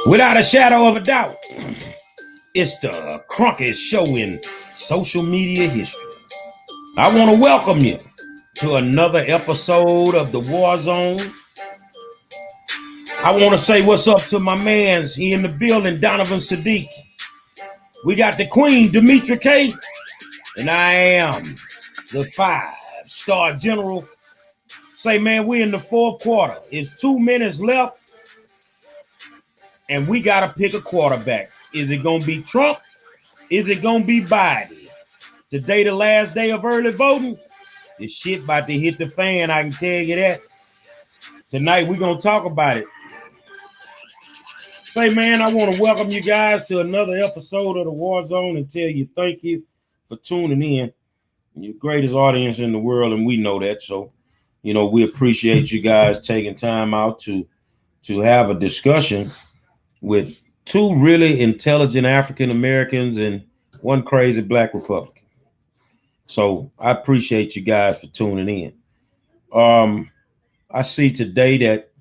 Without a shadow of a doubt, it's the crunkiest show in social media history. I want to welcome you to another episode of the War Zone. I want to say what's up to my mans here in the building, Donovan Sadiq. We got the Queen, Demetria K, and I am the 5-star general. Say, man, we're in the fourth quarter. It's 2 minutes left, and we got to pick a quarterback. Is it going to be Trump? Is it going to be Biden? Today, the last day of early voting. This shit about to hit the fan, I can tell you that. Tonight, we're going to talk about it. Say, man, I want to welcome you guys to another episode of the War Zone and tell you thank you for tuning in. You're the greatest audience in the world, and we know that. So, we appreciate you guys taking time out to have a discussion with two really intelligent African Americans and one crazy Black Republican. So I appreciate you guys for tuning in. I see today that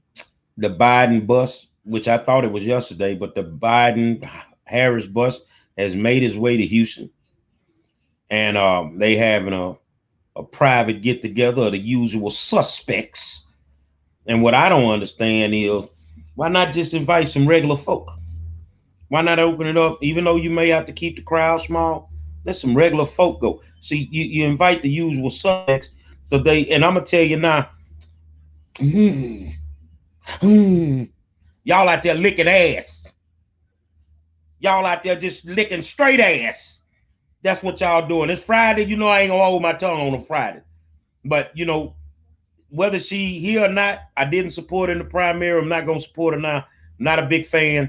the Biden bus, which I thought it was yesterday, but the Biden-Harris bus has made its way to Houston. And they having a private get-together of the usual suspects. And what I don't understand is, why not just invite some regular folk? Why not open it up? Even though you may have to keep the crowd small, let some regular folk go. See, you invite the usual suspects, so and I'm gonna tell you now, y'all out there licking ass. Y'all out there just licking straight ass. That's what y'all doing. It's Friday, I ain't gonna hold my tongue on a Friday. But whether she here or not, I didn't support her in the primary. I'm not gonna support her now. I'm not a big fan.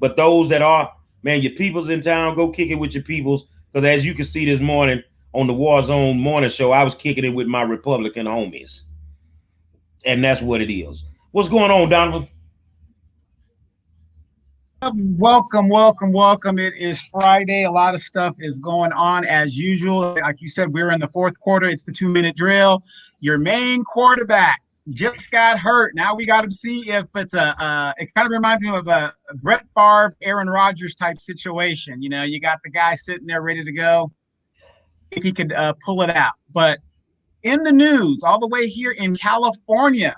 But those that are, man, your people's in town, go kick it with your peoples. Because as you can see this morning on the War Zone morning show, I was kicking it with my Republican homies. And that's what it is. What's going on, Donovan? Welcome. It is Friday. A lot of stuff is going on as usual. Like you said, we're in the fourth quarter. It's the 2-minute drill. Your main quarterback just got hurt. Now we got to see if it's it kind of reminds me of a Brett Favre, Aaron Rodgers type situation. You got the guy sitting there ready to go. If he could pull it out. But in the news, all the way here in California,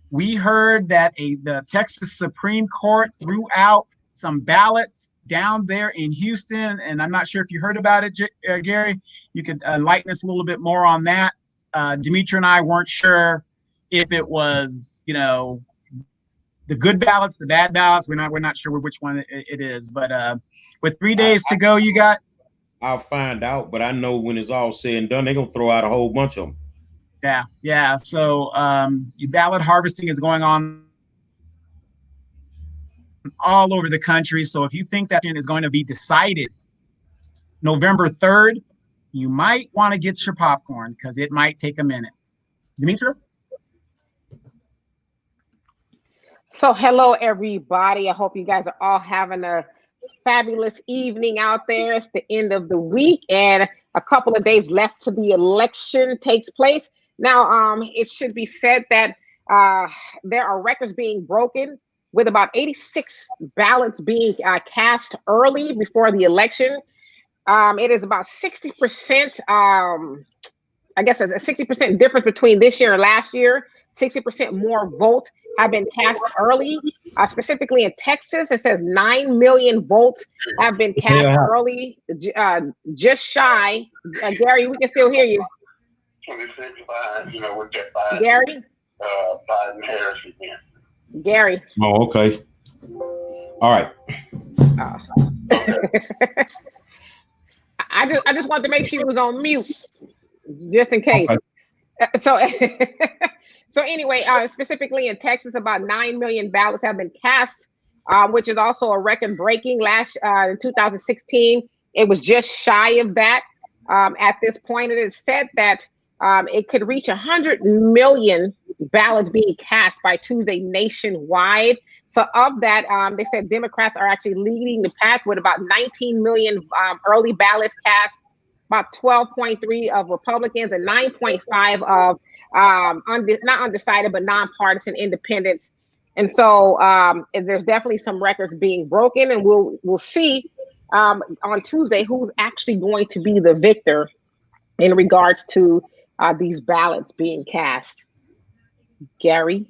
we heard that the Texas Supreme Court threw out some ballots down there in Houston, and I'm not sure if you heard about it, Gary. You could enlighten us a little bit more on that. Demetria and I weren't sure if it was, the good ballots, the bad ballots. We're not sure which one it is. But with 3 days to go, you got. I'll find out, but I know when it's all said and done, they're gonna throw out a whole bunch of them. Yeah. So ballot harvesting is going on all over the country. So if you think that is going to be decided November 3rd, you might want to get your popcorn because it might take a minute. Demetria? So hello, everybody. I hope you guys are all having a fabulous evening out there. It's the end of the week and a couple of days left to the election takes place. Now, it should be said that there are records being broken with about 86 ballots being cast early before the election. It is about 60%, I guess a 60% difference between this year and last year. 60% more votes have been cast early. Specifically in Texas, it says 9 million votes have been cast early, just shy. Gary, we can still hear you. 2065, we'll get Biden. Gary? Biden Harris again. Gary. Oh, okay. All right. Okay. I just wanted to make sure he was on mute, just in case. Okay. So anyway, specifically in Texas, about 9 million ballots have been cast, which is also a record-breaking. Last in 2016, it was just shy of that. At this point, it is said that it could reach 100 million ballots being cast by Tuesday nationwide. So of that, they said Democrats are actually leading the pack with about 19 million early ballots cast, about 12.3 of Republicans and 9.5 of not undecided, but nonpartisan independents. And so there's definitely some records being broken, and we'll see on Tuesday who's actually going to be the victor in regards to these ballots being cast. Gary?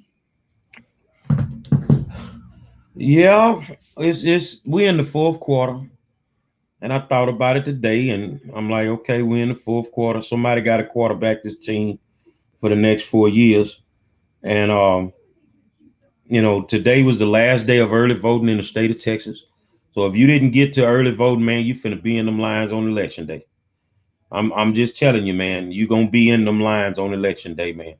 Yeah, it's we're in the fourth quarter. And I thought about it today, and I'm like, okay, we're in the fourth quarter. Somebody got to quarterback this team for the next 4 years. And today was the last day of early voting in the state of Texas. So if you didn't get to early voting, man, you finna be in them lines on election day. I'm just telling you, man, you gonna be in them lines on election day, man.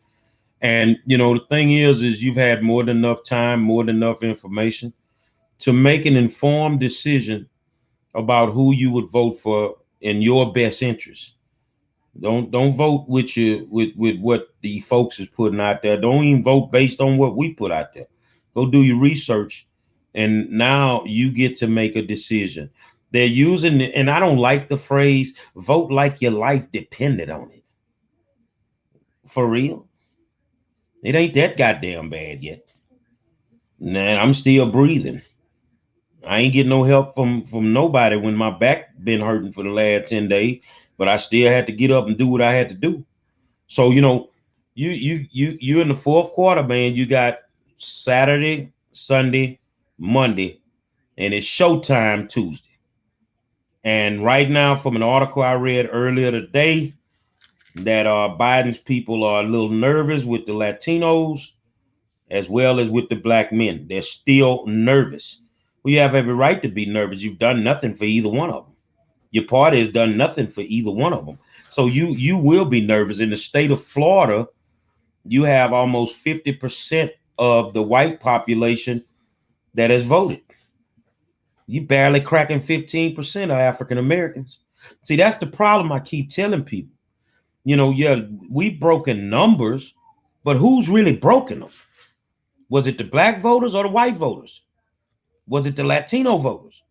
And the thing is you've had more than enough time, more than enough information to make an informed decision about who you would vote for in your best interest. Don't vote with what the folks is putting out there. Don't even vote based on what we put out there. Go do your research, and now you get to make a decision. They're using it, and I don't like the phrase "vote like your life depended on it." For real, it ain't that goddamn bad yet. Nah, I'm still breathing. I ain't getting no help from nobody when my back been hurting for the last 10 days, but I still had to get up and do what I had to do. So, you in the fourth quarter, man, you got Saturday, Sunday, Monday, and it's showtime Tuesday. And right now, from an article I read earlier today, that Biden's people are a little nervous with the Latinos as well as with the black men. They're still nervous. Well, you have every right to be nervous. You've done nothing for either one of them. Your party has done nothing for either one of them. So you will be nervous. In the state of Florida, you have almost 50% of the white population that has voted. You barely cracking 15% of African Americans. See, that's the problem I keep telling people. We've broken numbers, but who's really broken them? Was it the black voters or the white voters? Was it the Latino voters?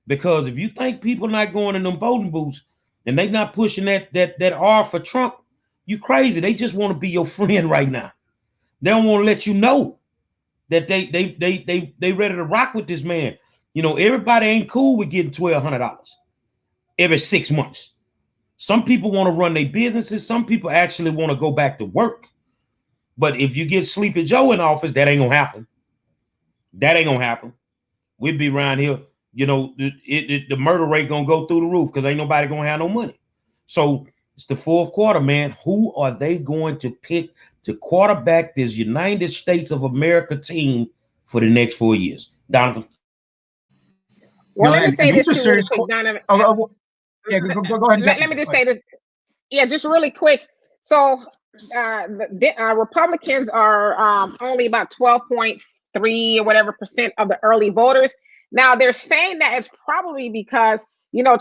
Because if you think people not going in them voting booths and they not pushing that R for Trump, you crazy. They just want to be your friend right now. They don't want to let you know that they ready to rock with this man. Everybody ain't cool with getting $1,200 every 6 months. Some people want to run their businesses. Some people actually want to go back to work. But if you get Sleepy Joe in office, that ain't gonna happen. That ain't gonna happen. We'd be around here, the murder rate gonna go through the roof because ain't nobody gonna have no money. So it's the fourth quarter, man. Who are they going to pick to quarterback this United States of America team for the next 4 years? Donovan. Well, let me say this too really quick, Donovan. Yeah, go ahead. Let me just say this. Yeah, just really quick. So Republicans are only about 12.3 or whatever percent of the early voters. Now they're saying that it's probably because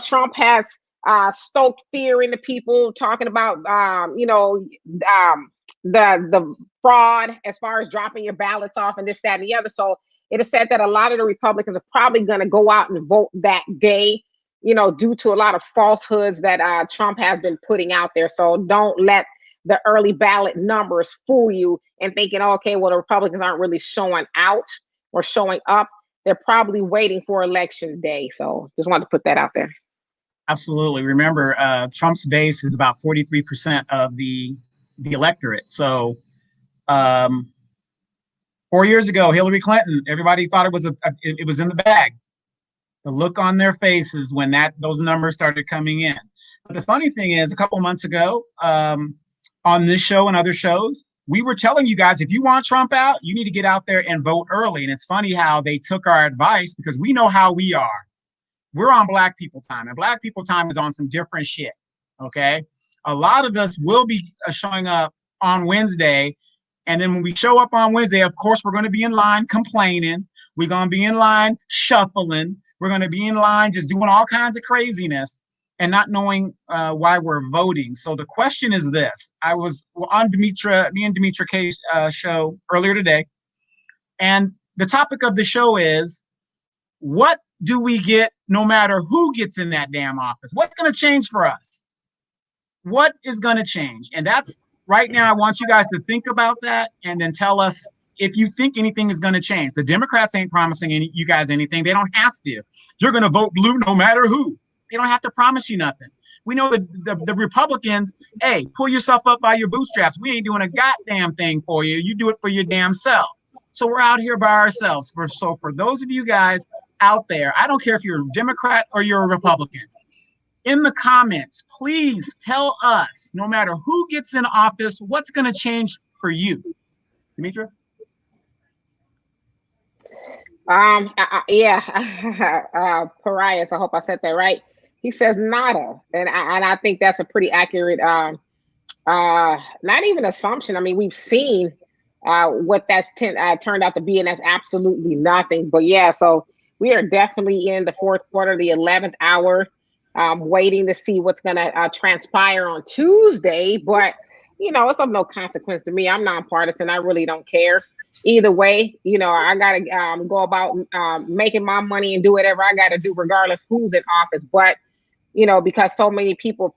Trump has stoked fear in the people, talking about the fraud as far as dropping your ballots off and this, that, and the other. So it is said that a lot of the Republicans are probably going to go out and vote that day, due to a lot of falsehoods that Trump has been putting out there. So don't let the early ballot numbers fool you and thinking, okay, well, the Republicans aren't really showing out or showing up. They're probably waiting for election day. So just wanted to put that out there. Absolutely. Remember, Trump's base is about 43% of the electorate. So 4 years ago, Hillary Clinton, everybody thought it was in the bag. The look on their faces when those numbers started coming in. But the funny thing is, a couple months ago, on this show and other shows, we were telling you guys, if you want Trump out, you need to get out there and vote early. And it's funny how they took our advice because we know how we are. We're on Black people time, and Black people time is on some different shit. Okay. A lot of us will be showing up on Wednesday. And then when we show up on Wednesday, of course, we're going to be in line complaining. We're going to be in line shuffling. We're going to be in line just doing all kinds of craziness and not knowing why we're voting. So the question is this. I was on me and Demetria K's show earlier today. And the topic of the show is, what do we get no matter who gets in that damn office? What's going to change for us? What is going to change? And that's right now. I want you guys to think about that and then tell us if you think anything is going to change, the Democrats ain't promising you guys anything. They don't have to. You're going to vote blue no matter who. They don't have to promise you nothing. We know that the Republicans, hey, pull yourself up by your bootstraps. We ain't doing a goddamn thing for you. You do it for your damn self. So we're out here by ourselves. So for those of you guys out there, I don't care if you're a Democrat or you're a Republican, in the comments, please tell us, no matter who gets in office, what's going to change for you. Demetria? Parias, I hope I said that right. He says nada, and I think that's a pretty accurate, not even assumption. I mean, we've seen what that's turned out to be, and that's absolutely nothing. But yeah, so we are definitely in the fourth quarter, the 11th hour, waiting to see what's going to transpire on Tuesday. But you know, it's of no consequence to me. I'm nonpartisan. I really don't care. Either way, you know, I got to go about making my money and do whatever I got to do, regardless who's in office. But, you know, because so many people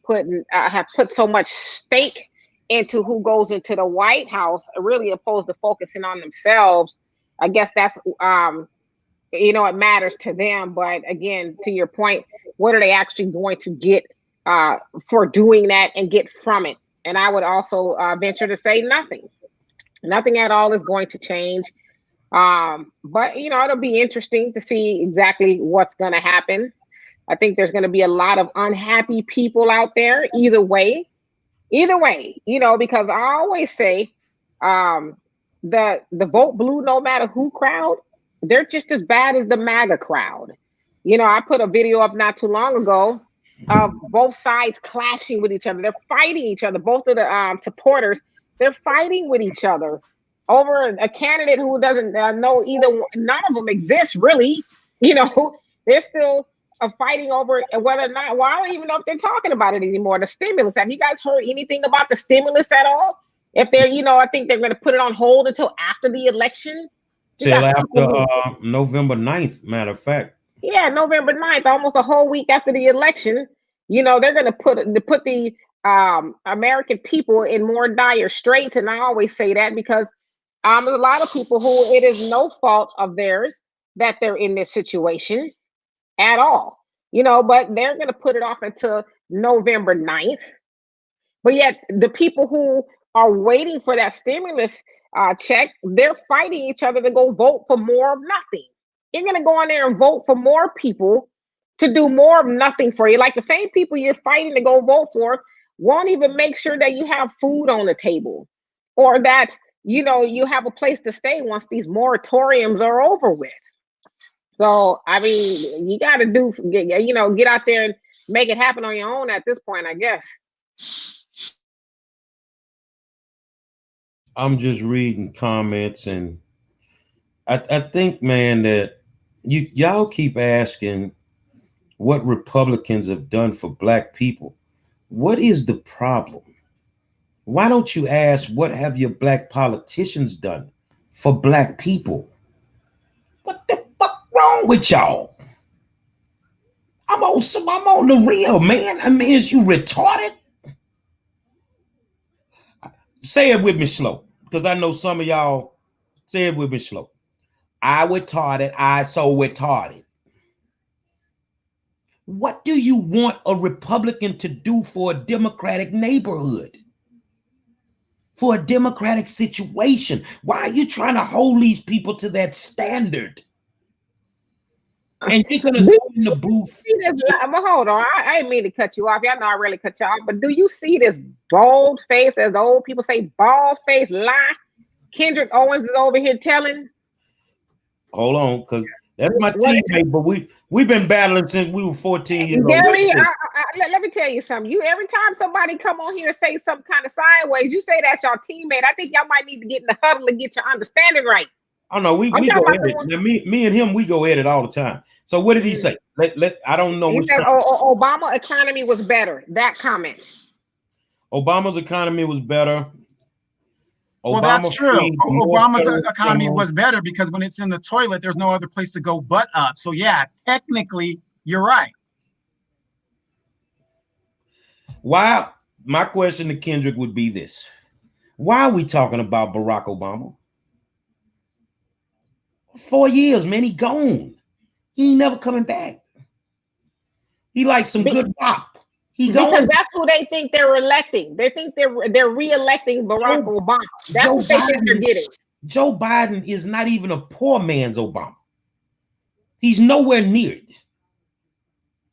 have put so much stake into who goes into the White House, really opposed to focusing on themselves. I guess that's, you know, it matters to them. But again, to your point, what are they actually going to get for doing that and get from it? And I would also venture to say nothing. Nothing at all is going to change. But, you know, it'll be interesting to see exactly what's going to happen. I think there's going to be a lot of unhappy people out there either way, you know, because I always say the vote blue no matter who crowd, they're just as bad as the MAGA crowd. You know, I put a video up not too long ago of both sides clashing with each other. They're fighting each other. Both of the supporters, they're fighting with each other over a candidate who doesn't know either. None of them exist, really. You know, they're still fighting over whether or not. Well, I don't even know if they're talking about it anymore. The stimulus. Have you guys heard anything about the stimulus at all? If they're, you know, I think they're going to put it on hold until after the election. Till after November 9th, matter of fact. Yeah, November 9th, almost a whole week after the election. You know, they're going to put the American people in more dire straits. And I always say that because there's a lot of people who it is no fault of theirs that they're in this situation at all. You know, but they're going to put it off until November 9th. But yet the people who are waiting for that stimulus check, they're fighting each other to go vote for more of nothing. You're going to go in there and vote for more people to do more of nothing for you. Like the same people you're fighting to go vote for won't even make sure that you have food on the table or that, you know, you have a place to stay once these moratoriums are over with. So, I mean, you got to get out there and make it happen on your own at this point, I guess. I'm just reading comments, and I think, man, that y'all keep asking what Republicans have done for Black people. What is the problem? Why don't you ask what have your Black politicians done for Black people? What the fuck wrong with y'all? I'm on the real, man. I mean, is you retarded? Say it with me slow, because I know some of y'all. Say it with me slow. I retarded. I so retarded. What do you want a Republican to do for a Democratic neighborhood? For a Democratic situation? Why are you trying to hold these people to that standard? And you're gonna go in the booth. But hold on, I didn't mean to cut you off. Y'all know I really cut you off. But do you see this bold face, as the old people say, bald face lie? Kendrick Owens is over here telling. Hold on, because that's my teammate, but we've been battling since we were 14 years old. Gary, let me tell you something. Every time somebody come on here and say some kind of sideways, you say that's your teammate. I think y'all might need to get in the huddle and get your understanding right. Oh no, we go at it. Now, me and him, we go at it all the time. So what did he say? I don't know. He said Obama economy was better. That comment. Obama's economy was better. Well, that's true. Obama's economy was better because when it's in the toilet, there's no other place to go but up. So yeah, technically, you're right. Why? My question to Kendrick would be this: why are we talking about Barack Obama? 4 years, man. He gone. He ain't never coming back. He like some good bop. He because gone. that's who they think they're electing. They think they're re-electing Barack Obama. That's Joe what they think they're Biden, getting. Joe Biden is not even a poor man's Obama. He's nowhere near it.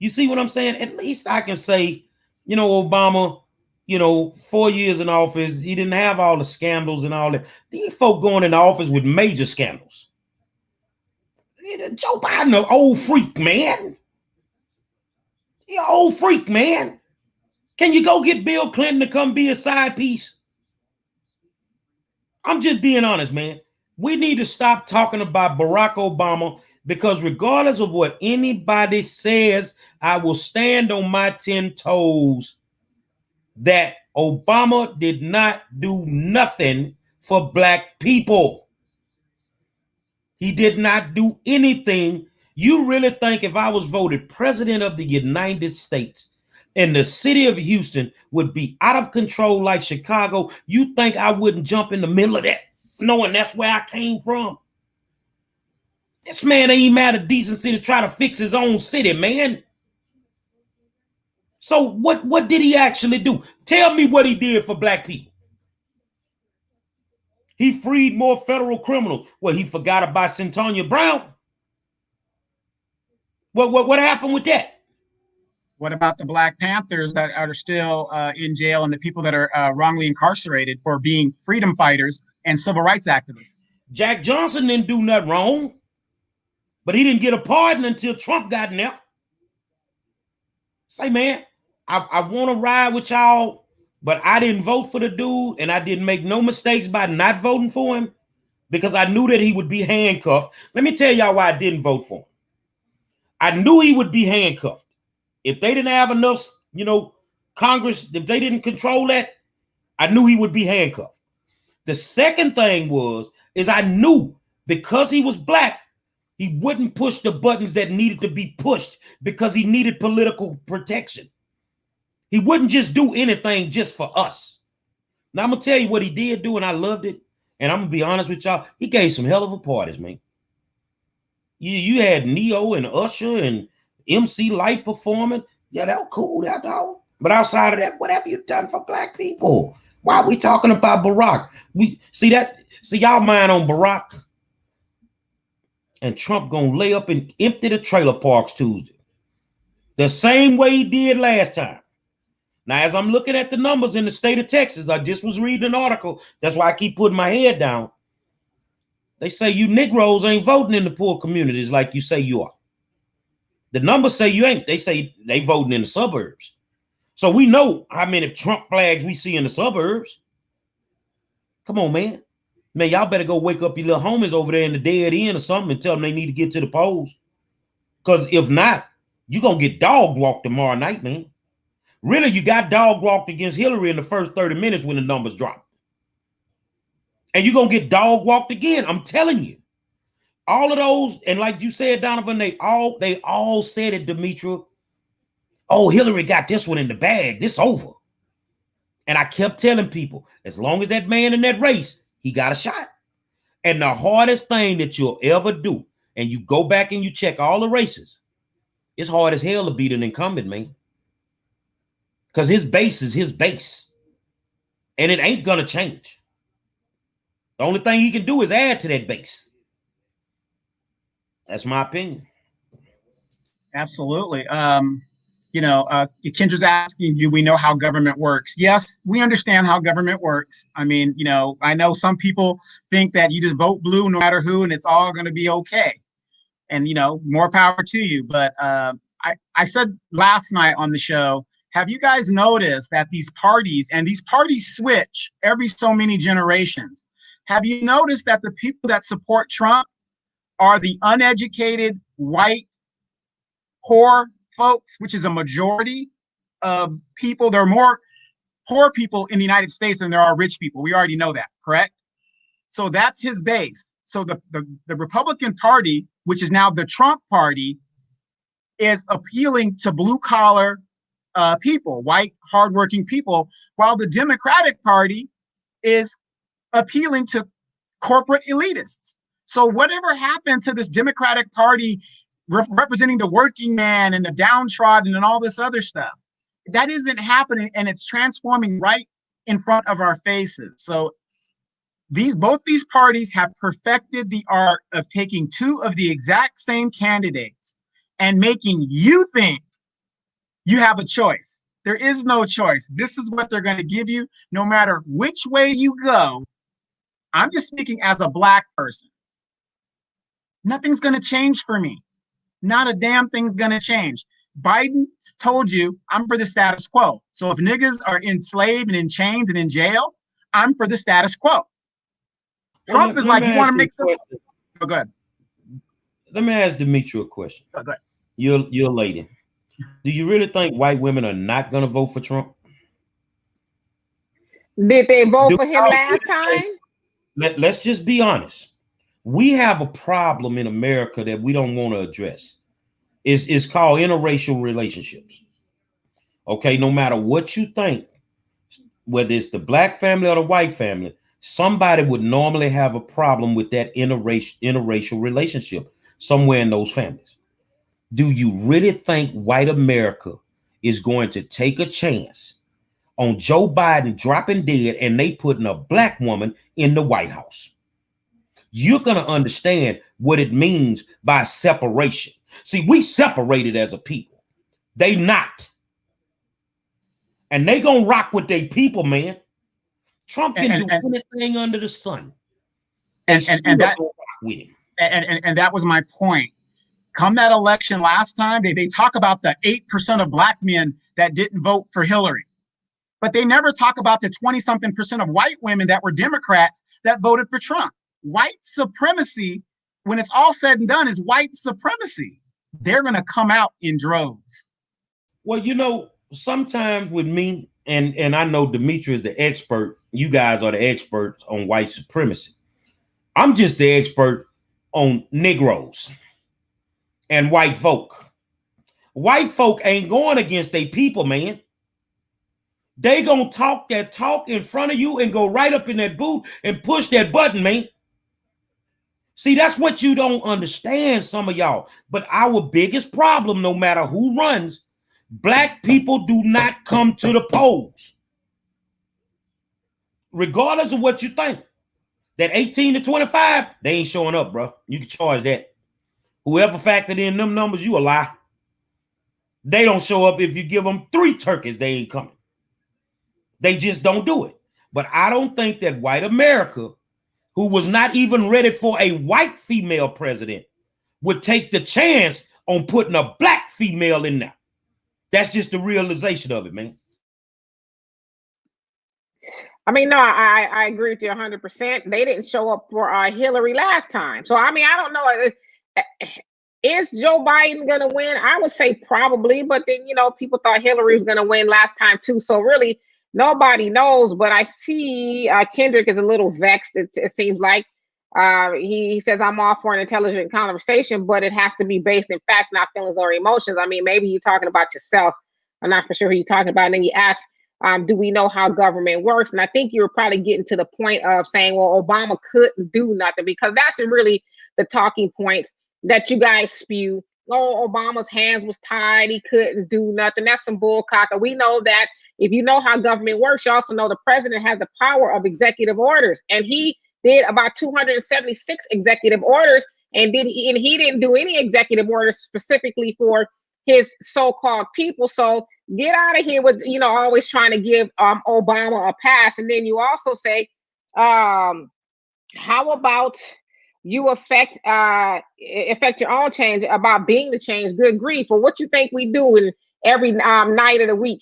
You see what I'm saying? At least I can say, Obama, 4 years in office, he didn't have all the scandals and all that. These folk going into office with major scandals. Joe Biden, an old freak, man. He an old freak, man. Can you go get Bill Clinton to come be a side piece? I'm just being honest, man. We need to stop talking about Barack Obama, because regardless of what anybody says, I will stand on my 10 toes that Obama did not do nothing for black people. He did not do anything. You really think if I was voted president of the United States and the city of Houston would be out of control like Chicago, you think I wouldn't jump in the middle of that, knowing that's where I came from? This man ain't mad at decency to try to fix his own city, man. So what did he actually do? Tell me what he did for black people. He freed more federal criminals. Well, he forgot about Centonia Brown. What happened with that? What about the Black Panthers that are still in jail, and the people that are wrongly incarcerated for being freedom fighters and civil rights activists? Jack Johnson didn't do nothing wrong, but he didn't get a pardon until Trump got in there. Say, man, I want to ride with y'all, but I didn't vote for the dude, and I didn't make no mistakes by not voting for him because I knew that he would be handcuffed. Let me tell y'all why I didn't vote for him. I knew he would be handcuffed. If they didn't have enough, Congress, if they didn't control that, I knew he would be handcuffed. The second thing is I knew because he was black, he wouldn't push the buttons that needed to be pushed because he needed political protection. He wouldn't just do anything just for us. Now, I'm going to tell you what he did do, and I loved it. And I'm going to be honest with y'all. He gave some hell of a parties, man. You had Neo and Usher and MC Light performing. Yeah, that was cool, that dog. But outside of that, what have you done for black people? Why are we talking about Barack? We see y'all mind on Barack and Trump gonna lay up and empty the trailer parks Tuesday. The same way he did last time. Now, as I'm looking at the numbers in the state of Texas, I just was reading an article. That's why I keep putting my head down. They say you Negroes ain't voting in the poor communities like you say you are. The numbers say you ain't. They say they voting in the suburbs. So we know how many Trump flags we see in the suburbs. Come on, man. Man, y'all better go wake up your little homies over there in the dead end or something and tell them they need to get to the polls. Because if not, you're going to get dog walked tomorrow night, man. Really, you got dog walked against Hillary in the first 30 minutes when the numbers drop. And you're going to get dog walked again. I'm telling you. All of those, and like you said, Donovan, they all said it, Demetria. Oh, Hillary got this one in the bag. This over. And I kept telling people, as long as that man in that race, he got a shot. And the hardest thing that you'll ever do, and you go back and you check all the races, it's hard as hell to beat an incumbent, man. Because his base is his base. And it ain't going to change. The only thing he can do is add to that base. That's my opinion. Absolutely. Kendra's asking, do we know how government works? Yes, we understand how government works. I mean, I know some people think that you just vote blue no matter who, and it's all going to be okay. And, more power to you. But I said last night on the show, have you guys noticed that these parties switch every so many generations? Have you noticed that the people that support Trump are the uneducated, white, poor folks, which is a majority of people? There are more poor people in the United States than there are rich people. We already know that, correct? So that's his base. So the Republican Party, which is now the Trump Party, is appealing to blue-collar people, white, hardworking people, while the Democratic Party is appealing to corporate elitists. So whatever happened to this Democratic Party representing the working man and the downtrodden and all this other stuff? That isn't happening, and it's transforming right in front of our faces. So both these parties have perfected the art of taking two of the exact same candidates and making you think you have a choice. There is no choice. This is what they're going to give you no matter which way you go. I'm just speaking as a Black person. Nothing's going to change for me. Not a damn thing's going to change. Biden told you, I'm for the status quo. So if niggas are enslaved and in chains and in jail, I'm for the status quo. Trump is like, you want to make some. Oh, go ahead. Let me ask Demetria a question. Oh, go ahead. You're a lady. Do you really think white women are not going to vote for Trump? Did they vote for him last time? Let's just be honest. We have a problem in America that we don't want to address. It's called interracial relationships. Okay, no matter what you think, whether it's the Black family or the white family, somebody would normally have a problem with that interracial relationship somewhere in those families. Do you really think white America is going to take a chance on Joe Biden dropping dead and they putting a Black woman in the White House? You're going to understand what it means by separation. See, we separated as a people. They not. And they going to rock with their people, man. Trump can do anything under the sun. And that was my point. Come that election last time, they talk about the 8% of Black men that didn't vote for Hillary. But they never talk about the 20-something% of white women that were Democrats that voted for Trump. White supremacy, when it's all said and done, is white supremacy. They're going to come out in droves. Well, you know, sometimes with me, and I know Demetrius is the expert. You guys are the experts on white supremacy. I'm just the expert on Negroes and white folk. White folk ain't going against their people, man. They gonna talk that talk in front of you and go right up in that booth and push that button, man. See, that's what you don't understand, some of y'all. But our biggest problem, no matter who runs, Black people do not come to the polls. Regardless of what you think. That 18 to 25, they ain't showing up, bro. You can charge that. Whoever factored in them numbers, you a lie. They don't show up. If you give them 3 turkeys, they ain't coming. They just don't do it. But I don't think that white America, who was not even ready for a white female president, would take the chance on putting a Black female in there. That's just the realization of it, man. I mean, no, I agree with you 100%. They didn't show up for Hillary last time. So, I mean, I don't know. Is Joe Biden going to win? I would say probably. But then, you know, people thought Hillary was going to win last time, too. So, really, nobody knows. But I see Kendrick is a little vexed, it seems like. He says, I'm all for an intelligent conversation, but it has to be based in facts, not feelings or emotions. I mean, maybe you're talking about yourself. I'm not for sure who you're talking about. And then you ask, do we know how government works? And I think you're probably getting to the point of saying, well, Obama couldn't do nothing, because that's really the talking points that you guys spew. Oh, Obama's hands was tied. He couldn't do nothing. That's some bullcock. We know that if you know how government works, you also know the president has the power of executive orders. And he did about 276 executive orders, and he didn't do any executive orders specifically for his so-called people. So get out of here with, you know, always trying to give Obama a pass. And then you also say, how about you affect your own change about being the change? Good grief. Well, what you think we do in every night of the week?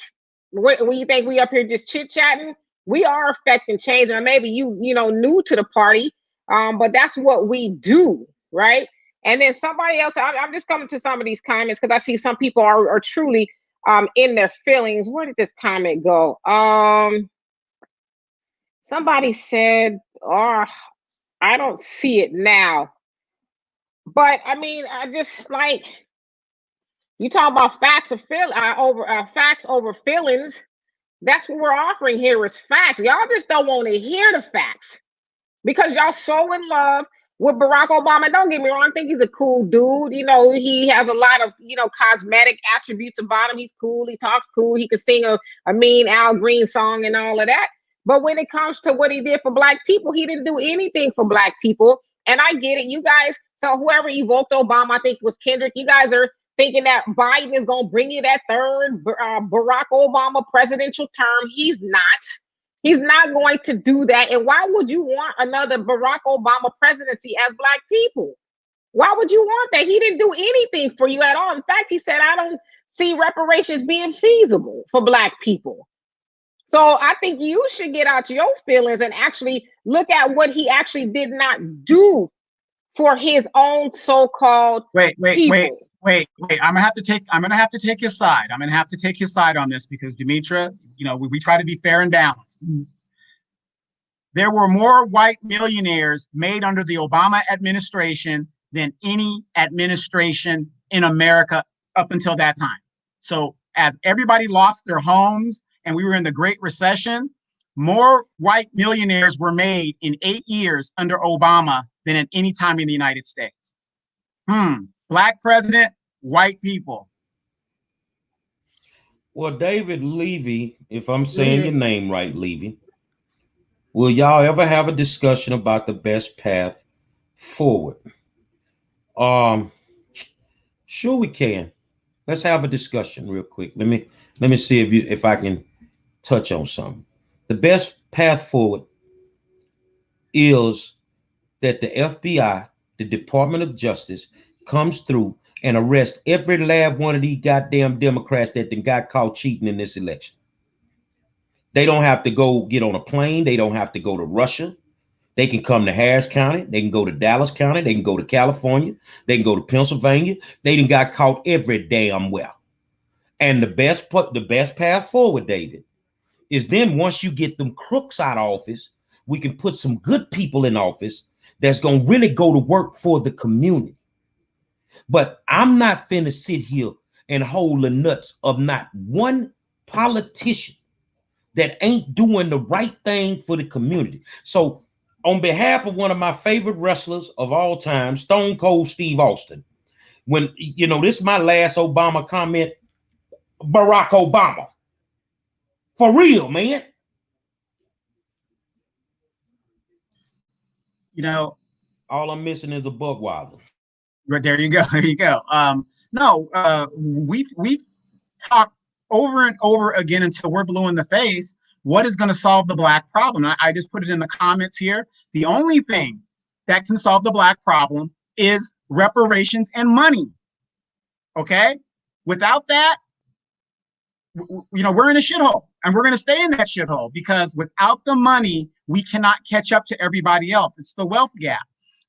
What you think we up here just chit-chatting? We are affecting change. And maybe you know, new to the party, but that's what we do, right? And then somebody else, I'm just coming to some of these comments because I see some people are truly in their feelings. Where did this comment go? Somebody said, oh, I don't see it now. But I mean, I just like, you talk about facts over feelings. That's what we're offering here is facts. Y'all just don't want to hear the facts because y'all so in love with Barack Obama. Don't get me wrong, I think he's a cool dude. You know, he has a lot of, you know, cosmetic attributes about him. He's cool, he talks cool, he could sing a mean Al Green song and all of that. But when it comes to what he did for black people, he didn't do anything for black people. And I get it, you guys. So whoever evoked Obama, I think it was Kendrick, you guys are thinking that Biden is going to bring you that third Barack Obama presidential term. He's not. He's not going to do that. And why would you want another Barack Obama presidency as black people? Why would you want that? He didn't do anything for you at all. In fact, he said, I don't see reparations being feasible for black people. So I think you should get out your feelings and actually look at what he actually did not do for his own so-called people. Wait. I'm gonna have to take his side. I'm gonna have to take his side on this because Demetria, you know, we try to be fair and balanced. There were more white millionaires made under the Obama administration than any administration in America up until that time. So as everybody lost their homes and we were in the Great Recession, more white millionaires were made in 8 years under Obama than at any time in the United States. Black president, white people. Well, David Levy, if I'm saying your name right, Levy, will y'all ever have a discussion about the best path forward? Sure we can. Let's have a discussion real quick. Let me see if I can touch on something. The best path forward is that the FBI, the Department of Justice, comes through and arrest every last one of these goddamn Democrats that then got caught cheating in this election. They don't have to go get on a plane. They don't have to go to Russia. They can come to Harris County. They can go to Dallas County. They can go to California. They can go to Pennsylvania. They done got caught every damn well. And the best path forward, David, is then once you get them crooks out of office, we can put some good people in office that's going to really go to work for the community. But I'm not finna sit here and hold the nuts of not one politician that ain't doing the right thing for the community. So on behalf of one of my favorite wrestlers of all time, Stone Cold Steve Austin, when, you know, this is my last Obama comment, Barack Obama. For real, man. You know, all I'm missing is a Budweiser. There you go. We've talked over and over again until we're blue in the face. What is going to solve the black problem? I just put it in the comments here. The only thing that can solve the black problem is reparations and money. Okay? Without that, you know, we're in a shithole, and we're going to stay in that shithole because without the money, we cannot catch up to everybody else. It's the wealth gap.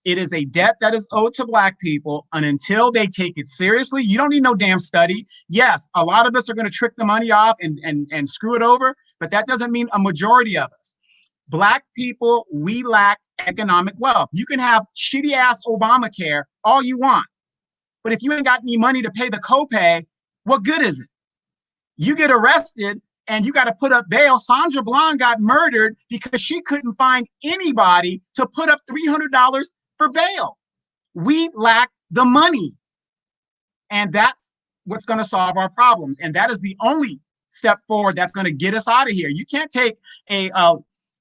It is a debt that is owed to black people, and until they take it seriously, you don't need no damn study. Yes, a lot of us are going to trick the money off and screw it over, but that doesn't mean a majority of us. Black people, we lack economic wealth. You can have shitty ass Obamacare all you want, but if you ain't got any money to pay the copay, what good is it? You get arrested and you got to put up bail. Sandra Bland got murdered because she couldn't find anybody to put up $300 for bail. We lack the money. And that's what's going to solve our problems. And that is the only step forward that's going to get us out of here. You can't take a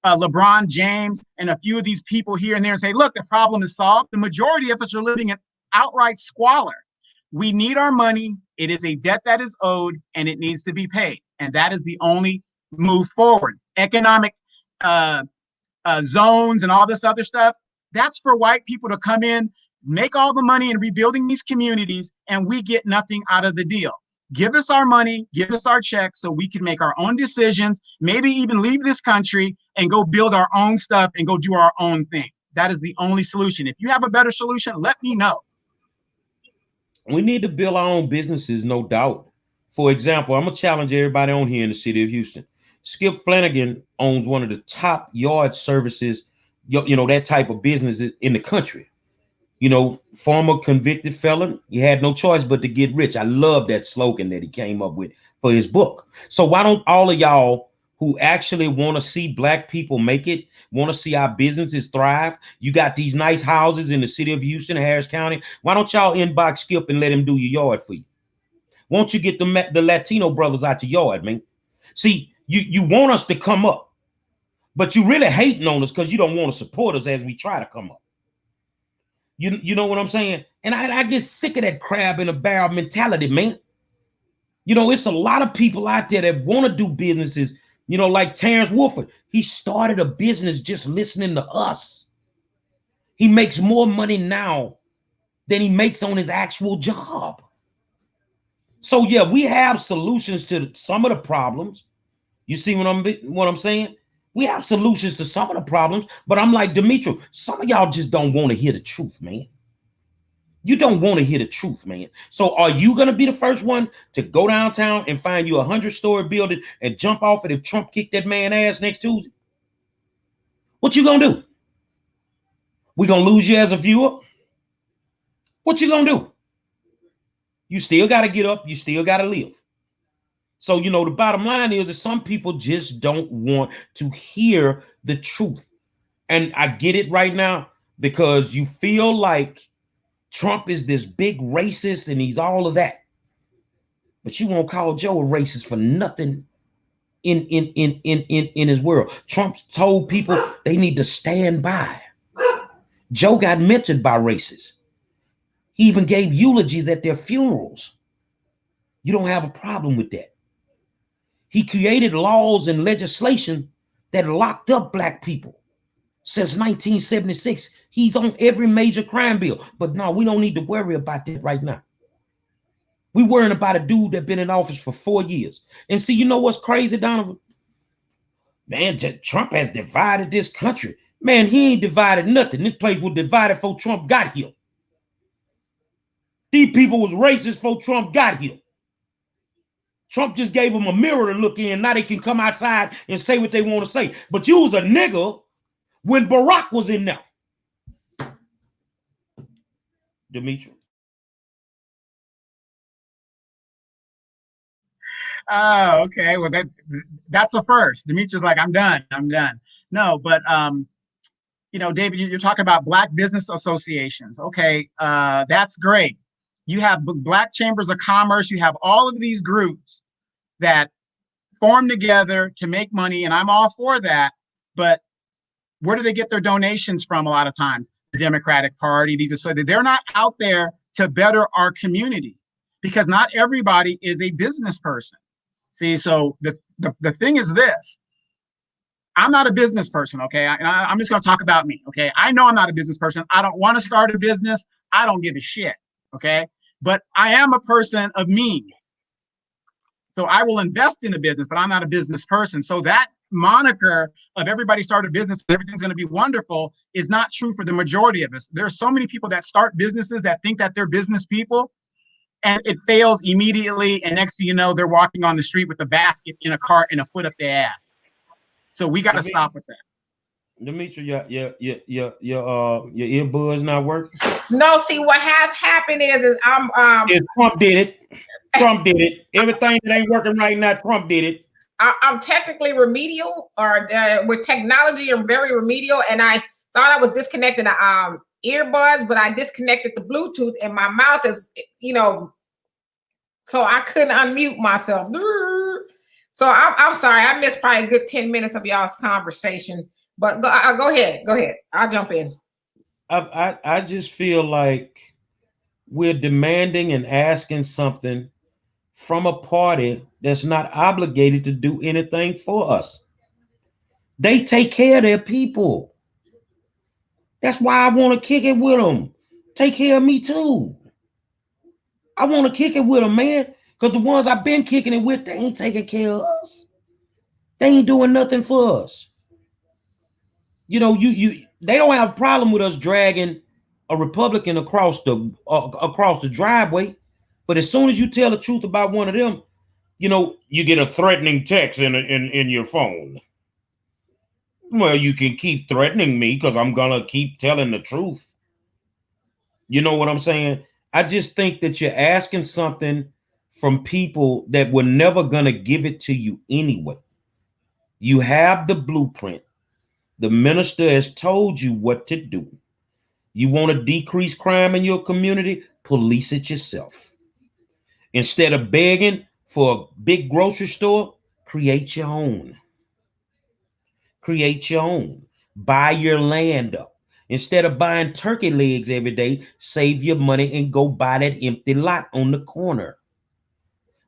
LeBron James and a few of these people here and there and say, look, the problem is solved. The majority of us are living in outright squalor. We need our money. It is a debt that is owed and it needs to be paid. And that is the only move forward. Economic zones and all this other stuff, that's for white people to come in, make all the money in rebuilding these communities, and we get nothing out of the deal. Give us our money, give us our checks so we can make our own decisions, maybe even leave this country and go build our own stuff and go do our own thing. That is the only solution. If you have a better solution, let me know. We need to build our own businesses, no doubt. For example, I'm going to challenge everybody on here in the city of Houston. Skip Flanagan owns one of the top yard services, you know, that type of business in the country. You know, former convicted felon, he had no choice but to get rich. I love that slogan that he came up with for his book. So why don't all of y'all who actually want to see black people make it, want to see our businesses thrive. You got these nice houses in the city of Houston, Harris County. Why don't y'all inbox Skip and let him do your yard for you? Won't you get the Latino brothers out your yard, man? See, you want us to come up, but you really hating on us because you don't want to support us as we try to come up. You know what I'm saying? And I get sick of that crab in a barrel mentality, man. You know, it's a lot of people out there that want to do businesses, you know, like Terrence Wolford. He started a business just listening to us. He makes more money now than he makes on his actual job. So, yeah, we have solutions to some of the problems. You see what I'm saying? We have solutions to some of the problems, but I'm like, Demetria, some of y'all just don't want to hear the truth, man. You don't want to hear the truth, man. So are you going to be the first one to go downtown and find you a 100-story building and jump off it if Trump kicked that man ass next Tuesday? What you going to do? We going to lose you as a viewer? What you going to do? You still got to get up. You still got to live. So, you know, the bottom line is that some people just don't want to hear the truth. And I get it right now because you feel like Trump is this big racist and he's all of that. But you won't call Joe a racist for nothing in his world. Trump told people they need to stand by. Joe got mentored by racists. He even gave eulogies at their funerals. You don't have a problem with that. He created laws and legislation that locked up black people. Since 1976, he's on every major crime bill. But no, we don't need to worry about that right now. We're worrying about a dude that's been in office for 4 years. And see, you know what's crazy, Donovan? Man, Trump has divided this country. Man, he ain't divided nothing. This place was divided before Trump got here. These people was racist before Trump got here. Trump just gave them a mirror to look in. Now they can come outside and say what they want to say. But you was a nigga when Barack was in there. Demetria. Oh, okay. Well, that's a first. Demetrius like, I'm done. No, but you know, David, you're talking about Black business associations. Okay, that's great. You have Black chambers of commerce. You have all of these groups that form together to make money, and I'm all for that. But where do they get their donations from? A lot of times, the Democratic Party. They're not out there to better our community because not everybody is a business person. See, so the thing is this. I'm not a business person, okay? I'm just going to talk about me, okay? I know I'm not a business person. I don't want to start a business. I don't give a shit, okay? But I am a person of means. So I will invest in a business, but I'm not a business person. So that moniker of everybody start a business, everything's going to be wonderful is not true for the majority of us. There are so many people that start businesses that think that they're business people, and it fails immediately. And next thing you know, they're walking on the street with a basket in a cart and a foot up their ass. So we got to stop with that. Demetria, your earbuds not working? No, see what happened is I'm Trump did it. Trump did it. Everything that ain't working right now, Trump did it. I'm technically remedial, or with technology, I'm very remedial, and I thought I was disconnecting the earbuds, but I disconnected the Bluetooth, and my mouth is, you know, so I couldn't unmute myself. So I'm sorry, I missed probably a good 10 minutes of y'all's conversation. But go ahead. I'll jump in. I just feel like we're demanding and asking something from a party that's not obligated to do anything for us. They take care of their people. That's why I want to kick it with them. Take care of me too. I want to kick it with them, man. Because the ones I've been kicking it with, they ain't taking care of us. They ain't doing nothing for us. You know, they don't have a problem with us dragging a Republican across the driveway. But as soon as you tell the truth about one of them, you know, you get a threatening text in your phone. Well, you can keep threatening me because I'm gonna keep telling the truth. You know what I'm saying? I just think that you're asking something from people that were never gonna give it to you anyway. You have the blueprint. The minister has told you what to do. You want to decrease crime in your community? Police it yourself. Instead of begging for a big grocery store, create your own. Create your own. Buy your land up. Instead of buying turkey legs every day, save your money and go buy that empty lot on the corner.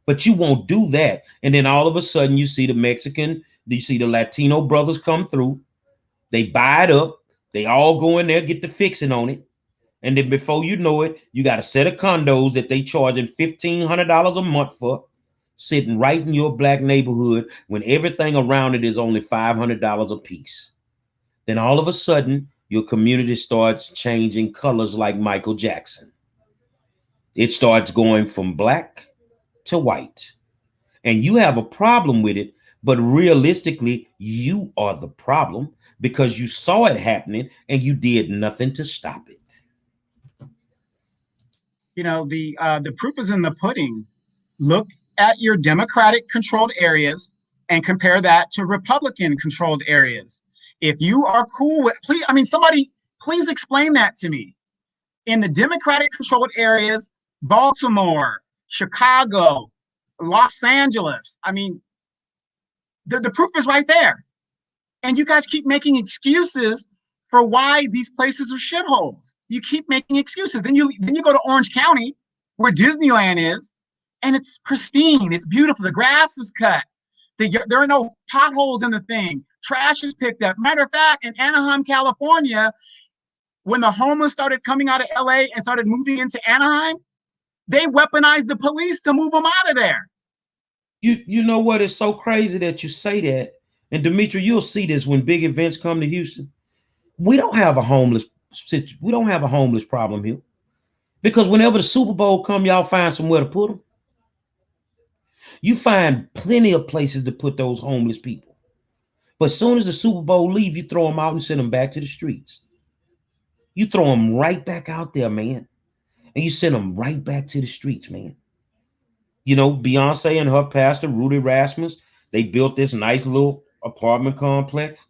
But you won't do that. And then all of a sudden you see the Mexican, you see the Latino brothers come through. They buy it up. They all go in there, get the fixing on it. And then before you know it, you got a set of condos that they charging $1,500 a month for, sitting right in your black neighborhood when everything around it is only $500 a piece. Then all of a sudden, your community starts changing colors like Michael Jackson. It starts going from black to white. And you have a problem with it, but realistically, you are the problem because you saw it happening and you did nothing to stop it. You know, the proof is in the pudding. Look at your Democratic controlled areas and compare that to Republican controlled areas. If you are cool with, please, I mean, somebody, please explain that to me. In the Democratic controlled areas, Baltimore, Chicago, Los Angeles, I mean, the proof is right there. And you guys keep making excuses for why these places are shitholes. You keep making excuses. Then you go to Orange County, where Disneyland is, and it's pristine. It's beautiful. The grass is cut. There are no potholes in the thing. Trash is picked up. Matter of fact, in Anaheim, California, when the homeless started coming out of LA and started moving into Anaheim, they weaponized the police to move them out of there. You know what? It's so crazy that you say that. And Demetria, you'll see this when big events come to Houston. We don't have a homeless problem here. Because whenever the Super Bowl come, y'all find somewhere to put them. You find plenty of places to put those homeless people. But as soon as the Super Bowl leave, you throw them out and send them back to the streets. You throw them right back out there, man. And you send them right back to the streets, man. You know, Beyonce and her pastor, Rudy Rasmus, they built this nice little apartment complex.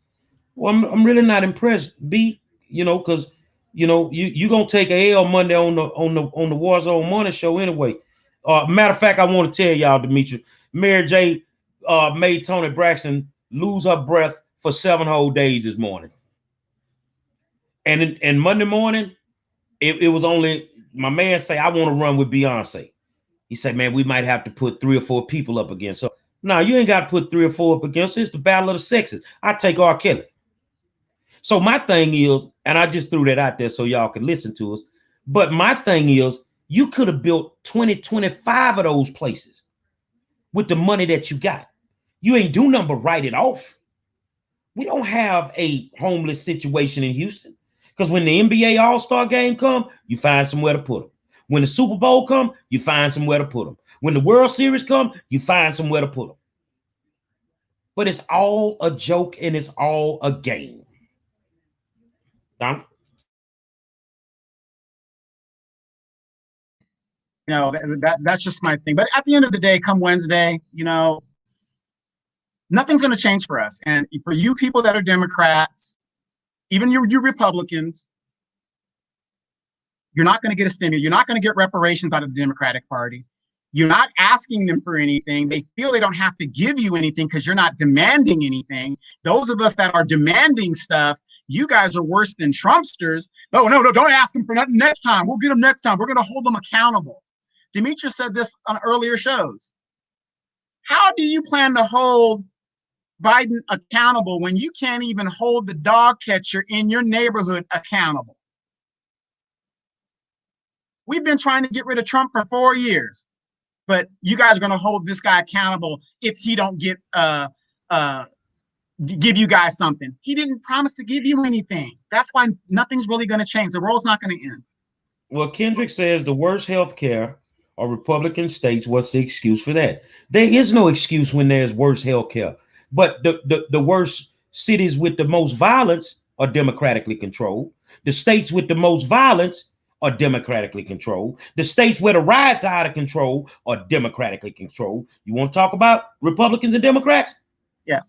Well, I'm really not impressed, B, you know, because, you know, you going to take a L Monday on the Warzone Money show anyway. Matter of fact, I want to tell y'all, Demetria, Mary J made Toni Braxton lose her breath for 7 whole days this morning. And Monday morning, it was only, my man say, I want to run with Beyonce. He said, man, we might have to put 3 or 4 people up against her. No, you ain't got to put 3 or 4 up against her. It's the battle of the sexes. I take R. Kelly. So my thing is, and I just threw that out there so y'all can listen to us, but my thing is, you could have built 20, 25 of those places with the money that you got. You ain't do nothing but write it off. We don't have a homeless situation in Houston because when the NBA All-Star game come, you find somewhere to put them. When the Super Bowl come, you find somewhere to put them. When the World Series come, you find somewhere to put them. But it's all a joke and it's all a game. Don? You know, that's just my thing. But at the end of the day, come Wednesday, you know, nothing's going to change for us. And for you people that are Democrats, even you Republicans, you're not going to get a stimulus. You're not going to get reparations out of the Democratic Party. You're not asking them for anything. They feel they don't have to give you anything because you're not demanding anything. Those of us that are demanding stuff, you guys are worse than Trumpsters. No, don't ask them for nothing next time. We'll get them next time. We're going to hold them accountable. Demetrius said this on earlier shows. How do you plan to hold Biden accountable when you can't even hold the dog catcher in your neighborhood accountable? We've been trying to get rid of Trump for 4 years, but you guys are going to hold this guy accountable if he don't give you guys something. He didn't promise to give you anything. That's why nothing's really going to change. The world's not going to end. Well, Kendrick says the worst health care are Republican states. What's the excuse for that? There is no excuse when there's worse health care. But the worst cities with the most violence are democratically controlled. The states with the most violence are democratically controlled. The states where the riots are out of control are democratically controlled. You want to talk about Republicans and Democrats? Yeah.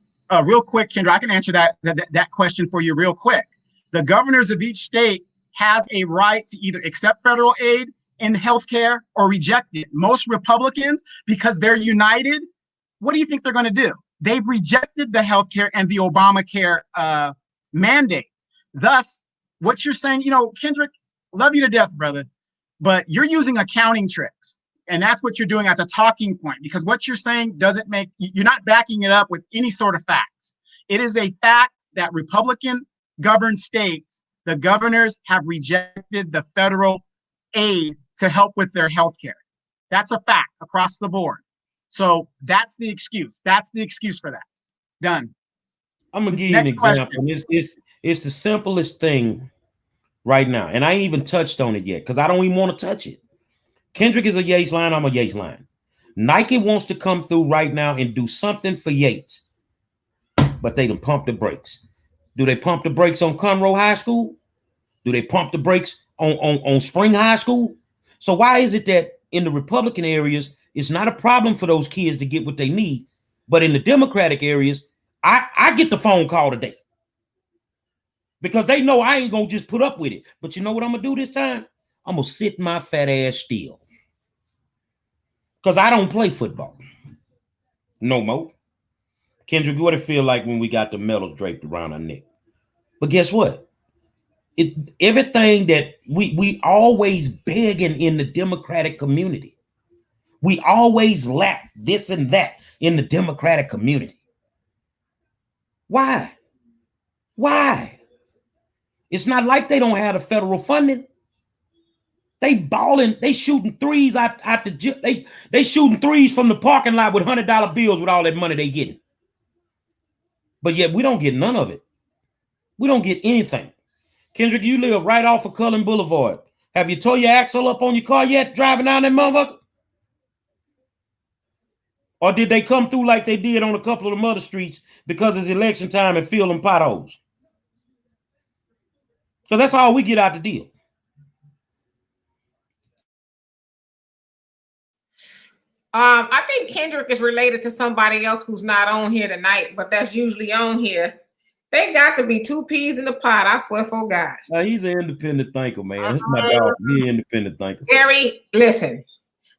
real quick, Kendra, I can answer that question for you real quick. The governors of each state has a right to either accept federal aid in healthcare or reject it. Most Republicans, because they're united, what do you think they're going to do? They've rejected the healthcare and the Obamacare mandate. Thus, what you're saying, Kendrick, love you to death, brother, but you're using accounting tricks. And that's what you're doing as a talking point, because what you're saying you're not backing it up with any sort of facts. It is a fact that Republican governed states, the governors have rejected the federal aid to help with their health care. That's a fact across the board. So that's the excuse. That's the excuse for that. Done. I'm gonna give you an example. It's the simplest thing right now, and I ain't even touched on it yet because I don't even want to touch it. Kendrick is a Yates line. I'm a Yates line. Nike wants to come through right now and do something for Yates, but they done pump the brakes. Do they pump the brakes on Conroe High School? Do they pump the brakes on Spring High School? So why is it that in the Republican areas, it's not a problem for those kids to get what they need, but in the Democratic areas, I get the phone call today because they know I ain't gonna just put up with it. But you know what I'm gonna do this time? I'm gonna sit my fat ass still because I don't play football no more. Kendrick, what it feel like when we got the medals draped around our neck? But guess what? Everything that we always begging in the Democratic community. We always lack this and that in the Democratic community. Why? Why? It's not like they don't have the federal funding. They balling, they shooting threes out the they shooting threes from the parking lot with $100 bills with all that money they getting. But yet we don't get none of it. We don't get anything. Kendrick, you live right off of Cullen Boulevard. Have you tore your axle up on your car yet driving down that motherfucker? Or did they come through like they did on a couple of the other streets because it's election time and fill them potholes? So that's all we get out the deal. I think Kendrick is related to somebody else who's not on here tonight, but that's usually on here. They got to be two peas in the pot, I swear for God. He's an independent thinker, man. That's my dog. He's an independent thinker. Gary, listen,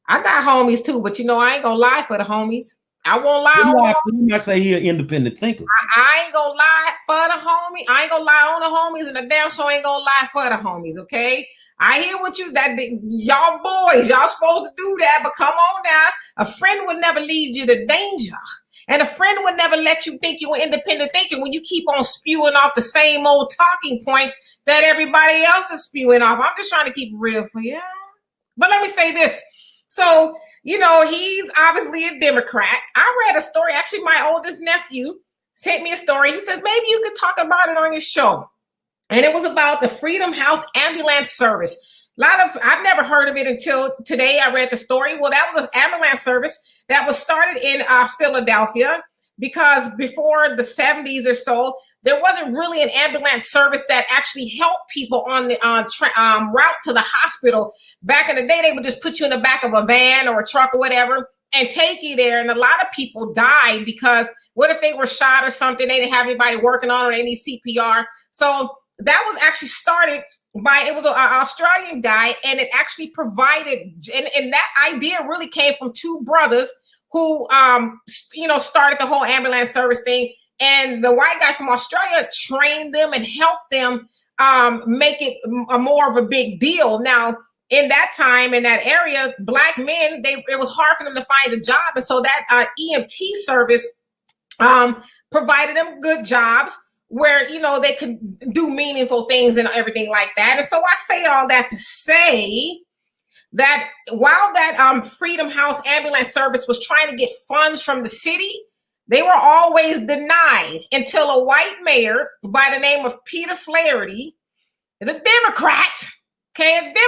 I got homies too, but I ain't gonna lie for the homies. I won't lie. You might say he's an independent thinker. I ain't gonna lie for the homie. I ain't gonna lie on the homies, and the damn show ain't gonna lie for the homies, okay? I hear what y'all boys, y'all supposed to do that, but come on now. A friend would never lead you to danger. And a friend would never let you think you were independent thinking when you keep on spewing off the same old talking points that everybody else is spewing off. I'm just trying to keep it real for you. But let me say this. So, he's obviously a Democrat. I read a story. Actually, my oldest nephew sent me a story. He says, maybe you could talk about it on your show. And it was about the Freedom House ambulance service. I've never heard of it until today. I read the story. Well, that was an ambulance service that was started in Philadelphia because before the 70s or so, there wasn't really an ambulance service that actually helped people on the route to the hospital. Back in the day, they would just put you in the back of a van or a truck or whatever and take you there. And a lot of people died because what if they were shot or something? They didn't have anybody working on it or any CPR. So that was actually started it was an Australian guy, and it actually provided, and that idea really came from two brothers who, started the whole ambulance service thing. And the white guy from Australia trained them and helped them make it more of a big deal. Now, in that time, in that area, Black men, it was hard for them to find a job. And so that EMT service provided them good jobs where, they could do meaningful things and everything like that. And so I say all that to say that while that Freedom House ambulance service was trying to get funds from the city, they were always denied until a white mayor by the name of Peter Flaherty, a Democrat, came in,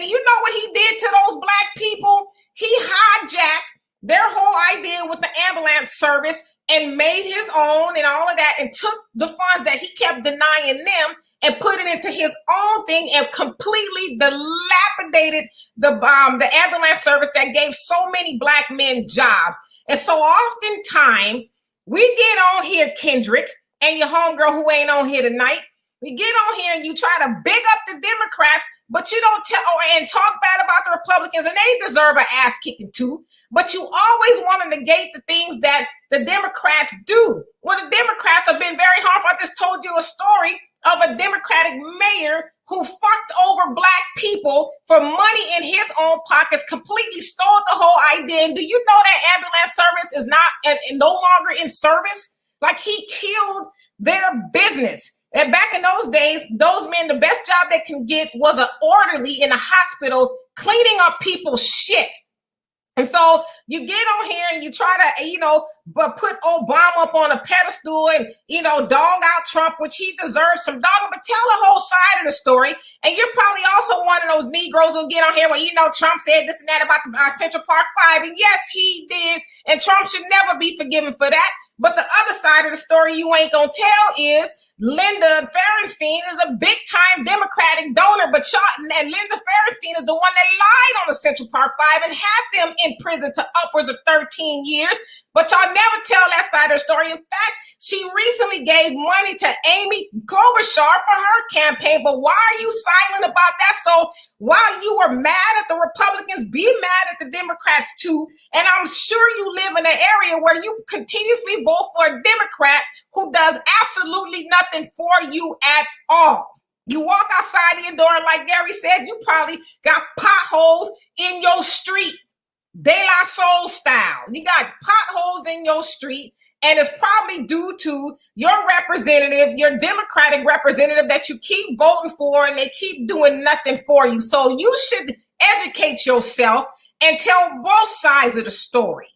and you know what he did to those Black people? He hijacked their whole idea with the ambulance service and made his own and all of that, and took the funds that he kept denying them and put it into his own thing and completely dilapidated the ambulance service that gave so many Black men jobs. And so oftentimes We get on here, Kendrick, and your homegirl who ain't on here tonight. We get on here and you try to big up the Democrats, but you don't tell and talk bad about the Republicans, and they deserve an ass kicking too. But you always want to negate the things that the Democrats do. Well, the Democrats have been very harmful. I just told you a story of a Democratic mayor who fucked over Black people for money in his own pockets, completely stole the whole idea. And do you know that ambulance service is not no longer in service? Like, he killed their business. And back in those days, those men, the best job they can get was an orderly in a hospital cleaning up people's shit. And so you get on here and you try to, put Obama up on a pedestal and, dog out Trump, which he deserves some dogging, but tell the whole side of the story. And you're probably also one of those Negroes who get on here where, Trump said this and that about the Central Park 5. And yes, he did. And Trump should never be forgiven for that. But the other side of the story you ain't going to tell is Linda Ferenstein is a big-time Democratic donor, but and Linda Ferenstein is the one that lied on the Central Park 5 and had them in prison to upwards of 13 years. But y'all never tell that side of the story. In fact, she recently gave money to Amy Klobuchar for her campaign. But why are you silent about that? So while you were mad at the Republicans, be mad at the Democrats too. And I'm sure you live in an area where you continuously vote for a Democrat who does absolutely nothing for you at all. You walk outside your door, and like Gary said, you probably got potholes in your street. De La Soul style. You got potholes in your street, and it's probably due to your representative, your Democratic representative that you keep voting for, and they keep doing nothing for you. So you should educate yourself and tell both sides of the story.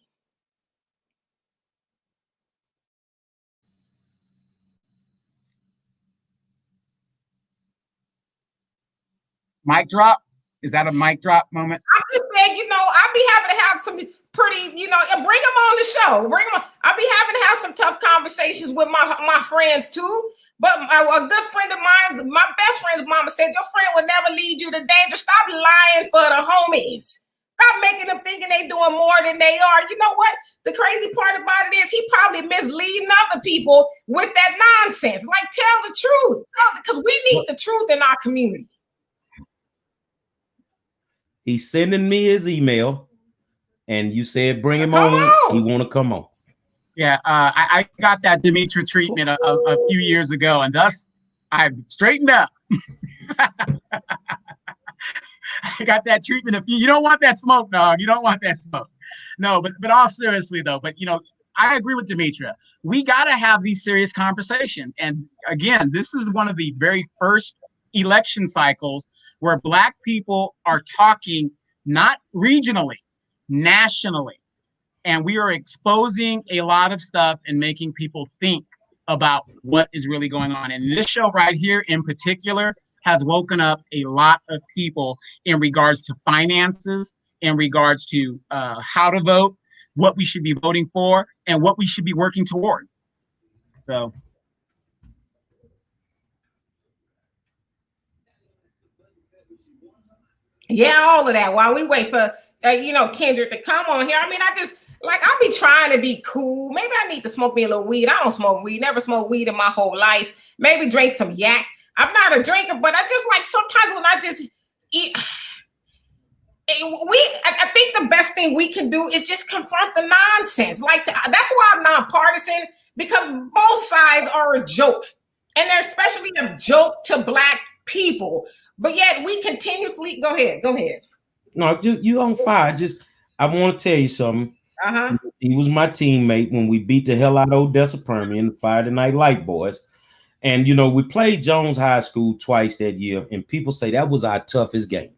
Mic drop? Is that a mic drop moment? I'm just saying, I'll be having to have some pretty, bring them on the show. Bring them on. I'll be having to have some tough conversations with my friends too. But a good friend of mine, my best friend's mama said, your friend will never lead you to danger. Stop lying for the homies. Stop making them thinking they doing more than they are. You know what? The crazy part about it is he probably misleading other people with that nonsense. Like, tell the truth. Because we need the truth in our community. He's sending me his email, and you said bring him on. He want to come on. Yeah, I got that Demetria treatment a few years ago, and thus I've straightened up. I got that treatment. You don't want that smoke, dog. You don't want that smoke. No, but all seriously though. But I agree with Demetria. We got to have these serious conversations. And again, this is one of the very first election cycles where Black people are talking not regionally, nationally. And we are exposing a lot of stuff and making people think about what is really going on. And this show right here in particular has woken up a lot of people in regards to finances, in regards to how to vote, what we should be voting for, and what we should be working toward. So. Yeah, all of that. While we wait for, Kendrick to come on here. I mean, I'll be trying to be cool. Maybe I need to smoke me a little weed. I don't smoke weed. Never smoked weed in my whole life. Maybe drink some yak. I'm not a drinker, but I just like sometimes when I just eat. I think the best thing we can do is just confront the nonsense. Like, that's why I'm nonpartisan, because both sides are a joke. And they're especially a joke to Black people. But yet we continuously go ahead. No, you on fire. I want to tell you something. He was my teammate when we beat the hell out of Odessa Permian, the Friday Night Light Boys. And we played Jones High School twice that year, and people say that was our toughest game.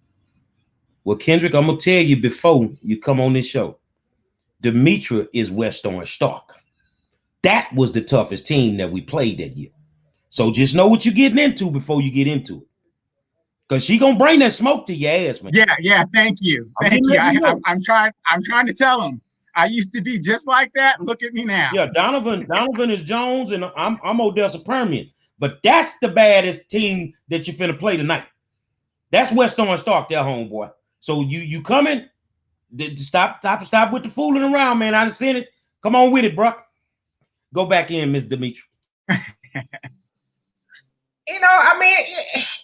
Well, Kendrick, I'm gonna tell you before you come on this show, Demetria is West Orange Stark. That was the toughest team that we played that year. So just know what you're getting into before you get into it. Because she gonna bring that smoke to your ass, man. Yeah. Thank you. I'm trying to tell him. I used to be just like that. Look at me now. Yeah, Donovan is Jones, and I'm Odessa Permian. But that's the baddest team that you're finna play tonight. That's West Orange Stark, there, homeboy. So you coming? Stop with the fooling around, man. I done seen it. Come on with it, bro. Go back in, Miss Demetria. You know, I mean,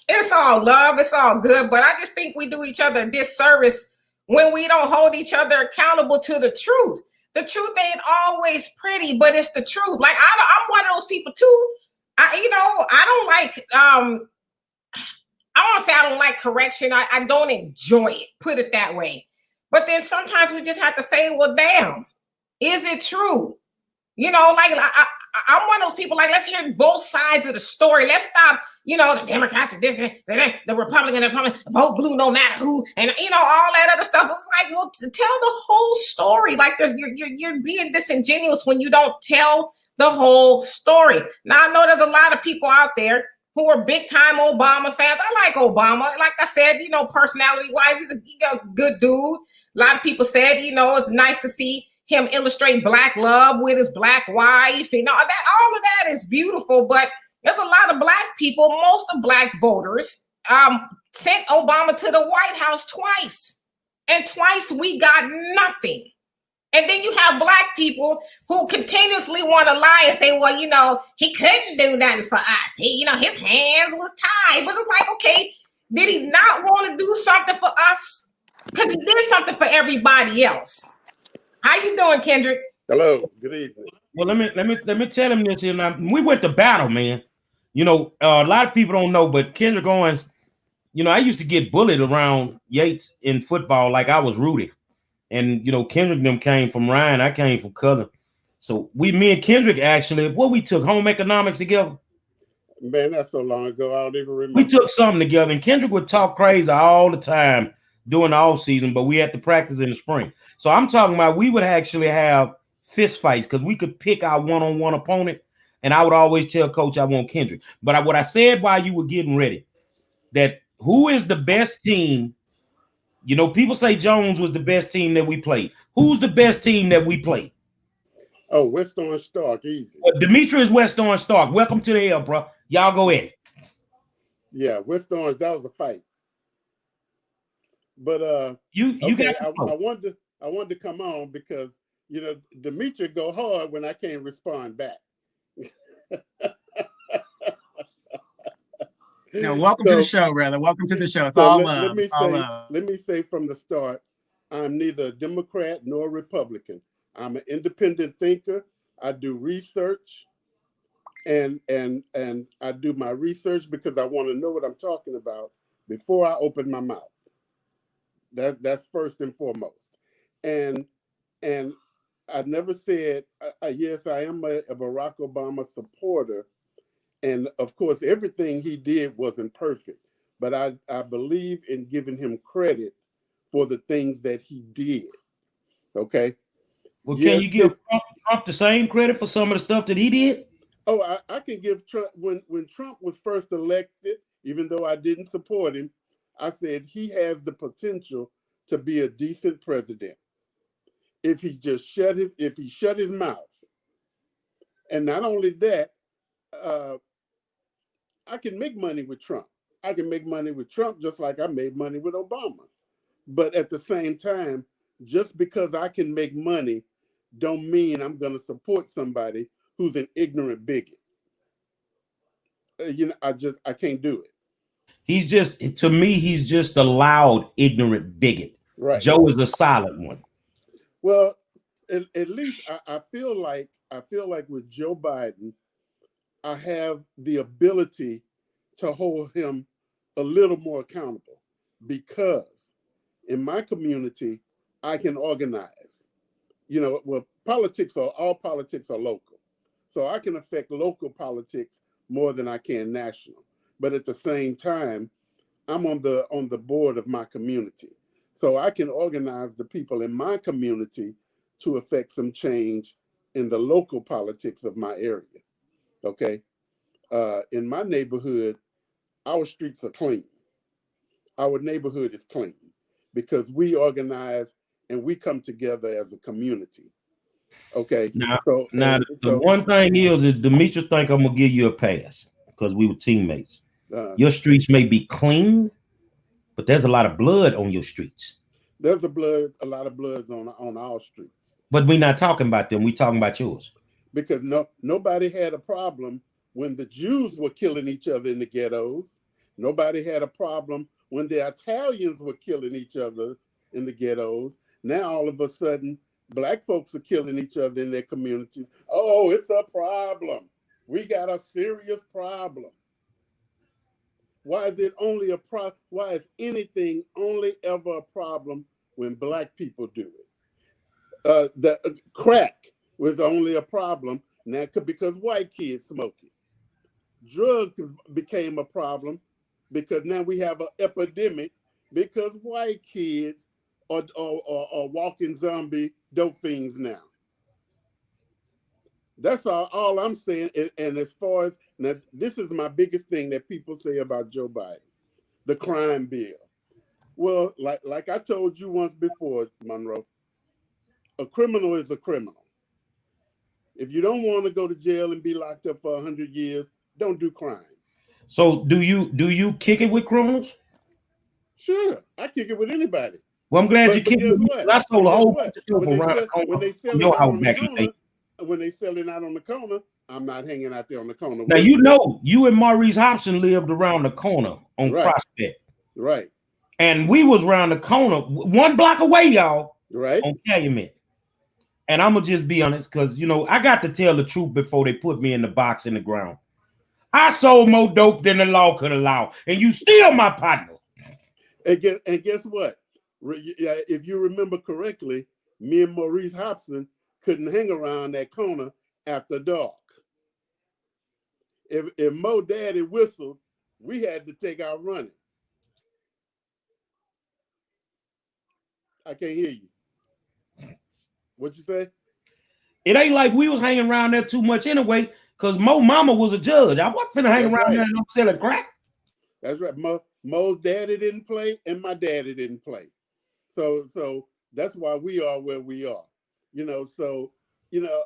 it's all love, it's all good, but I just think we do each other a disservice when we don't hold each other accountable to the truth. The truth ain't always pretty, but it's the truth. Like I'm one of those people too. I don't like I want to say I don't like correction. I don't enjoy it, put it that way. But then sometimes we just have to say, well, damn, is it true? You know, like I'm one of those people, like, let's hear both sides of the story. Let's stop, you know, the Democrats are this, the Republican, vote blue no matter who, and, you know, all that other stuff. It's like, well, tell the whole story. Like, you're being disingenuous when you don't tell the whole story. Now, I know there's a lot of people out there who are big time Obama fans. I like Obama. Like I said, you know, personality wise, he's a good dude. A lot of people said, you know, it's nice to see him illustrate Black love with his Black wife. You know, that all of that is beautiful, but there's a lot of Black people, most of Black voters, sent Obama to the White House twice. And twice we got nothing. And then you have Black people who continuously want to lie and say, well, you know, he couldn't do nothing for us. He, you know, his hands was tied. But it's like, okay, did he not want to do something for us? Because he did something for everybody else. How you doing, Kendrick? Hello, good evening. Well, let me tell him this here. Now, we went to battle, man. You know, a lot of people don't know, but Kendrick Owens, you know, I used to get bullied around Yates in football like I was Rudy. And, you know, Kendrick and them came from Ryan. I came from Cousin. So me and Kendrick actually, we took home economics together. Man, that's so long ago. I don't even remember. We took something together, and Kendrick would talk crazy all the time during the off season, but we had to practice in the spring. So I'm talking about we would actually have fist fights because we could pick our one-on-one opponent, and I would always tell Coach I want Kendrick. But what I said while you were getting ready, that who is the best team? You know, people say Jones was the best team that we played. Who's the best team that we played? Oh, West Orange Stark, easy. Demetrius West Orange Stark. Welcome to the hell, bro. Y'all go ahead. Yeah, West Orange, that was a fight. But you okay, got I wanted to come on because, you know, Demetria go hard when I can't respond back. No, welcome to the show, brother. Welcome to the show. It's all love. Let me say from the start, I'm neither a Democrat nor a Republican. I'm an independent thinker. I do research, and I do my research because I want to know what I'm talking about before I open my mouth. That's first and foremost. And I never said yes, I am a Barack Obama supporter. And of course, everything he did wasn't perfect, but I believe in giving him credit for the things that he did. Okay. Well, yes, can you give Trump the same credit for some of the stuff that he did? Oh, I can give Trump when Trump was first elected, even though I didn't support him, I said he has the potential to be a decent president if he just shut his mouth. And not only that, I can make money with Trump. I can make money with Trump just like I made money with Obama. But at the same time, just because I can make money don't mean I'm going to support somebody who's an ignorant bigot. You know, I can't do it. To me, he's just a loud, ignorant bigot. Right. Joe is a silent one. Well, at least I feel like with Joe Biden, I have the ability to hold him a little more accountable because in my community, I can organize. You know, well, all politics are local. So I can affect local politics more than I can national. But at the same time, I'm on the board of my community. So I can organize the people in my community to affect some change in the local politics of my area. Okay. In my neighborhood, our streets are clean. Our neighborhood is clean because we organize and we come together as a community. Okay. The one thing is Demetria think I'm gonna give you a pass because we were teammates. Your streets may be clean, but there's a lot of blood on your streets. There's a lot of bloods on our streets. But we're not talking about them. We're talking about yours. because nobody had a problem when the Jews were killing each other in the ghettos. Nobody had a problem when the Italians were killing each other in the ghettos. Now, all of a sudden, Black folks are killing each other in their communities. Oh, it's a problem. We got a serious problem. Why is it only a problem? Why is anything only ever a problem when Black people do it? The crack was only a problem now because white kids smoke it. Drugs became a problem because now we have an epidemic because white kids are walking zombie dope fiends now. That's all I'm saying. And as far as now, this is my biggest thing that people say about Joe Biden, the crime bill. Well, like I told you once before, Monroe, a criminal is a criminal. If you don't want to go to jail and be locked up for 100 years, don't do crime. So do you kick it with criminals? Sure, I kick it with anybody. Well, I'm glad you kicked it with me. I sold a whole bunch of dope around the corner. When they sell it out on the corner, when they selling out on the corner, I'm not hanging out there on the corner. Now you know you and Maurice Hobson lived around the corner on Prospect. Right. And we was around the corner, 1 block away, y'all. Right. On Calumet. And I'm gonna just be honest, because you know I got to tell the truth before they put me in the box in the ground. I sold more dope than the law could allow, and you still my partner. And guess what? If you remember correctly, me and Maurice Hobson couldn't hang around that corner after dark. If Mo Daddy whistled, we had to take out running. I can't hear you. What you say? It ain't like we was hanging around there too much anyway, because Mo mama was a judge. I wasn't finna hang around there and I'm selling crack. That's right. Mo's daddy didn't play and my daddy didn't play. So that's why we are where we are. You know, so you know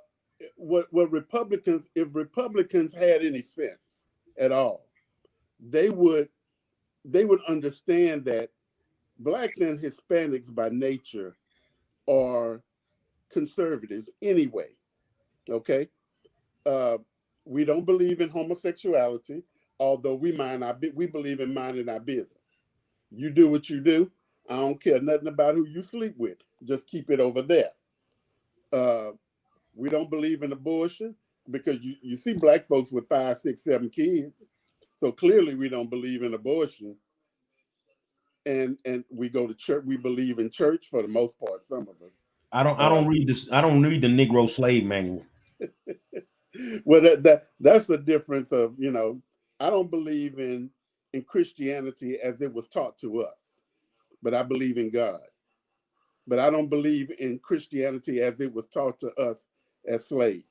what Republicans, if Republicans had any sense at all, they would understand that Blacks and Hispanics by nature are conservatives anyway. Okay, we don't believe in homosexuality, although we believe in minding our business. You do what you do. I don't care nothing about who you sleep with. Just keep it over there. We don't believe in abortion because you see Black folks with 5, 6, 7 kids. So clearly we don't believe in abortion. And we go to church. We believe in church for the most part. Some of us. I don't read this. I don't read the Negro Slave Manual. Well, that's the difference of, you know, I don't believe in Christianity as it was taught to us, but I believe in God. But I don't believe in Christianity as it was taught to us as slaves.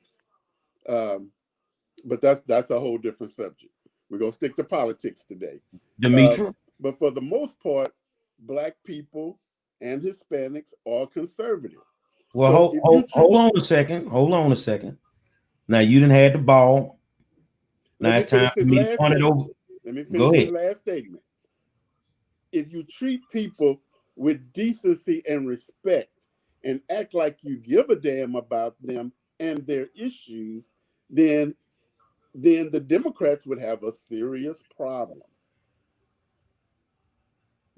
But that's a whole different subject. We're gonna stick to politics today. Demetria. But for the most part, Black people and Hispanics are conservative. Well, so hold on a second. Hold on a second. Now you done had the ball. Now it's time for me to punt it over. Let me finish his last statement. If you treat people with decency and respect and act like you give a damn about them and their issues, then the Democrats would have a serious problem.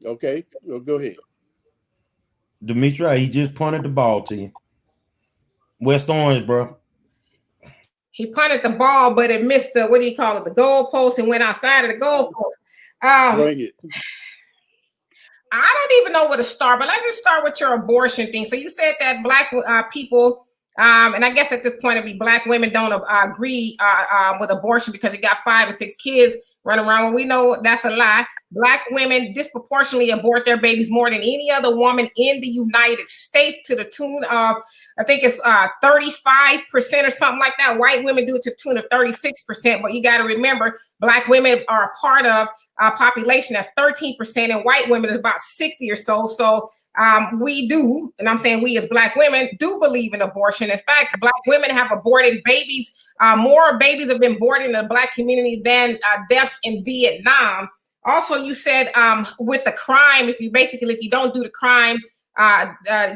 Okay, well, go ahead. Demetria, he just punted the ball to you. West Orange, bro. He punted the ball, but it missed the, what do you call it, the goalpost, and went outside of the goalpost. Bring it. I don't even know where to start, but let's just start with your abortion thing. So you said that Black people, and I guess at this point it'd be Black women don't agree with abortion because you got 5 and 6 kids running around. Well, we know that's a lie. Black women disproportionately abort their babies more than any other woman in the United States, to the tune of, I think it's 35% or something like that. White women do it to the tune of 36%. But you got to remember, Black women are a part of a population that's 13%, and white women is about 60 or so. So we do, and I'm saying we as Black women do believe in abortion. In fact, Black women have aborted babies. More babies have been aborted in the Black community than deaths in Vietnam. Also, you said with the crime, if you don't do the crime,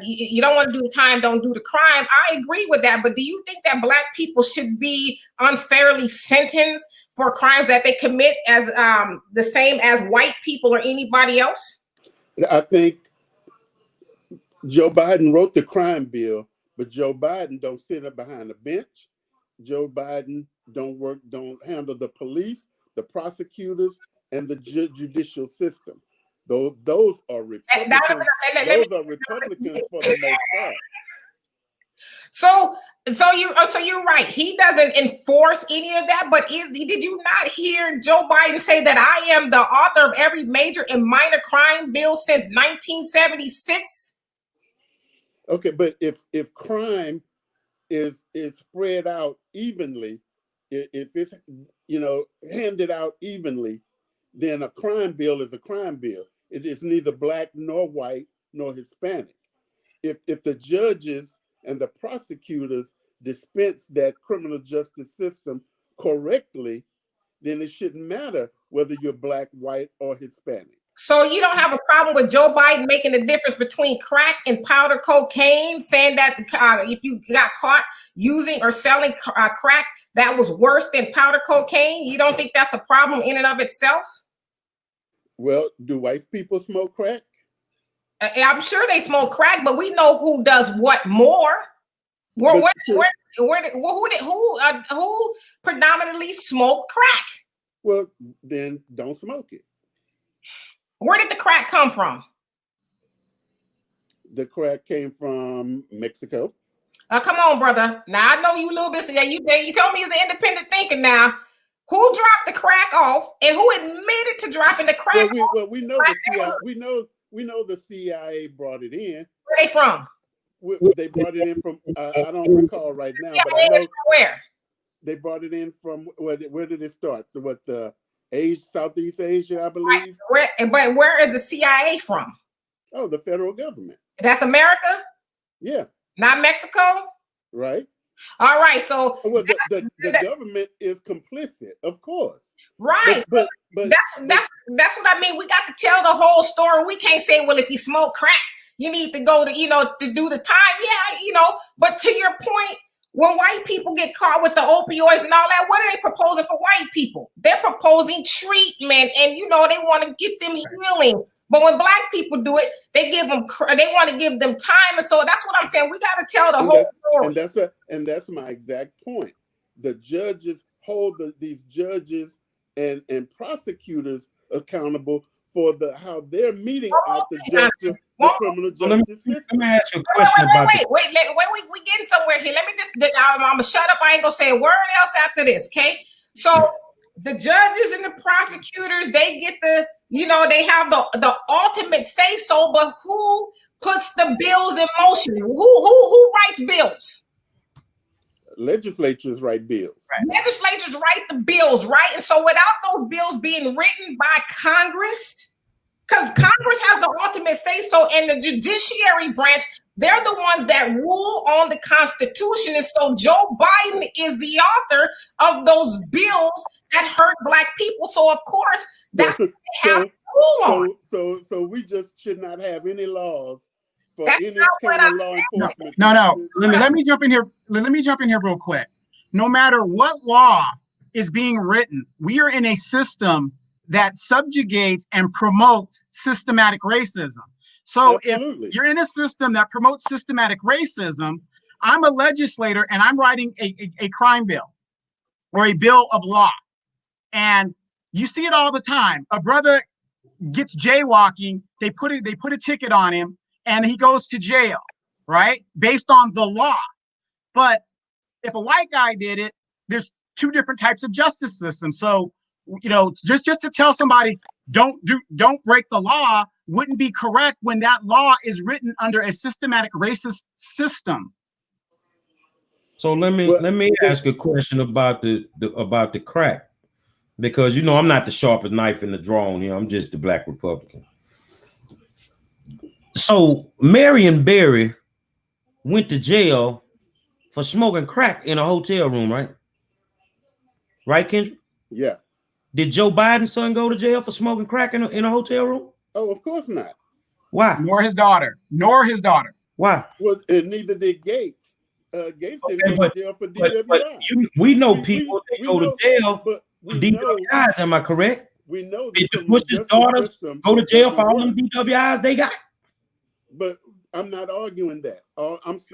you don't want to do the time, don't do the crime. I agree with that. But do you think that Black people should be unfairly sentenced for crimes that they commit as the same as white people or anybody else? I think Joe Biden wrote the crime bill, but Joe Biden don't sit up behind the bench. Joe Biden don't handle the police, the prosecutors, and the judicial system. Those are Republicans. Those are Republicans for the most part. So you're right. He doesn't enforce any of that. But did you not hear Joe Biden say that I am the author of every major and minor crime bill since 1976? Okay, but if crime is spread out evenly, if it's handed out evenly, then a crime bill is a crime bill. It is neither Black nor white nor Hispanic. If the judges and the prosecutors dispense that criminal justice system correctly, then it shouldn't matter whether you're Black, white, or Hispanic. So you don't have a problem with Joe Biden making the difference between crack and powder cocaine, saying that if you got caught using or selling crack, that was worse than powder cocaine? You don't think that's a problem in and of itself? Well, do white people smoke crack? I'm sure they smoke crack, but we know who does what more. Who predominantly smoke crack? Well, then don't smoke it. Where did the crack come from? The crack came from Mexico. Come on, brother. Now I know you a little bit. So yeah, you told me you're an independent thinker. Now, who dropped the crack off, and who admitted to dropping the crack off? Well, we know the CIA. We know the CIA brought it in. Where they from? They brought it in from. I don't recall right now, but I know where they brought it in from. Where did it start? Southeast Asia, I believe. Right. But where is the CIA from? Oh, the federal government. That's America? Yeah. Not Mexico? Right. All right. So the government is complicit, of course. Right. But that's what I mean. We got to tell the whole story. We can't say, well, if you smoke crack, you need to go to do the time. Yeah, but to your point, when white people get caught with the opioids and all that, what are they proposing for white people? They're proposing treatment, and they want to get them healing. But when Black people do it, they want to give them time, and so that's what I'm saying. We got to tell the whole story. And that's my exact point. The judges hold these judges and prosecutors accountable for how they're meting out the criminal justice system. Let me ask you a question wait, we getting somewhere here. Let me I'm gonna shut up. I ain't gonna say a word else after this, okay? So the judges and the prosecutors, they get they have the ultimate say so, but who puts the bills in motion? Who writes bills? Legislatures write bills. Right. Legislatures write the bills, right? And so without those bills being written by Congress, because Congress has the ultimate say so, and the judiciary branch, they're the ones that rule on the Constitution. And so Joe Biden is the author of those bills that hurt Black people. So of course, that's what they have to rule on. So we just should not have any laws. Any kind of law enforcement. No. Let me jump in here. Let me jump in here real quick. No matter what law is being written, we are in a system that subjugates and promotes systematic racism. So Absolutely. If you're in a system that promotes systematic racism, I'm a legislator and I'm writing a crime bill or a bill of law. And you see it all the time. A brother gets jaywalking, they put a ticket on him, and he goes to jail, right? Based on the law. But if a white guy did it, there's two different types of justice systems. So, just to tell somebody don't break the law wouldn't be correct when that law is written under a systematic racist system. So let me ask a question about the crack, because I'm not the sharpest knife in the drawer here. I'm just the Black Republican. So Marion Barry went to jail for smoking crack in a hotel room, right? Right, Kendrick? Yeah. Did Joe Biden's son go to jail for smoking crack in a hotel room? Oh, of course not. Why? Nor his daughter. Nor his daughter. Why? Well, and neither did Gates. Gates didn't go to jail for DWI. But we know people that go to jail but for we know, DWIs. Am I correct? we know Did the the criminal Bush's justice daughters system go to jail for doesn't all them work. DWIs they got? But I'm not arguing that.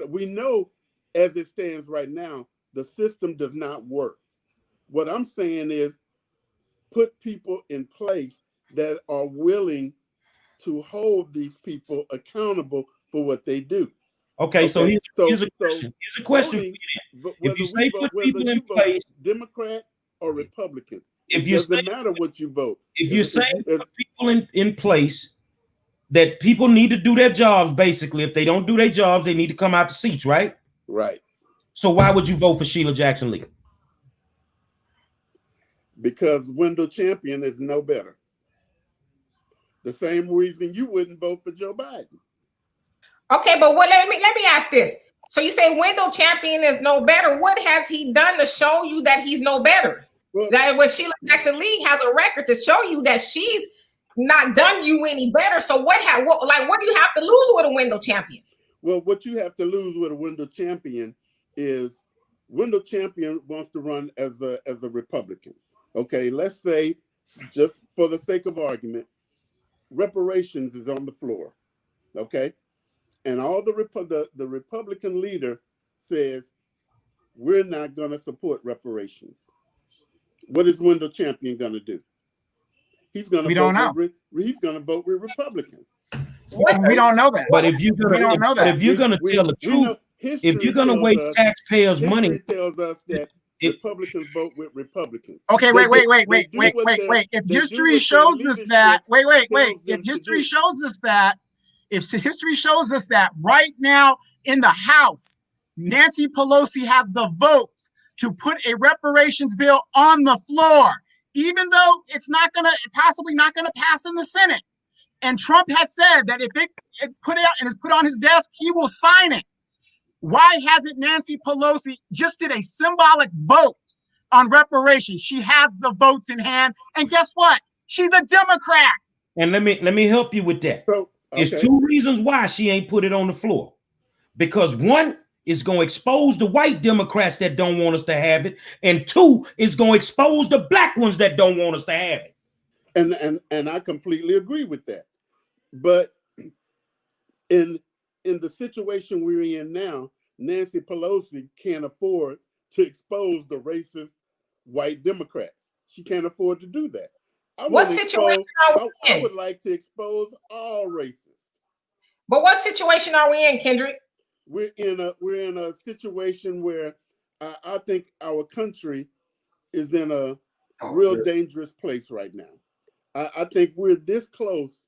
We know as it stands right now, the system does not work. What I'm saying is put people in place that are willing to hold these people accountable for what they do. Okay, so here's a question. Here's a question. Voting, If you say put people in place, Democrat or Republican, if it you doesn't say, matter what you vote. if you say put people in place, that people need to do their jobs. Basically, if they don't do their jobs, they need to come out the seats, right? Right. So why would you vote for Sheila Jackson Lee? Because Wendell Champion is no better. The same reason you wouldn't vote for Joe Biden. Okay, but let me ask this. So you say Wendell Champion is no better. What has he done to show you that he's no better? Well, that when Sheila Jackson Lee has a record to show you that she's not done you any better. So what do you have to lose with a Wendell Champion? Well, what you have to lose with a Wendell Champion is Wendell Champion wants to run as a Republican. Okay, let's say, just for the sake of argument, reparations is on the floor. Okay, and all the Republican leader says we're not going to support reparations. What is Wendell Champion going to do? He's going to he's going to vote with Republicans. We don't know that. But if you're gonna tell the truth, if you're gonna waste taxpayers' money, tells us that Republicans vote with Republicans. Okay, wait. If history shows us that, if history shows us that right now in the House, Nancy Pelosi has the votes to put a reparations bill on the floor, even though it's possibly not gonna pass in the Senate. And Trump has said that if it is put on his desk, he will sign it. Why hasn't Nancy Pelosi just did a symbolic vote on reparations? She has the votes in hand, and guess what? She's a Democrat. And let me help you with that. So, There's two reasons why she ain't put it on the floor. Because one is going to expose the white Democrats that don't want us to have it, and two is going to expose the black ones that don't want us to have it. And I completely agree with that. But in the situation we're in now, Nancy Pelosi can't afford to expose the racist white Democrats. She can't afford to do that. What situation are we in? I would like to expose all racists. But what situation are we in, Kendrick? We're in a situation where I think our country is in a real dangerous place right now. I think we're this close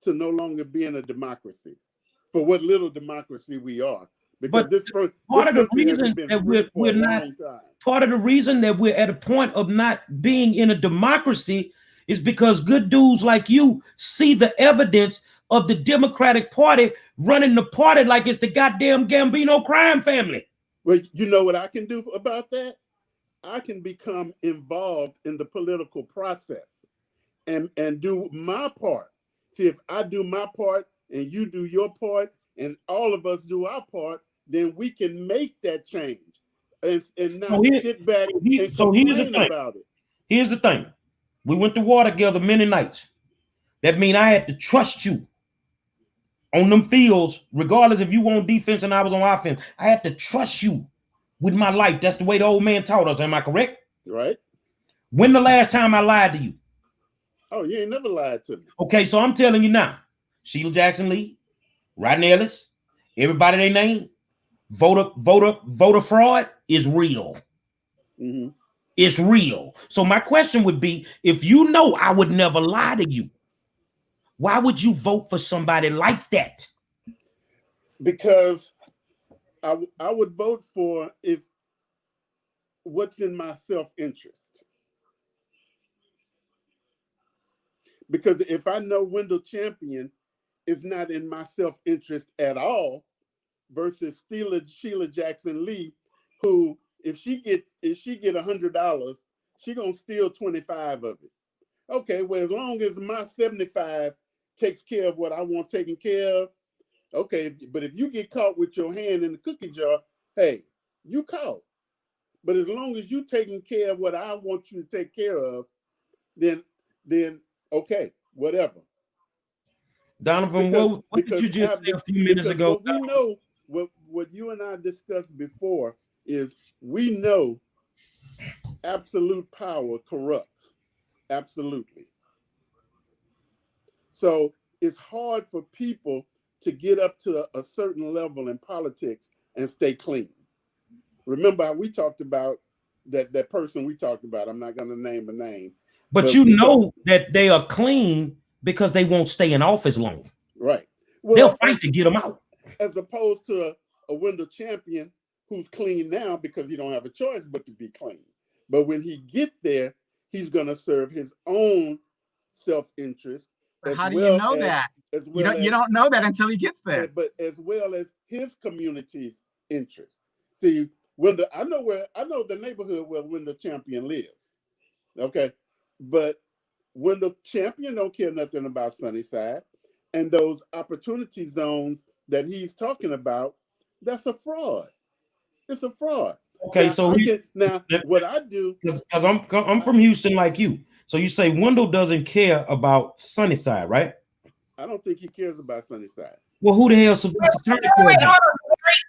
to no longer being a democracy, for what little democracy we are. Because part of the reason that we're at a point of not being in a democracy is because good dudes like you see the evidence of the Democratic Party running the party like it's the goddamn Gambino crime family. Well, you know what I can do about that? I can become involved in the political process and do my part. See, if I do my part and you do your part and all of us do our part, then we can make that change and not sit back and complain about it. Here's the thing. We went to war together many nights. That means I had to trust you on them fields, regardless if you were on defense and I was on offense. I had to trust you with my life. That's the way the old man taught us. Am I correct? Right. When the last time I lied to you? Oh, you ain't never lied to me. Okay, so I'm telling you now, Sheila Jackson Lee, Rodney Ellis, everybody they name, voter fraud is real. Mm-hmm. It's real. So my question would be, if you know I would never lie to you, why would you vote for somebody like that? Because I would vote for if what's in my self-interest. Because if I know Wendell Champion is not in my self-interest at all, versus Sheila Jackson Lee, who if she get $100, she gonna steal 25 of it. Okay, well, as long as my 75 takes care of what I want taken care of. Okay, but if you get caught with your hand in the cookie jar, hey, you caught. But as long as you taking care of what I want you to take care of, then okay, whatever. Donovan, what did you just say a few minutes ago? What we know, what you and I discussed before is we know absolute power corrupts. Absolutely. So it's hard for people to get up to a certain level in politics and stay clean. Remember how we talked about that person we talked about. I'm not going to name a name. But you know that they are clean because they won't stay in office long. Right. Well, they'll fight to get them out. As opposed to a Wendell Champion who's clean now because he don't have a choice but to be clean. But when he get there, he's going to serve his own self-interest. How do you know that? You don't know that until he gets there. But as well as his community's interest. See, Wendell, I know the neighborhood where Wendell Champion lives. Okay. But Wendell Champion don't care nothing about Sunnyside. And those opportunity zones that he's talking about, that's a fraud. It's a fraud. Okay, what I do, because I'm from Houston like you. So you say Wendell doesn't care about Sunnyside, right? I don't think he cares about Sunnyside. Well, who the hell is supposed to turn it?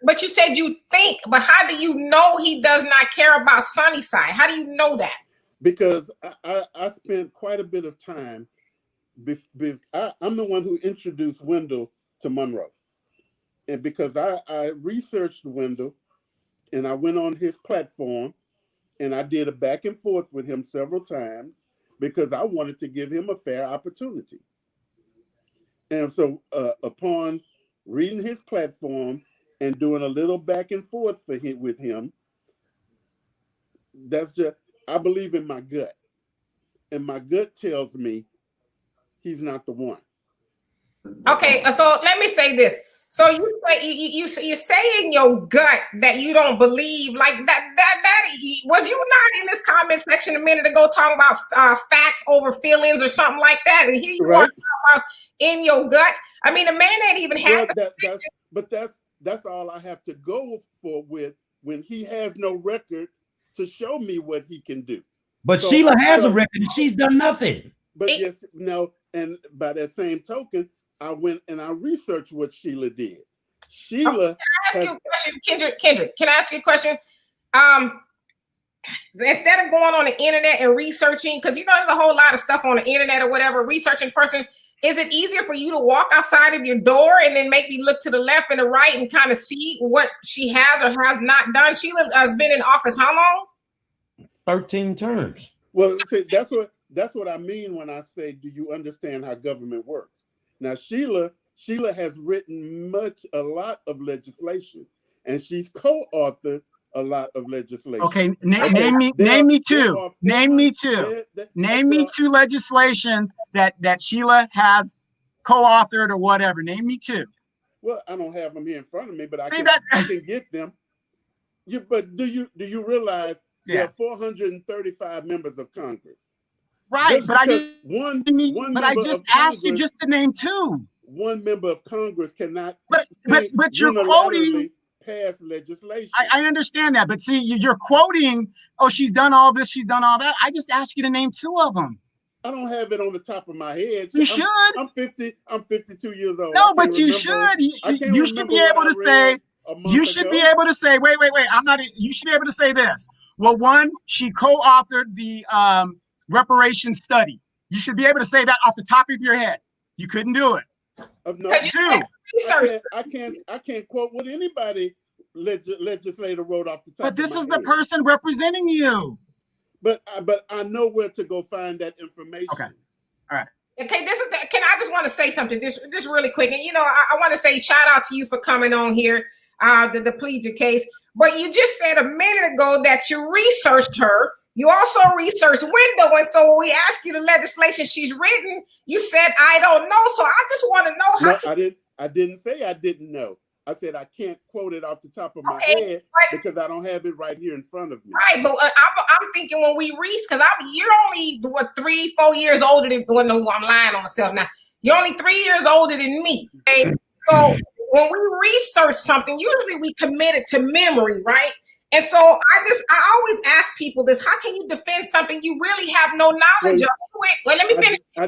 But you said you think, but how do you know he does not care about Sunnyside? How do you know that? Because I spent quite a bit of time. I'm the one who introduced Wendell to Monroe. And because I researched Wendell and I went on his platform and I did a back and forth with him several times because I wanted to give him a fair opportunity. And so upon reading his platform and doing a little back and forth with him, I believe in my gut. And my gut tells me he's not the one. Okay, so let me say this. So you say in your gut that you don't believe like that was you not in this comment section a minute ago talking about facts over feelings or something like that, and here you are talking about in your gut. I mean, the man ain't even had. That's all I have to go for with when he has no record to show me what he can do. But so, Sheila has a record and she's done nothing. But and by that same token, I went and I researched what Sheila did. Sheila. Can I ask you a question, Kendrick? Can I ask you a question? Instead of going on the internet and researching, because there's a whole lot of stuff on the internet or whatever, researching person, is it easier for you to walk outside of your door and then maybe look to the left and the right and kind of see what she has or has not done? Sheila has been in office how long? 13 terms. Well, that's what I mean when I say, do you understand how government works? Now, Sheila has written a lot of legislation, and she's co-authored a lot of legislation. Okay, name me two. Name me two legislations that Sheila has co-authored or whatever. Name me two. Well, I don't have them here in front of me, but I can get them. But do you realize there are 435 members of Congress? Right, but I just asked you just to name two. One member of Congress cannot. But you're quoting pass legislation. I understand that, but see, you're quoting. Oh, she's done all this, she's done all that. I just asked you to name two of them. I don't have it on the top of my head. You should. I'm 52 years old. No, but you should. You should be able to say. You should be able to say. Wait. I'm not. You should be able to say this. Well, one, she co-authored the reparations study. You should be able to say that off the top of your head. You couldn't do it. No, I can't quote what anybody legislator wrote off the top. But this is the person representing you. But I know where to go find that information. Okay. All right. Okay, I just want to say something just really quick. And I want to say shout out to you for coming on here, to plead your case. But you just said a minute ago that you researched her. You also researched Wendell, and so when we asked you the legislation she's written, you said I don't know. So I just want to know how. No, I didn't say I didn't know. I said I can't quote it off the top of my head because I don't have it right here in front of me. Right, but I'm thinking when we reach, because you're only 3-4 years older than. Well, no, I'm lying on myself now. You're only 3 years older than me. Okay? So when we research something, usually we commit it to memory, right? And so I always ask people this: how can you defend something you really have no knowledge of? Wait, let me finish. I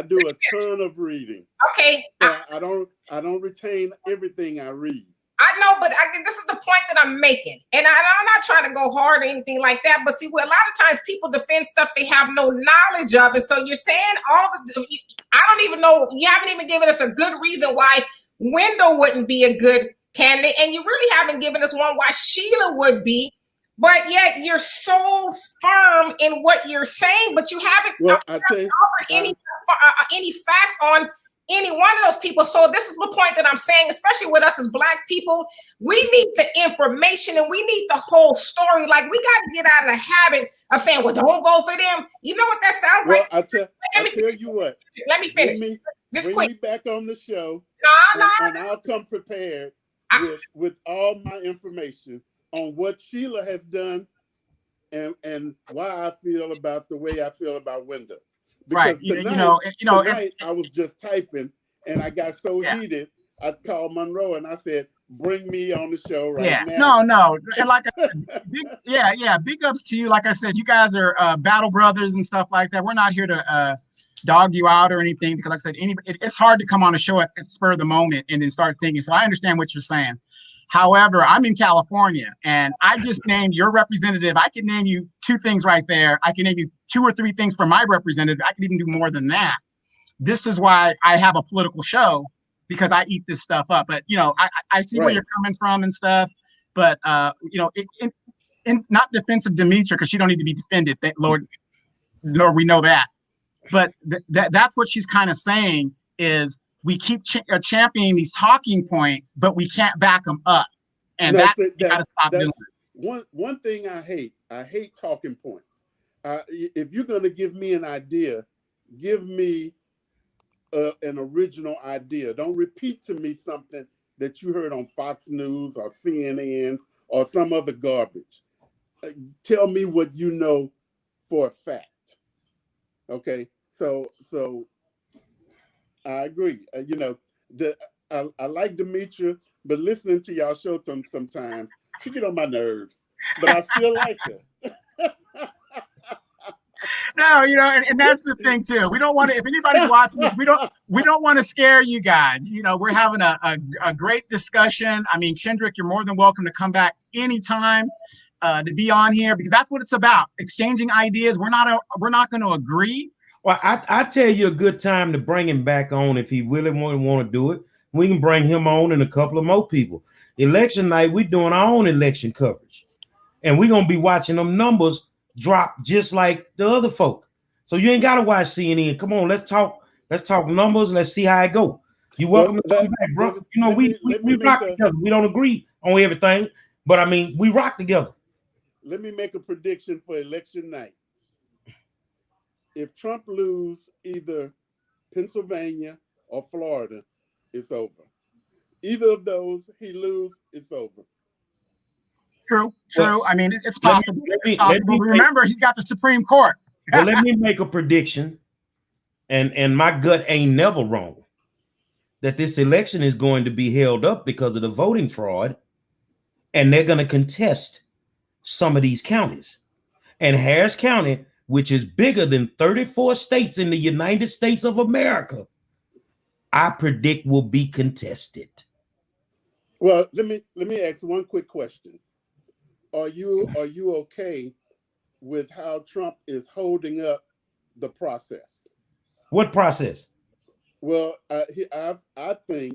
do a ton of reading. Okay. I don't retain everything I read. I know, but this is the point that I'm making. And I'm not trying to go hard or anything like that. But see, a lot of times people defend stuff they have no knowledge of. And so you're saying I don't even know, you haven't even given us a good reason why Wendell wouldn't be a good candidate. And you really haven't given us one why Sheila would be. But yet you're so firm in what you're saying, but you haven't offered any facts on any one of those people. So this is the point that I'm saying, especially with us as Black people, we need the information and we need the whole story. Like, we got to get out of the habit of saying, well, don't vote for them. You know what that sounds like? I tell you what. Let me finish. Bring me back on the show. And I'll come prepared with all my information on what Sheila has done and why I feel about the way I feel about Wendell. Because tonight, I was just typing and I got so heated, I called Monroe and I said, bring me on the show now. No. And like I said, big ups to you. Like I said, you guys are battle brothers and stuff like that. We're not here to dog you out or anything, because like I said, it's hard to come on a show at spur of the moment and then start thinking. So I understand what you're saying. However, I'm in California and I just named your representative. I can name you 2 things right there. I can name you 2 or 3 things for my representative. I can even do more than that. This is why I have a political show, because I eat this stuff up. But, I see where you're coming from and stuff. But, in not defense of Demetria, because she don't need to be defended. Lord, we know that. But that's what she's kind of saying is, we keep championing these talking points, but we can't back them up. And you got to stop doing it. One thing I hate talking points. If you're going to give me an idea, give me an original idea. Don't repeat to me something that you heard on Fox News or CNN or some other garbage. Tell me what you know for a fact. Okay, so I agree. I like Demetria, but listening to y'all show sometimes, she get on my nerves. But I still like her. No, and that's the thing too. We don't want to. If anybody's watching this, we don't want to scare you guys. We're having a great discussion. I mean, Kendrick, you're more than welcome to come back anytime to be on here, because that's what it's about. Exchanging ideas. We're not going to agree. Well, I tell you a good time to bring him back on if he really want to do it. We can bring him on and a couple of more people. Election night, we're doing our own election coverage. And we're going to be watching them numbers drop just like the other folk. So you ain't got to watch CNN. Come on, let's talk numbers. Let's see how it go. You're welcome to come back, bro. We rock together. We don't agree on everything, but I mean, we rock together. Let me make a prediction for election night. If Trump lose either Pennsylvania or Florida, it's over. Either of those he lose, it's over. True. Well, I mean, it's possible. Remember, he's got the Supreme Court. Well, let me make a prediction, and my gut ain't never wrong, that this election is going to be held up because of the voting fraud, and they're going to contest some of these counties. And Harris County, which is bigger than 34 states in the United States of America, I predict will be contested. Well, let me ask one quick question. Are you okay with how Trump is holding up the process? What process? Well, I feel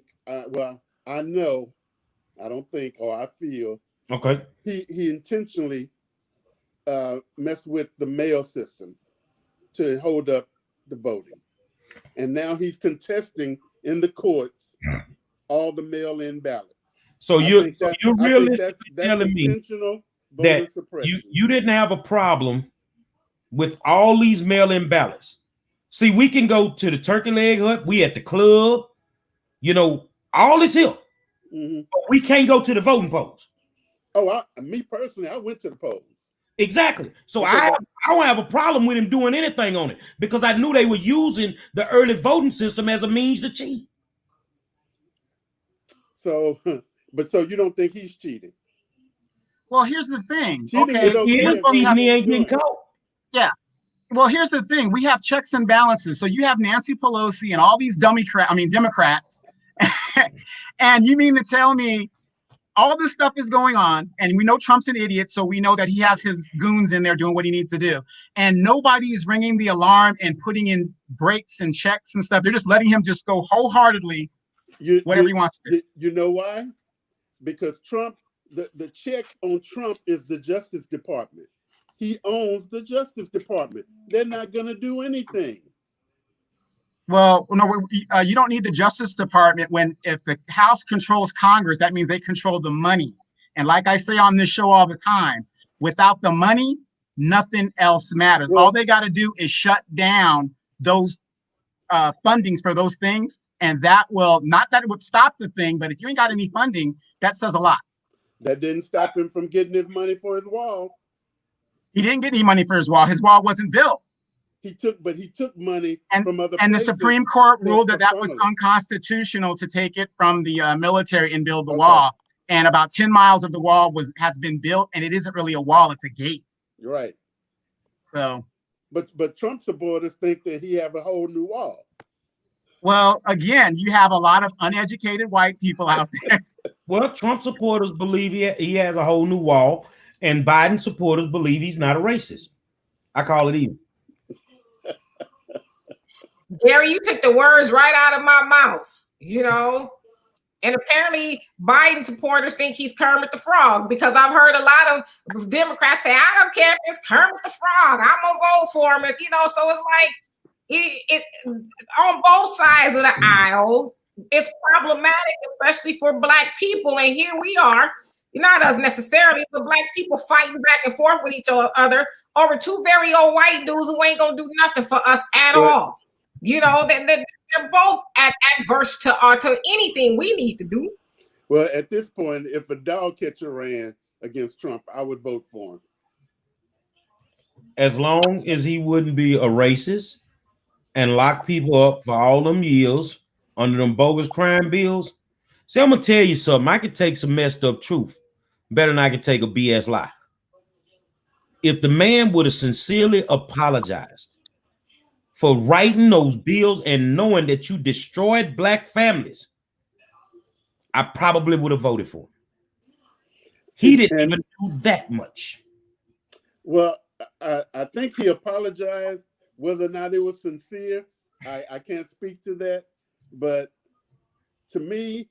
okay. He intentionally messed with the mail system to hold up the voting. And now he's contesting in the courts all the mail-in ballots. So you're realistically telling me that you didn't have a problem with all these mail-in ballots. See, we can go to the turkey leg hut, we at the club, all this here. Mm-hmm. But we can't go to the voting polls. Oh, me personally, I went to the polls. Exactly. So Because I don't have a problem with him doing anything on it because I knew they were using the early voting system as a means to cheat. so, but so you don't think he's cheating? Well, here's the thing. Cheating Okay, is okay. He is as long cheating, as he he's ain't getting doing it. caught. yeah. Well, here's the thing. We have checks and balances. So you have Nancy Pelosi and all these Democrats. And you mean to tell me all this stuff is going on, and we know Trump's an idiot, so we know that he has his goons in there doing what he needs to do. And nobody is ringing the alarm and putting in brakes and checks and stuff. They're just letting him just go wholeheartedly whatever he wants to do. You know why? Because Trump, the check on Trump is the Justice Department. He owns the Justice Department. They're not going to do anything. Well, no, you don't need the Justice Department if the House controls Congress, that means they control the money. And like I say on this show all the time, without the money, nothing else matters. Well, all they got to do is shut down those fundings for those things. And that will, not that it would stop the thing, but if you ain't got any funding, that says a lot. That didn't stop him from getting his money for his wall. He didn't get any money for his wall. His wall wasn't built. He took money from other and places. The Supreme Court ruled that was unconstitutional to take it from the military and build the wall. And about 10 miles of the wall has been built, and it isn't really a wall; it's a gate. Right. So, but Trump supporters think that he have a whole new wall. Well, again, you have a lot of uneducated white people out there. Well, Trump supporters believe he has a whole new wall, and Biden supporters believe he's not a racist. I call it even. Gary, you took the words right out of my mouth, you know. And apparently Biden supporters think he's Kermit the Frog, because I've heard a lot of Democrats say, I don't care if it's Kermit the Frog, I'm gonna vote for him. You know, so it's like it on both sides of the aisle, it's problematic, especially for Black people. And here we are, not us necessarily, but Black people fighting back and forth with each other over two very old white dudes who ain't gonna do nothing for us at all. You know, they're both adverse to anything we need to do. Well, at this point, if a dog catcher ran against Trump, I would vote for him. As long as he wouldn't be a racist and lock people up for all them years under them bogus crime bills. See, I'm going to tell you something. I could take some messed up truth better than I could take a BS lie. If the man would have sincerely apologized for writing those bills and knowing that you destroyed Black families, I probably would have voted for him. He didn't even do that much. Well, I think he apologized. Whether or not it was sincere, I can't speak to that. But to me,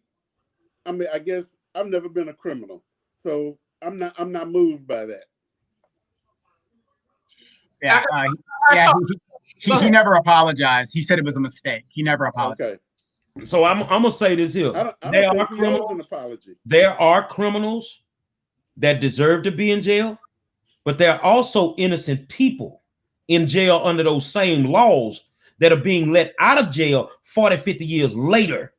I mean, I guess I've never been a criminal, so I'm not moved by that. Yeah, he never apologized. He said it was a mistake. He never apologized. Okay. So I'm gonna say this here. I don't think he owes an apology. There are criminals that deserve to be in jail, but there are also innocent people in jail under those same laws that are being let out of jail 40, 50 years later.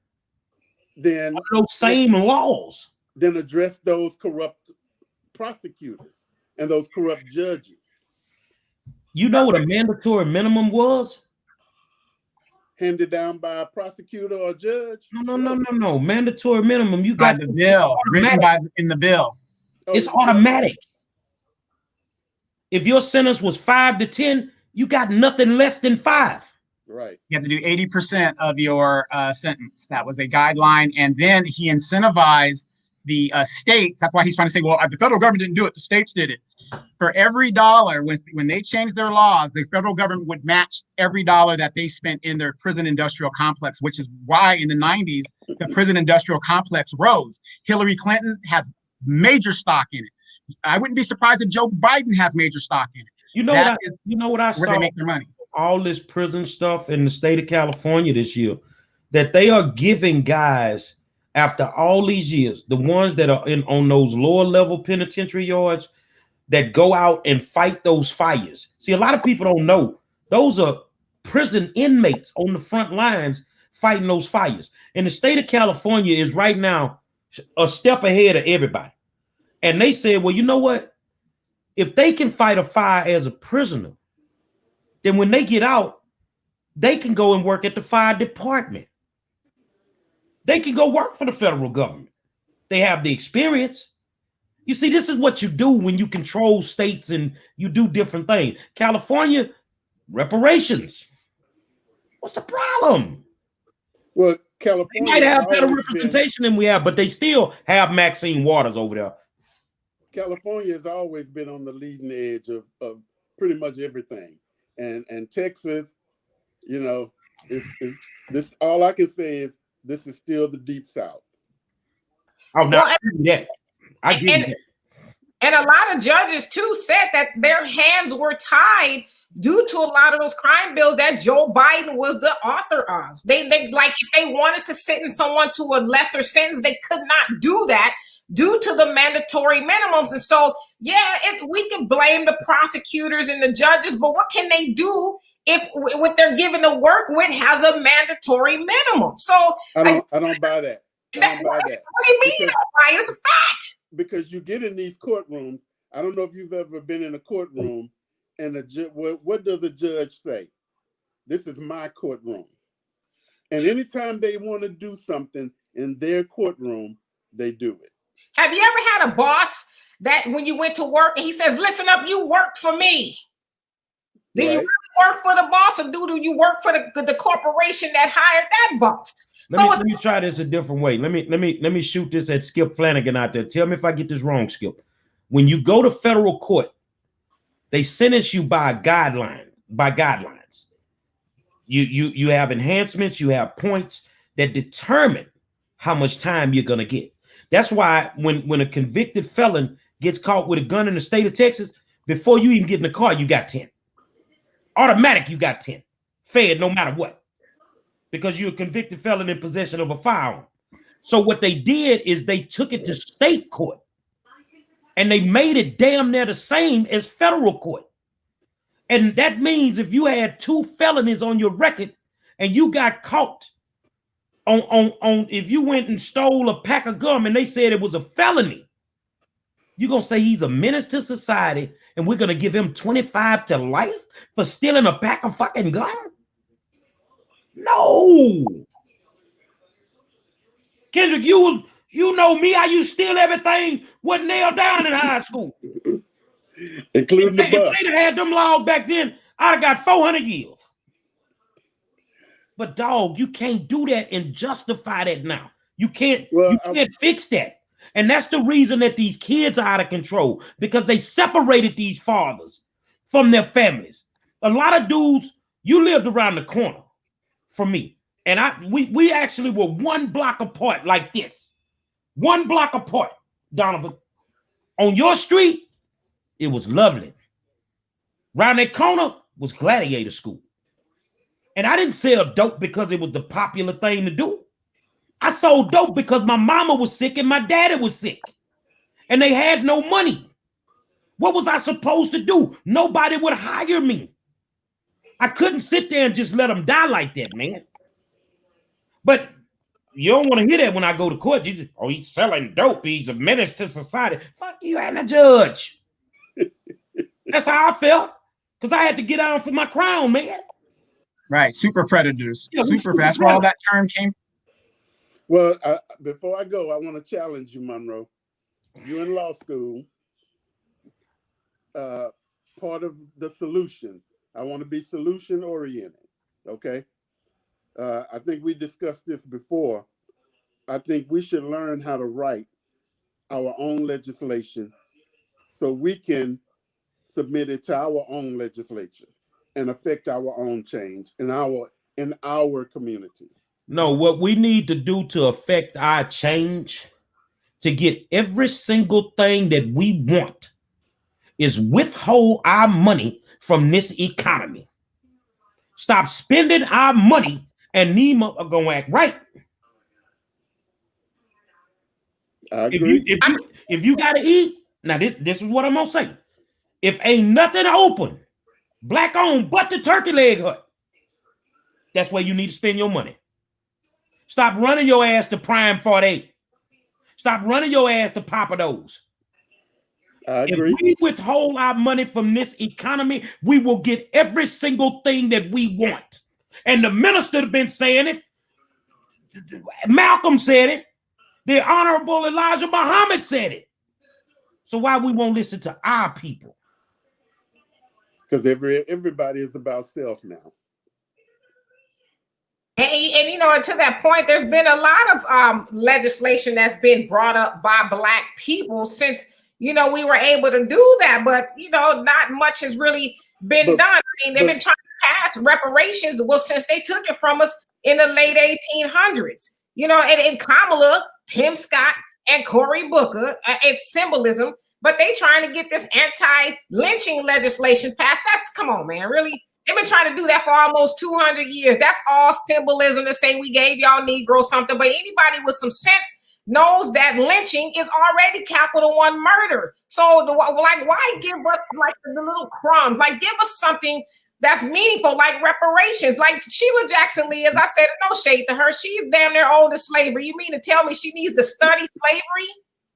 Then under those same laws. Then address those corrupt prosecutors and those corrupt judges. You know what a mandatory minimum was? Handed down by a prosecutor or judge? No. Mandatory minimum. You got the bill written in the bill. It's automatic. If your sentence was 5 to 10, you got nothing less than 5. Right. You have to do 80% of your sentence. That was a guideline. And then he incentivized the states. That's why he's trying to say, well, the federal government didn't do it. The states did it. For every dollar, when they changed their laws, the federal government would match every dollar that they spent in their prison industrial complex, which is why in the 90s, the prison industrial complex rose. Hillary Clinton has major stock in it. I wouldn't be surprised if Joe Biden has major stock in it. You know what I saw? Where they make their money. All this prison stuff in the state of California this year, that they are giving guys after all these years, the ones that are on those lower level penitentiary yards that go out and fight those fires. See, a lot of people don't know those are prison inmates on the front lines fighting those fires. And the state of California is right now a step ahead of everybody. And they said, well, you know what? if they can fight a fire as a prisoner, then when they get out, they can go and work at the fire department. They can go work for the federal government. They have the experience. You see, this is what you do when you control states and you do different things. California, reparations. What's the problem? Well, California, they might have better representation than we have, but they still have Maxine Waters over there. California has always been on the leading edge of pretty much everything. And Texas, you know, is this, all I can say is this is still the deep South. Oh, no, I give you that. I give you that. And a lot of judges too said that their hands were tied due to a lot of those crime bills that Joe Biden was the author of. They like, if they wanted to sentence someone to a lesser sentence, they could not do that due to the mandatory minimums. And so, yeah, we can blame the prosecutors and the judges, but what can they do if what they're given to work with has a mandatory minimum? So I don't buy that. I don't buy that. What do you mean you don't buy it? It's a fact. Because you get in these courtrooms. I don't know if you've ever been in a courtroom and what does the judge say? This is my courtroom. And anytime they want to do something in their courtroom, they do it. Have you ever had a boss that when you went to work and he says, listen up, you work for me? Do you really work for the boss, or do you work for the corporation that hired that boss? Let me try this a different way. Let me shoot this at Skip Flanagan out there. Tell me if I get this wrong, Skip. When you go to federal court, they sentence you by guidelines. You have enhancements, you have points that determine how much time you're gonna get. That's why when a convicted felon gets caught with a gun in the state of Texas, before you even get in the car, you got 10. Automatic, you got 10. Fed no matter what. Because you're a convicted felon in possession of a firearm. So what they did is they took it to state court and they made it damn near the same as federal court. And that means if you had 2 felonies on your record and you got caught on if you went and stole a pack of gum and they said it was a felony, you're going to say he's a menace to society and we're going to give him 25 to life for stealing a pack of fucking gum? No. Kendrick, you know me. I used to steal everything wasn't nailed down in high school. Including the bus. If they'd had them laws back then, I'd have got 400 years. But dog, you can't do that and justify that now. You can't fix that. And that's the reason that these kids are out of control, because they separated these fathers from their families. A lot of dudes, you lived around the corner from me. And we actually were 1 block apart like this. 1 block apart, Donovan. On your street, it was lovely. Round that corner was Gladiator School. And I didn't sell dope because it was the popular thing to do. I sold dope because my mama was sick and my daddy was sick. And they had no money. What was I supposed to do? Nobody would hire me. I couldn't sit there and just let them die like that, man. But you don't want to hear that when I go to court. You just, oh, he's selling dope. He's a menace to society. Fuck you and the judge. That's how I felt. Because I had to get out for my crown, man. Right. Super predators. Yeah, that's where all that term came. Well, before I go, I want to challenge you, Monroe. You in law school. Part of the solution. I want to be solution oriented. Okay. I think we discussed this before. I think we should learn how to write our own legislation so we can submit it to our own legislatures and affect our own change in our community. No, what we need to do to affect our change, to get every single thing that we want, is withhold our money from this economy. Stop spending our money, and Nima are gonna act right. I agree. If you gotta eat, now this is what I'm gonna say. If ain't nothing open, black owned but the Turkey Leg Hut, that's where you need to spend your money. Stop running your ass to Prime 48. Stop running your ass to Papa Do's. I agree. If we withhold our money from this economy, we will get every single thing that we want. And the minister have been saying it. Malcolm said it. The Honorable Elijah Muhammad said it. So why we won't listen to our people? Because everybody is about self now. And you know, to that point, there's been a lot of legislation that's been brought up by Black people since, you know, we were able to do that. But, you know, not much has really been done. I mean, they've been trying to pass reparations, well, since they took it from us in the late 1800s. You know, and Kamala, Tim Scott, and Cory Booker, it's symbolism, but they trying to get this anti-lynching legislation passed. That's, come on, man, really? They've been trying to do that for almost 200 years. That's all symbolism to say we gave y'all Negro something. But anybody with some sense knows that lynching is already Capital One murder. So, like, why give us like the little crumbs? Like, give us something that's meaningful, like reparations. Like Sheila Jackson Lee, as I said, no shade to her. She's damn near old as slavery. You mean to tell me she needs to study slavery?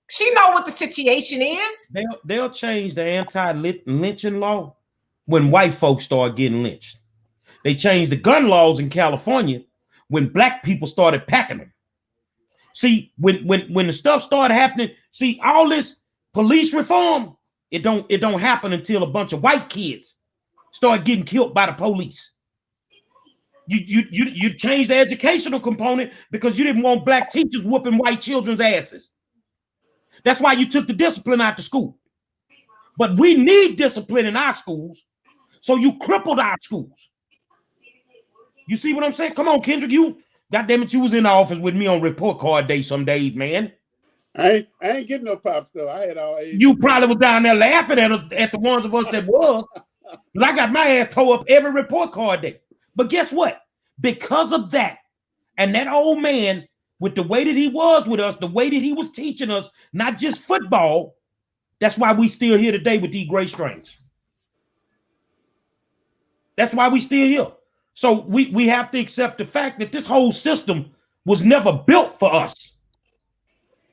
She know what the situation is. They'll change the anti-lynching law when white folks start getting lynched. They changed the gun laws in California when Black people started packing them. See, when the stuff started happening, see, all this police reform, it don't happen until a bunch of white kids start getting killed by the police. You changed the educational component because you didn't want Black teachers whooping white children's asses. That's why you took the discipline out of school. But we need discipline in our schools, so you crippled our schools. You see what I'm saying? Come on, Kendrick, goddamn it, you was in the office with me on report card day some days, man. I ain't getting no pops though. I had all A's. You probably was down there laughing at the ones of us that was. But I got my ass tore up every report card day. But guess what? Because of that, and that old man, with the way that he was with us, the way that he was teaching us, not just football, that's why we still here today with these gray strings. That's why we still here. So we have to accept the fact that this whole system was never built for us.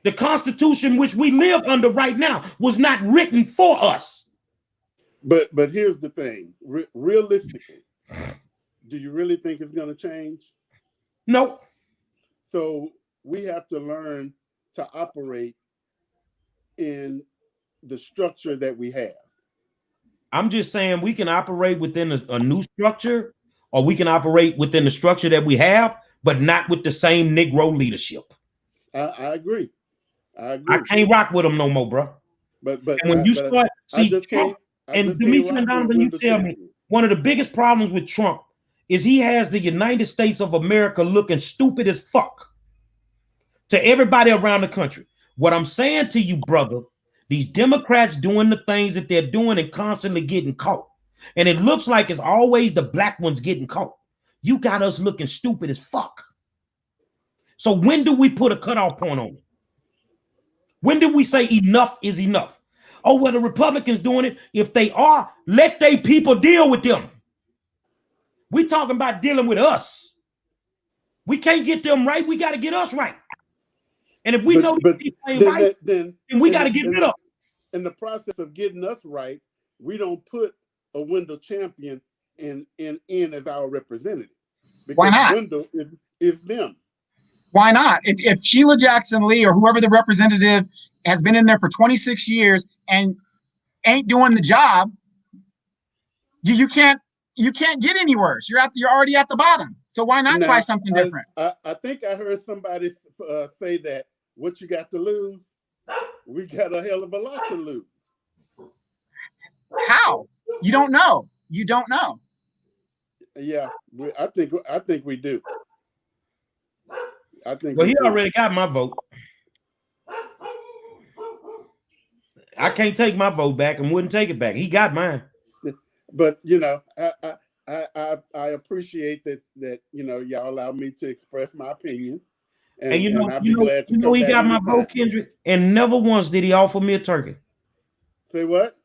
The Constitution which we live under right now was not written for us. But here's the thing. Realistically, do you really think it's going to change? No. So we have to learn to operate in the structure that we have. I'm just saying we can operate within a new structure, or we can operate within the structure that we have, but not with the same Negro leadership. I agree. I can't rock with them no more, bro. But and when you start, see, Trump, and Demetria and Donovan, you tell me, one of the biggest problems with Trump is he has the United States of America looking stupid as fuck to everybody around the country. What I'm saying to you, brother, these Democrats doing the things that they're doing and constantly getting caught. And it looks like it's always the Black ones getting caught. You got us looking stupid as fuck. So when do we put a cutoff point on it? When do we say enough is enough? Oh, well, the Republicans doing it. If they are, let they people deal with them. We talking about dealing with us. We can't get them right. We got to get us right. And if we know these people ain't right, then we got to get rid of. In the process of getting us right, we don't put a Wendell Champion in as our representative. Because why not? Wendell is them. Why not? If Sheila Jackson Lee or whoever the representative has been in there for 26 years and ain't doing the job, you can't get any worse. You're already at the bottom. So why not try something different? I think I heard somebody say that what you got to lose, we got a hell of a lot to lose. How? You don't know. You don't know. Yeah, I think we do. I think. Well, he already got my vote. I can't take my vote back and wouldn't take it back. He got mine. But you know, I appreciate that you know y'all allow me to express my opinion. And you know he got my vote, Kendrick, and never once did he offer me a turkey. Say what?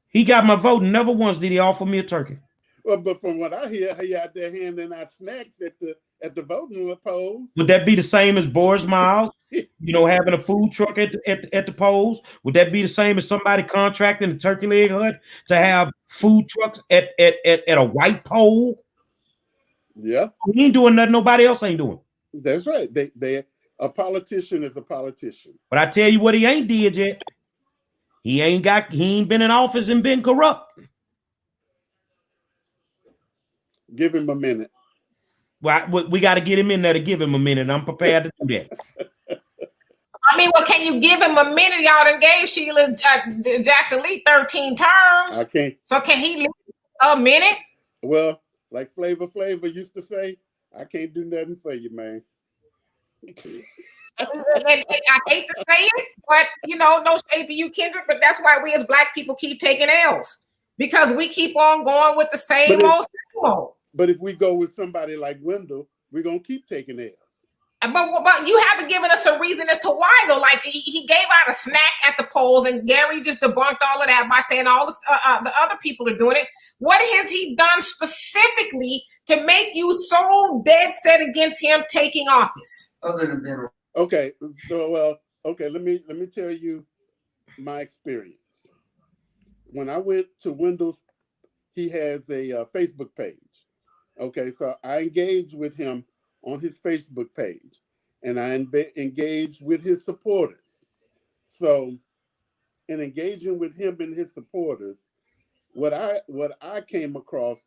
He got my vote, and never once did he offer me a turkey. Well, but from what I hear, he out there handing out snacks at the voting polls. Would that be the same as Boris Miles having a food truck at the polls? Would that be the same as somebody contracting the turkey leg hut to have food trucks at a white pole? Yeah, We ain't doing nothing nobody else ain't doing. that's right. They a politician is a politician. But I tell you what he ain't did yet. He ain't been in office and been corrupt. Give him a minute. Well, we got to get him in there to give him a minute. I'm prepared to do that. I mean, well, can you give him a minute? Y'all done gave Sheila Jackson Lee 13 terms. I can't. So can he leave a minute? Well, like Flavor used to say, I can't do nothing for you, man. I hate to say it, but no shade to you, Kendrick, but that's why we as Black people keep taking L's, because we keep on going with the same old. But if we go with somebody like Wendell, we're gonna keep taking L's. But you haven't given us a reason as to why, though. Like he gave out a snack at the polls, and Gary just debunked all of that by saying all the other people are doing it. What has he done specifically to make you so dead set against him taking office? Other than being okay, let me tell you my experience. When I went to Wendell's, he has a Facebook page. Okay, so I engaged with him on his Facebook page, and I engaged with his supporters. So, in engaging with him and his supporters, what I came across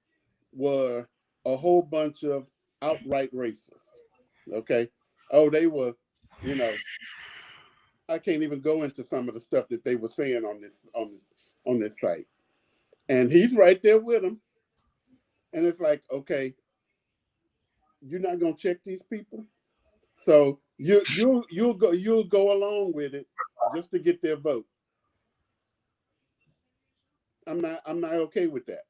were a whole bunch of outright racists. Okay, they were, I can't even go into some of the stuff that they were saying on this site, and he's right there with them, and it's like, okay, you're not gonna check these people, so you'll go along with it just to get their vote. I'm not okay with that.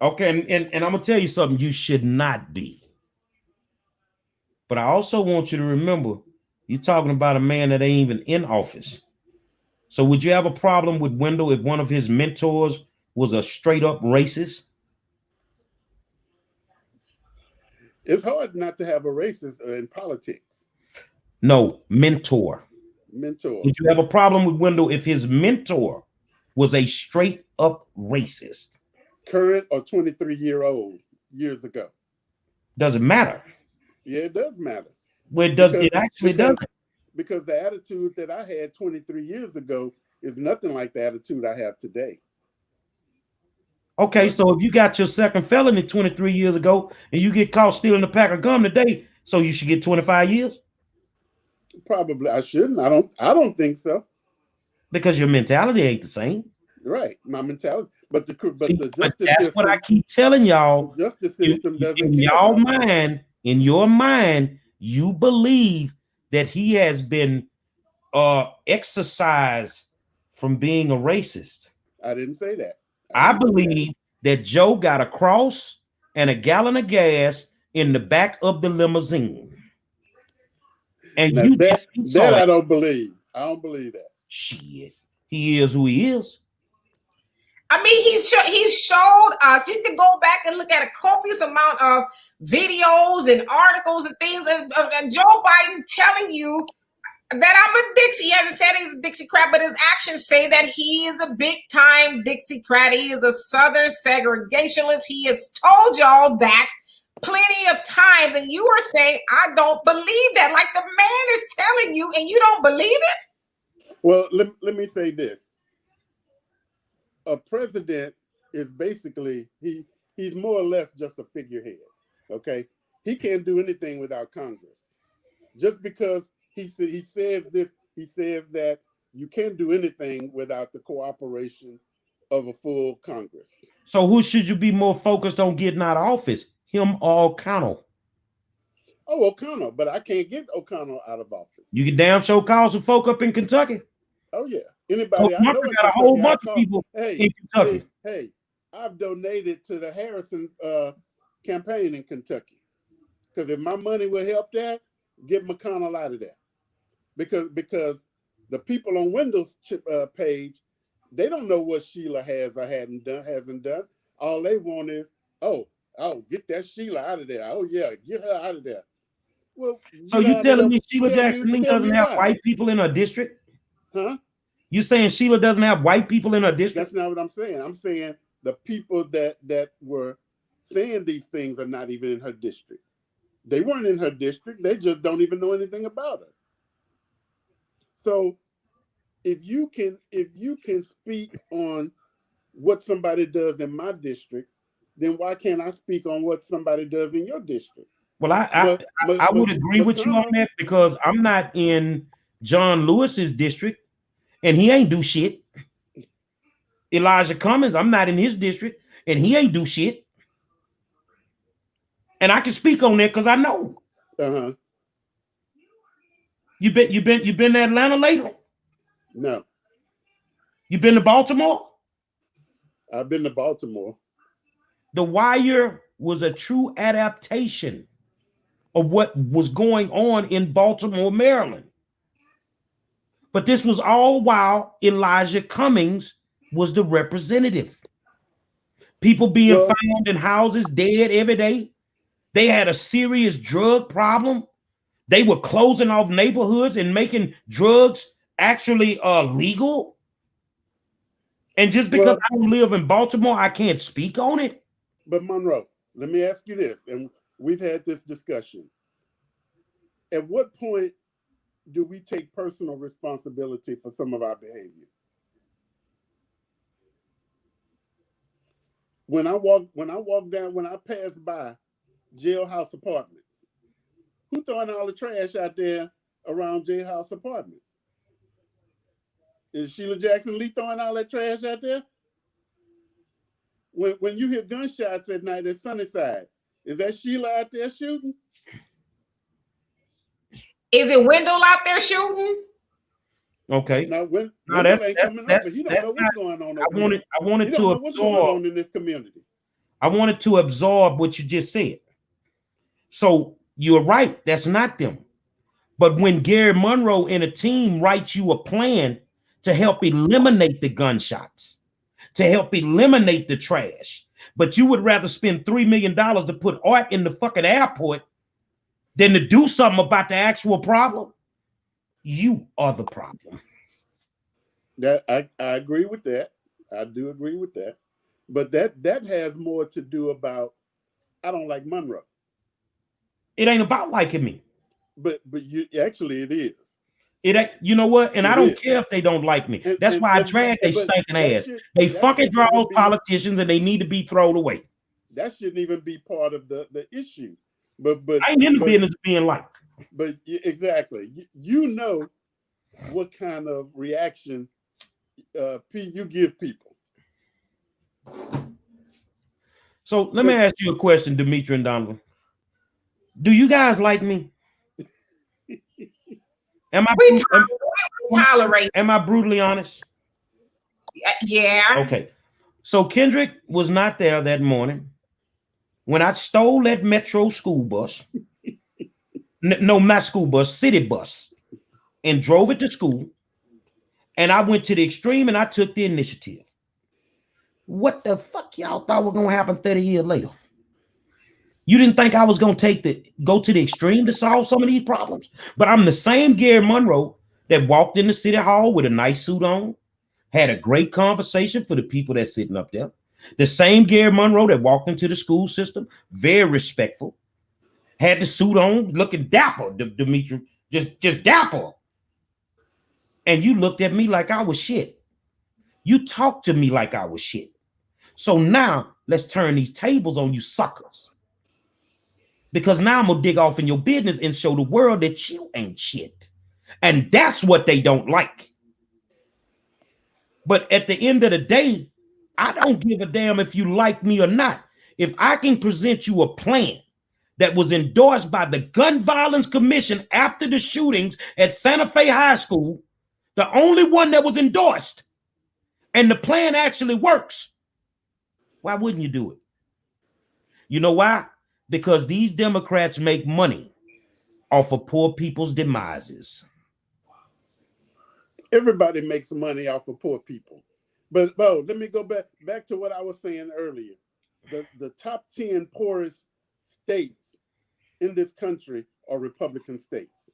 Okay, and I'm gonna tell you something you should not be. But I also want you to remember, you're talking about a man that ain't even in office. So would you have a problem with Wendell if one of his mentors was a straight up racist? It's hard not to have a racist in politics. No, mentor. Mentor. Would you have a problem with Wendell if his mentor was a straight up racist? Current or 23-year-old years ago? Doesn't matter. Yeah, it does matter. Well, it actually doesn't. Because the attitude that I had 23 years ago is nothing like the attitude I have today. Okay, so if you got your second felony 23 years ago and you get caught stealing a pack of gum today, so you should get 25 years? Probably I shouldn't. I don't think so. Because your mentality ain't the same. Right, my mentality. But that's system, what I keep telling y'all. Justice system doesn't in your mind, you believe that he has been exercised from being a racist. I didn't say that. I believe that Joe got a cross and a gallon of gas in the back of the limousine. And now you that I don't believe. I don't believe that. Shit. He is who he is. I mean, he showed us. You can go back and look at a copious amount of videos and articles and things, and Joe Biden telling you that I'm a Dixie. He hasn't said he was a Dixiecrat, but his actions say that he is a big-time Dixiecrat. He is a Southern segregationist. He has told y'all that plenty of times, and you are saying, I don't believe that. Like the man is telling you, and you don't believe it? Well, let me say this. A president is basically, he's more or less just a figurehead, okay? He can't do anything without Congress. Just because he says this, he says that, you can't do anything without the cooperation of a full Congress. So who should you be more focused on getting out of office, him or O'Connell? Oh, O'Connell, but I can't get O'Connell out of office. You can damn sure call some folk up in Kentucky. Oh, yeah. Anybody So I know in got Kentucky, a whole bunch of people in Kentucky. Hey, I've donated to the Harrison campaign in Kentucky. Because if my money will help that, get McConnell out of there. Because the people on Wendell's page, they don't know what Sheila has or hasn't done. All they want is, oh, get that Sheila out of there. Oh, yeah, get her out of there. Well, So you telling me Sheila Jackson Lee doesn't have white people in her district? Huh? You saying Sheila doesn't have white people in her district? That's not what I'm saying. I'm saying the people that were saying these things are not even in her district. They weren't in her district. They just don't even know anything about her. So if you can speak on what somebody does in my district, then why can't I speak on what somebody does in your district? Well, I would agree with you on that because I'm not in John Lewis's district and he ain't do shit. Elijah Cummings, I'm not in his district and he ain't do shit. And I can speak on that because I know. Uh-huh. You been to Atlanta lately? No. You been to Baltimore? I've been to Baltimore. The Wire was a true adaptation of what was going on in Baltimore, Maryland. But this was all while Elijah Cummings was the representative. People being found in houses dead every day. They had a serious drug problem. They were closing off neighborhoods and making drugs actually legal. And just because I don't live in Baltimore, I can't speak on it. But Monroe, let me ask you this, and we've had this discussion. At what point do we take personal responsibility for some of our behavior? When I pass by Jailhouse Apartments, who throwing all the trash out there around Jailhouse Apartments? Is Sheila Jackson Lee throwing all that trash out there? When you hear gunshots at night at Sunnyside, is that Sheila out there shooting? Is it Wendell out there shooting? Okay. Now, Wendell ain't coming up, but he don't know what's going on over here. I wanted to absorb what's going on in this community. I wanted to absorb what you just said. So you're right. That's not them. But when Gary Monroe and a team writes you a plan to help eliminate the gunshots, to help eliminate the trash, but you would rather spend $3 million to put art in the fucking airport than to do something about the actual problem, you are the problem. That I agree with that. I do agree with that. But that has more to do about I don't like Monroe. It ain't about liking me. But you actually it is. It ain't, you know what? And I don't care if they don't like me. That's why I drag they stinking ass. They fucking draw politicians and they need to be thrown away. That shouldn't even be part of the issue. But I ain't in the business of being liked. But exactly. You know what kind of reaction you give people. So let me ask you a question, Demetria and Donovan. Do you guys like me? Am I brutally honest? Yeah. Okay. So Kendrick was not there that morning when I stole that Metro school bus. No, not school bus, city bus, and drove it to school. And I went to the extreme and I took the initiative. What the fuck y'all thought was gonna happen 30 years later? You didn't think I was gonna go to the extreme to solve some of these problems? But I'm the same Gary Monroe that walked in the city hall with a nice suit on, had a great conversation for the people that's sitting up there. The same Gary Monroe that walked into the school system, very respectful, had the suit on, looking dapper, Demetria, just dapper. And you looked at me like I was shit. You talked to me like I was shit. So now let's turn these tables on you suckers. Because now I'm gonna dig off in your business and show the world that you ain't shit. And that's what they don't like. But at the end of the day, I don't give a damn if you like me or not. If I can present you a plan that was endorsed by the Gun Violence Commission after the shootings at Santa Fe High School, the only one that was endorsed, and the plan actually works, why wouldn't you do it? You know why? Because these Democrats make money off of poor people's demises. Everybody makes money off of poor people. But Bo, let me go back to what I was saying earlier. The top 10 poorest states in this country are Republican states.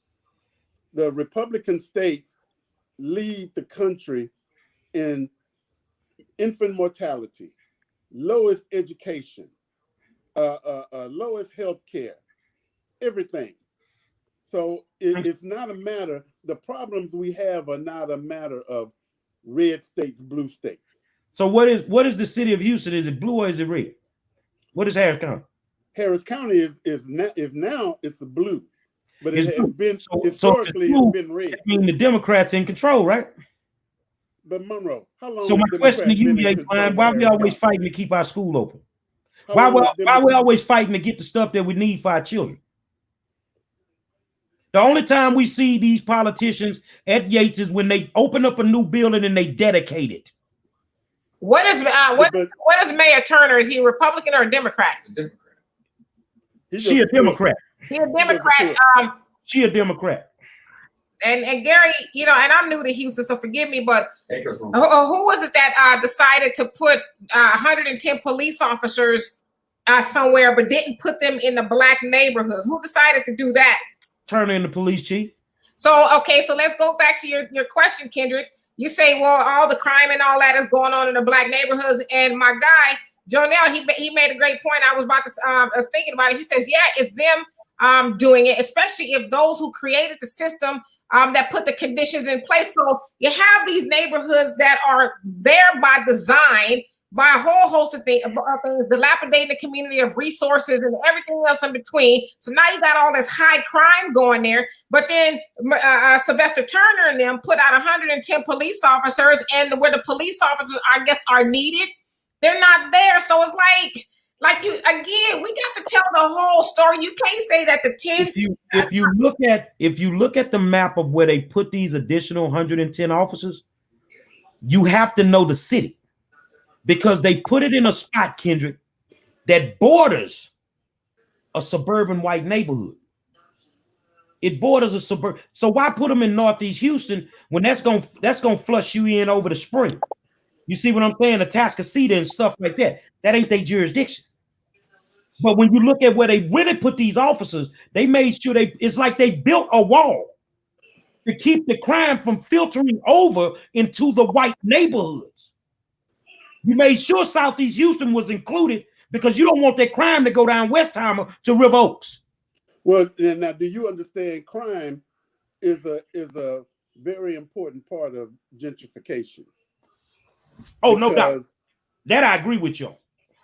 The Republican states lead the country in infant mortality, lowest education, lowest health care, everything. So it's not a matter, the problems we have are not a matter of red states, blue states. So what is the city of Houston? Is it blue or is it red? What is Harris County? Harris County is now it's a blue, but it has been historically it's been red. I mean, the Democrats in control, right? But Monroe, how long? So my question to you, Jay, why we always fighting to keep our school open? Why we always fighting to get the stuff that we need for our children? The only time we see these politicians at Yates is when they open up a new building and they dedicate it. What is Mayor Turner? Is he a Republican or a Democrat? She a Democrat. She a Democrat. She a Democrat. And Gary, you know, and I'm new to Houston, so forgive me, but who was it that decided to put 110 police officers somewhere, but didn't put them in the black neighborhoods? Who decided to do that? Turner in the police chief. So, okay, so let's go back to your question, Kendrick. You say, well, all the crime and all that is going on in the black neighborhoods. And my guy, Jonell, he made a great point. I was thinking about it. He says, yeah, it's them doing it, especially if those who created the system that put the conditions in place. So you have these neighborhoods that are there by design, by a whole host of things, dilapidating the community of resources and everything else in between. So now you got all this high crime going there. But then Sylvester Turner and them put out 110 police officers, and where the police officers, I guess, are needed, they're not there. So it's like you again, we got to tell the whole story. You can't say that the 10. If you look at the map of where they put these additional 110 officers, you have to know the city. Because they put it in a spot, Kendrick, that borders a suburban white neighborhood. It borders a suburban. So why put them in Northeast Houston when that's gonna flush you in over the spring? You see what I'm saying? Atascocita and stuff like that. That ain't their jurisdiction. But when you look at where they really put these officers, they made sure it's like they built a wall to keep the crime from filtering over into the white neighborhoods. You made sure Southeast Houston was included because you don't want that crime to go down Westheimer to River Oaks. Well, now, do you understand crime is a very important part of gentrification? Oh, no doubt. That I agree with you.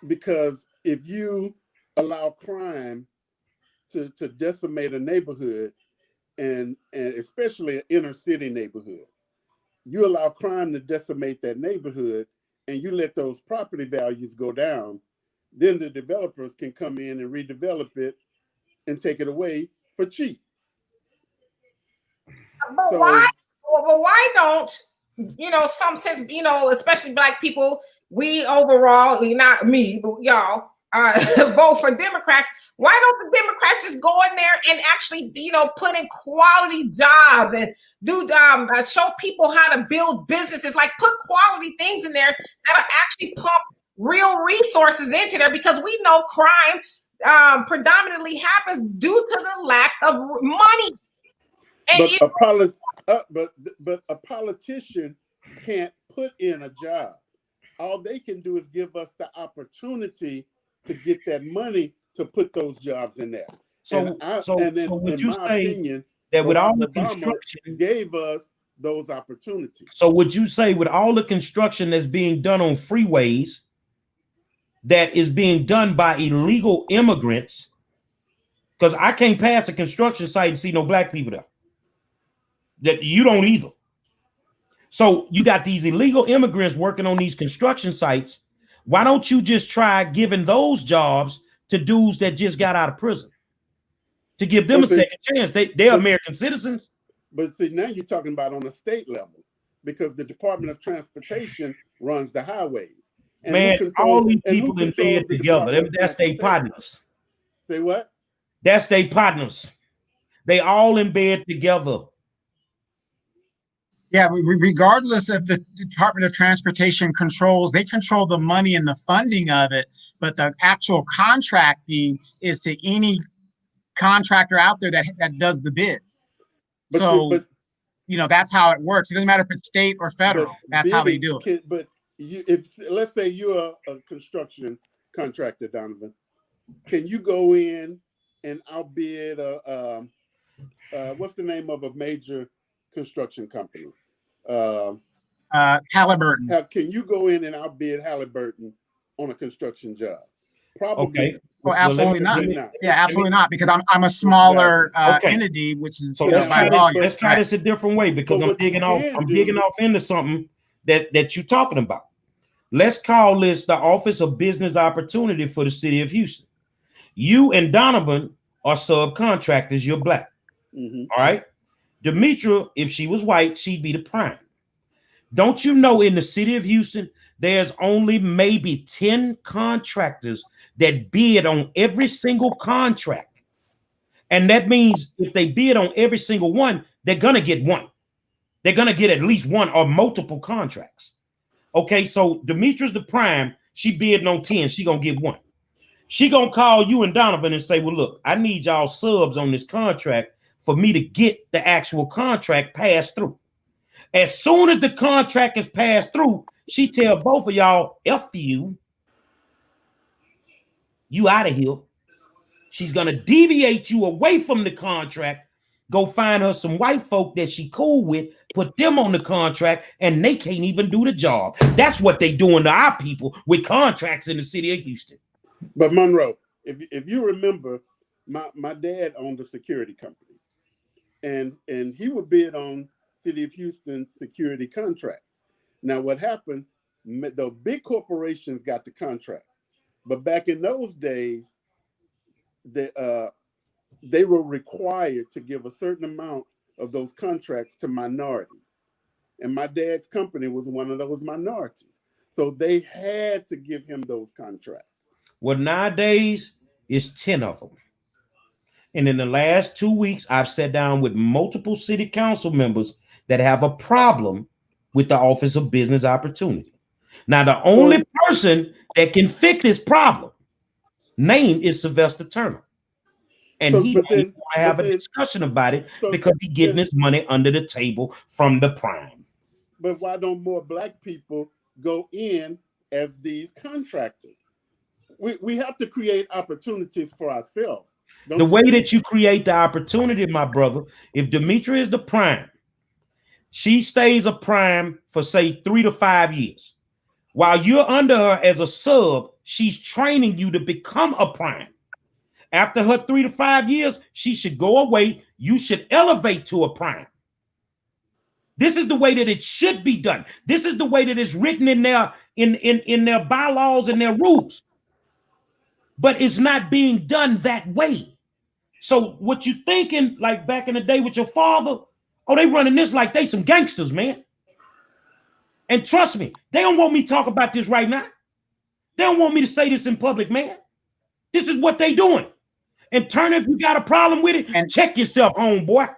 Because if you allow crime to decimate a neighborhood, and especially an inner city neighborhood, you allow crime to decimate that neighborhood, and you let those property values go down, then the developers can come in and redevelop it and take it away for cheap. But why don't, some sense, especially Black people, we overall, not me, but y'all, vote for Democrats. Why don't the Democrats just go in there and actually, put in quality jobs and do show people how to build businesses, like put quality things in there that'll actually pump real resources into there, because we know crime predominantly happens due to the lack of money. And but a politician can't put in a job. All they can do is give us the opportunity to get that money to put those jobs in there. So would you say that with all the construction gave us those opportunities? So would you say with all the construction that's being done on freeways, that is being done by illegal immigrants? Because I can't pass a construction site and see no Black people there. That you don't either. So you got these illegal immigrants working on these construction sites. Why don't you just try giving those jobs to dudes that just got out of prison, to give them a second chance? They're American citizens. But see, now you're talking about on a state level, because the Department of Transportation runs the highways. And man, all these people in bed together. That's their partners. Say what? That's their partners. They all in bed together. Yeah, regardless of the Department of Transportation they control the money and the funding of it, but the actual contracting is to any contractor out there that does the bids. But that's how it works. It doesn't matter if it's state or federal. That's how they do it. But if let's say you're a construction contractor, Donovan, can you go in and outbid what's the name of a major construction company? Halliburton. Can you go in and outbid Halliburton on a construction job? Probably. Okay. Well, absolutely not. Yeah, absolutely not, because I'm a smaller entity, which is so let's try this a different way, because I'm digging off into something that you're talking about. Let's call this the Office of Business Opportunity for the City of Houston. You and Donovan are subcontractors. You're black. Mm-hmm. All right. Demetria, if she was white, she'd be the prime. Don't you know in the City of Houston, there's only maybe 10 contractors that bid on every single contract. And that means if they bid on every single one, they're going to get one. They're going to get at least one or multiple contracts. Okay, so Demetria's the prime. She bidding on 10. She going to get one. She going to call you and Donovan and say, well, look, I need y'all subs on this contract for me to get the actual contract passed through. As soon as the contract is passed through, she tell both of y'all, F you out of here. She's going to deviate you away from the contract, go find her some white folk that she cool with, put them on the contract, and they can't even do the job. That's what they doing to our people with contracts in the City of Houston. But Monroe, if you remember, my dad owned a security company, and he would bid on City of Houston security contracts. Now, what happened? The big corporations got the contract, but back in those days, they were required to give a certain amount of those contracts to minorities, and my dad's company was one of those minorities, so they had to give him those contracts. Well, nowadays it's 10 of them. And in the last 2 weeks, I've sat down with multiple city council members that have a problem with the Office of Business Opportunity. Now, the only person that can fix this problem name is Sylvester Turner. And he don't want to have a discussion about it because he's getting his money under the table from the prime. But why don't more black people go in as these contractors? We have to create opportunities for ourselves. The way that you create the opportunity, my brother, if Demetria is the prime, she stays a prime for say 3 to 5 years. While you're under her as a sub, she's training you to become a prime. After her 3 to 5 years, she should go away. You should elevate to a prime. This is the way that it should be done. This is the way that it's written in their bylaws and their rules. But it's not being done that way. So what you thinking, like back in the day with your father, oh, they running this like they some gangsters, man. And trust me, they don't want me to talk about this right now. They don't want me to say this in public, man. This is what they doing. And Turner, if you got a problem with it, and check yourself, homeboy.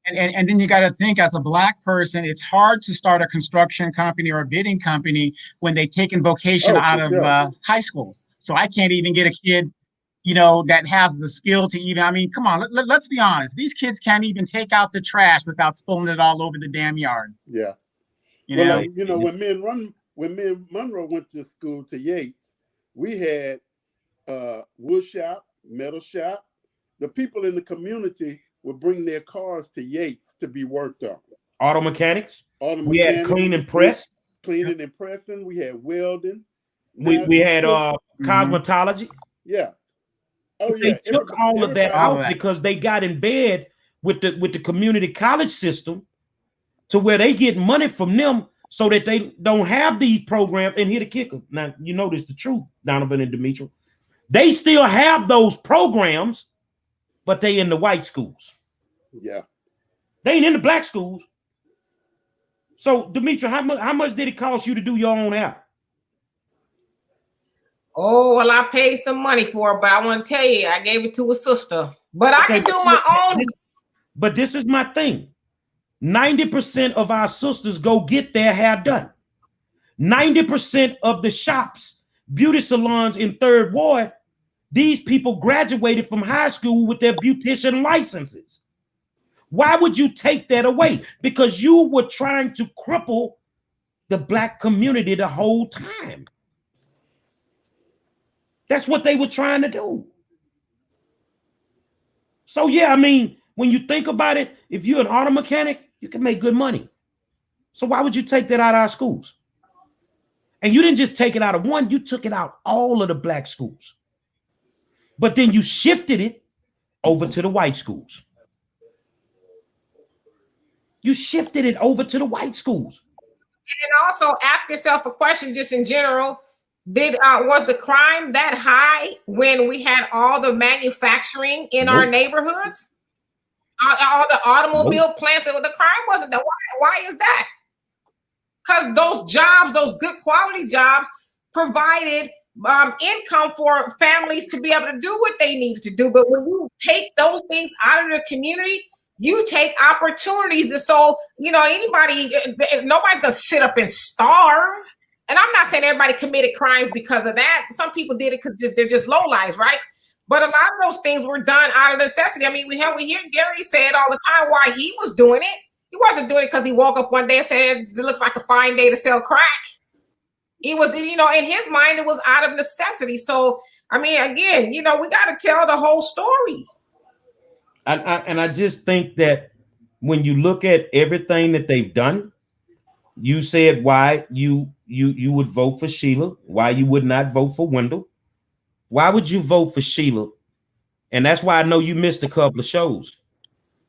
And then you got to think, as a black person, it's hard to start a construction company or a bidding company when they've taken vocation out of high schools. So I can't even get a kid, that has the skill to even, I mean, come on, let's be honest. These kids can't even take out the trash without spilling it all over the damn yard. Yeah. When me and Monroe went to school to Yates, we had wood shop, metal shop. The people in the community would bring their cars to Yates to be worked on. Auto mechanics. We had clean and press. Cleaning and pressing. We had welding. We had cosmetology. Yeah. Oh, yeah. They took all of that out because they got in bed with the community college system to where they get money from them so that they don't have these programs. And here the kicker. Now, you know this the truth, Donovan and Demetria. They still have those programs, but they in the white schools. Yeah. They ain't in the black schools. So, Demetria, how much did it cost you to do your own app? Oh, well, I paid some money for it, but I want to tell you, I gave it to a sister. But I can do my own. But this is my thing. 90% of our sisters go get their hair done. 90% of the shops, beauty salons in Third Ward, These people graduated from high school with their beautician licenses. Why would you take that away? Because you were trying to cripple the black community the whole time. That's what they were trying to do. So yeah, I mean, when you think about it, if you're an auto mechanic, you can make good money. So why would you take that out of our schools? And you didn't just take it out of one, you took it out all of the black schools. But then you shifted it over to the white schools. You shifted it over to the white schools. And also ask yourself a question just in general. Was the crime that high when we had all the manufacturing in our neighborhoods? All the automobile plants, the crime wasn't that. Why is that? Because those jobs, those good quality jobs, provided income for families to be able to do what they needed to do. But when you take those things out of the community, you take opportunities. And so, nobody's gonna sit up and starve. And I'm not saying everybody committed crimes because of that. Some people did it because they're just lowlives, right? But a lot of those things were done out of necessity. I mean, we hear Gary say it all the time why he was doing it. He wasn't doing it because he woke up one day and said, it looks like a fine day to sell crack. He was, in his mind, it was out of necessity. So, I mean, again, we got to tell the whole story. And I just think that when you look at everything that they've done, you said why you would vote for Sheila, why you would not vote for Wendell. Why would you vote for Sheila? And that's why I know you missed a couple of shows.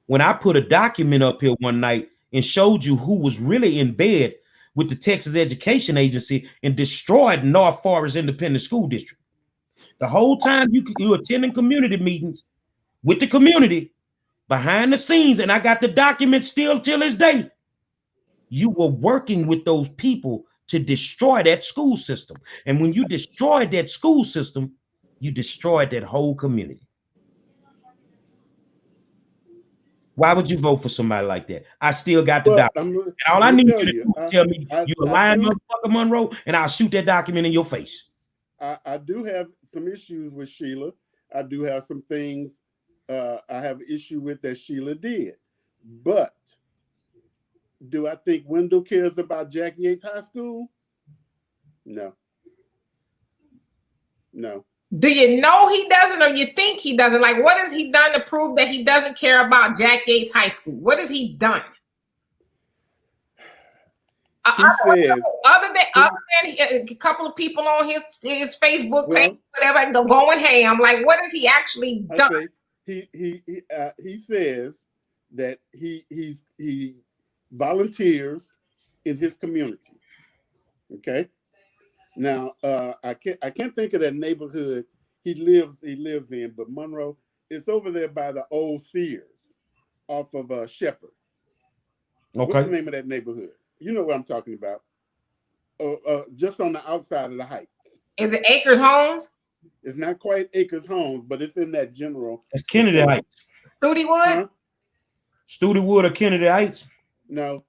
When I put a document up here one night and showed you who was really in bed with the Texas Education Agency and destroyed North Forest Independent School District. The whole time you attending community meetings with the community behind the scenes, and I got the document still till this day. You were working with those people to destroy that school system. And when you destroyed that school system, you destroyed that whole community. Why would you vote for somebody like that? I still got the document. And all I need you to do is tell me you're a lying motherfucker, Monroe, and I'll shoot that document in your face. I do have some issues with Sheila. I do have some things I have issue with that Sheila did. But do I think Wendell cares about Jackie Yates High School? No. No. Do you know he doesn't, or you think he doesn't? Like, what has he done to prove that he doesn't care about Jack Yates High School? What has he done? Other than a couple of people on his Facebook page, whatever, going ham. Like, what has he actually done? He says that he volunteers in his community. Okay. Now, I can't think of that neighborhood he lives in, but Monroe, it's over there by the old Sears off of Shepherd. Okay. What's the name of that neighborhood? You know what I'm talking about. Just on the outside of the Heights. Is it Acres Homes? It's not quite Acres Homes, but it's in that general. It's Kennedy Heights. Studewood? Huh? Studewood or Kennedy Heights? No.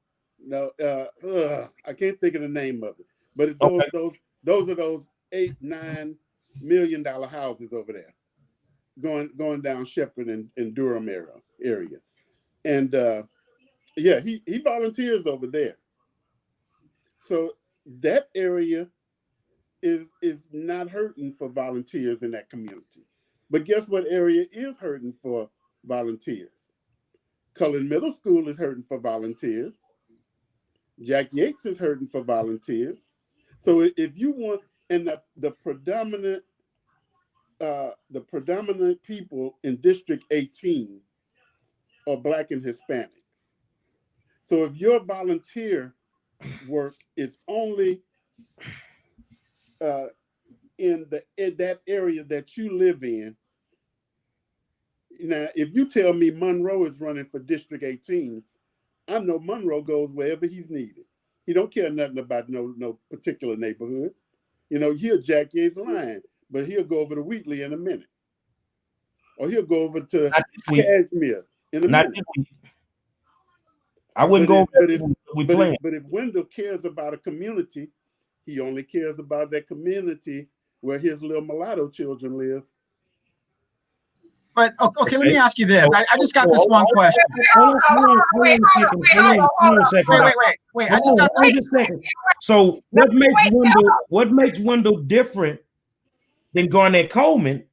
I can't think of the name of it. But it's those are those $8-9 million houses over there, going down Shepherd and Durham area, and he volunteers over there. So that area is not hurting for volunteers in that community. But guess what area is hurting for volunteers? Cullen Middle School is hurting for volunteers. Jack Yates is hurting for volunteers. So if you want, and the predominant people in District 18 are Black and Hispanics. So if your volunteer work is only in that area that you live in, now if you tell me Monroe is running for District 18, I know Monroe goes wherever he's needed. He don't care nothing about no particular neighborhood. He'll Jack Yates line, but he'll go over to Wheatley in a minute. Or he'll go over to Cashmere in a minute. I wouldn't go but if Wendell cares about a community, he only cares about that community where his little mulatto children live. But okay, let me ask you this. I just got this one question. Hold on a second. Wait. I just got this. So what makes Wendell different than Garnett Coleman,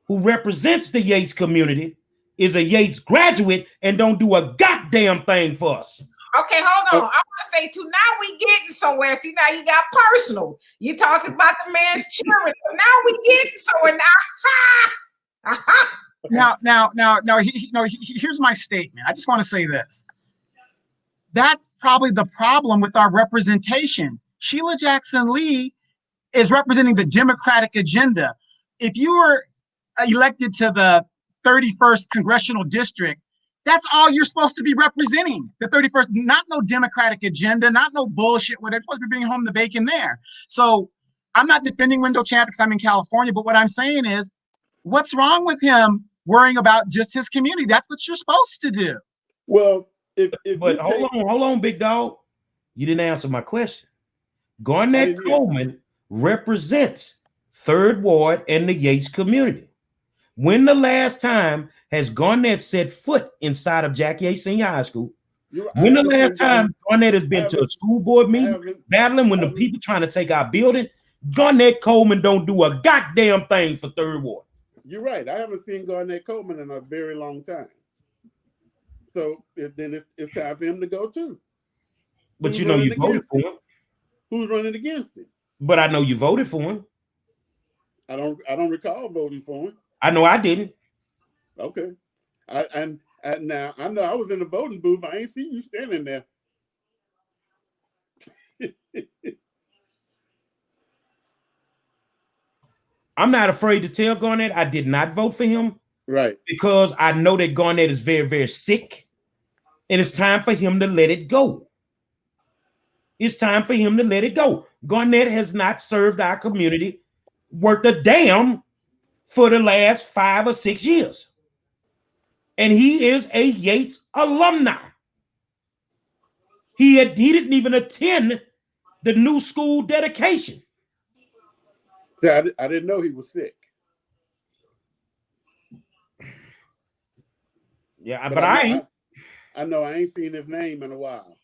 who represents the Yates community, is a Yates graduate and don't do a goddamn thing for us? Okay, hold on. I want to say too. Now we getting somewhere. See, now you got personal. You talked about the man's children. So now we getting somewhere. Here's my statement. I just want to say this. That's probably the problem with our representation. Sheila Jackson Lee is representing the Democratic agenda. If you were elected to the 31st congressional district, that's all you're supposed to be representing. The 31st, not no Democratic agenda, not no bullshit. Where they're supposed to be bringing home the bacon there. So I'm not defending Wendell Champ because I'm in California, but what I'm saying is, what's wrong with him worrying about just his community? That's what you're supposed to do. Well, hold on, big dog. You didn't answer my question. Garnett Coleman represents 3rd Ward and the Yates community. When the last time has Garnett set foot inside of Jack Yates Senior High School? When the last time Garnett has been to a school board meeting battling when the people trying to take our building? Garnett Coleman don't do a goddamn thing for 3rd Ward. You're right. I haven't seen Garnett Coleman in a very long time. So then it's time for him to go too. But you know you voted for him. Who's running against him? But I know you voted for him. I don't recall voting for him. I know I didn't. Okay. Now I know I was in the voting booth. I ain't see you standing there. I'm not afraid to tell Garnett I did not vote for him. Right. Because I know that Garnett is very, very sick. And it's time for him to let it go. It's time for him to let it go. Garnett has not served our community worth a damn for the last 5 or 6 years. And he is a Yates alumni. He didn't even attend the new school dedication. I didn't know he was sick. Yeah, but I ain't. I know I ain't seen his name in a while.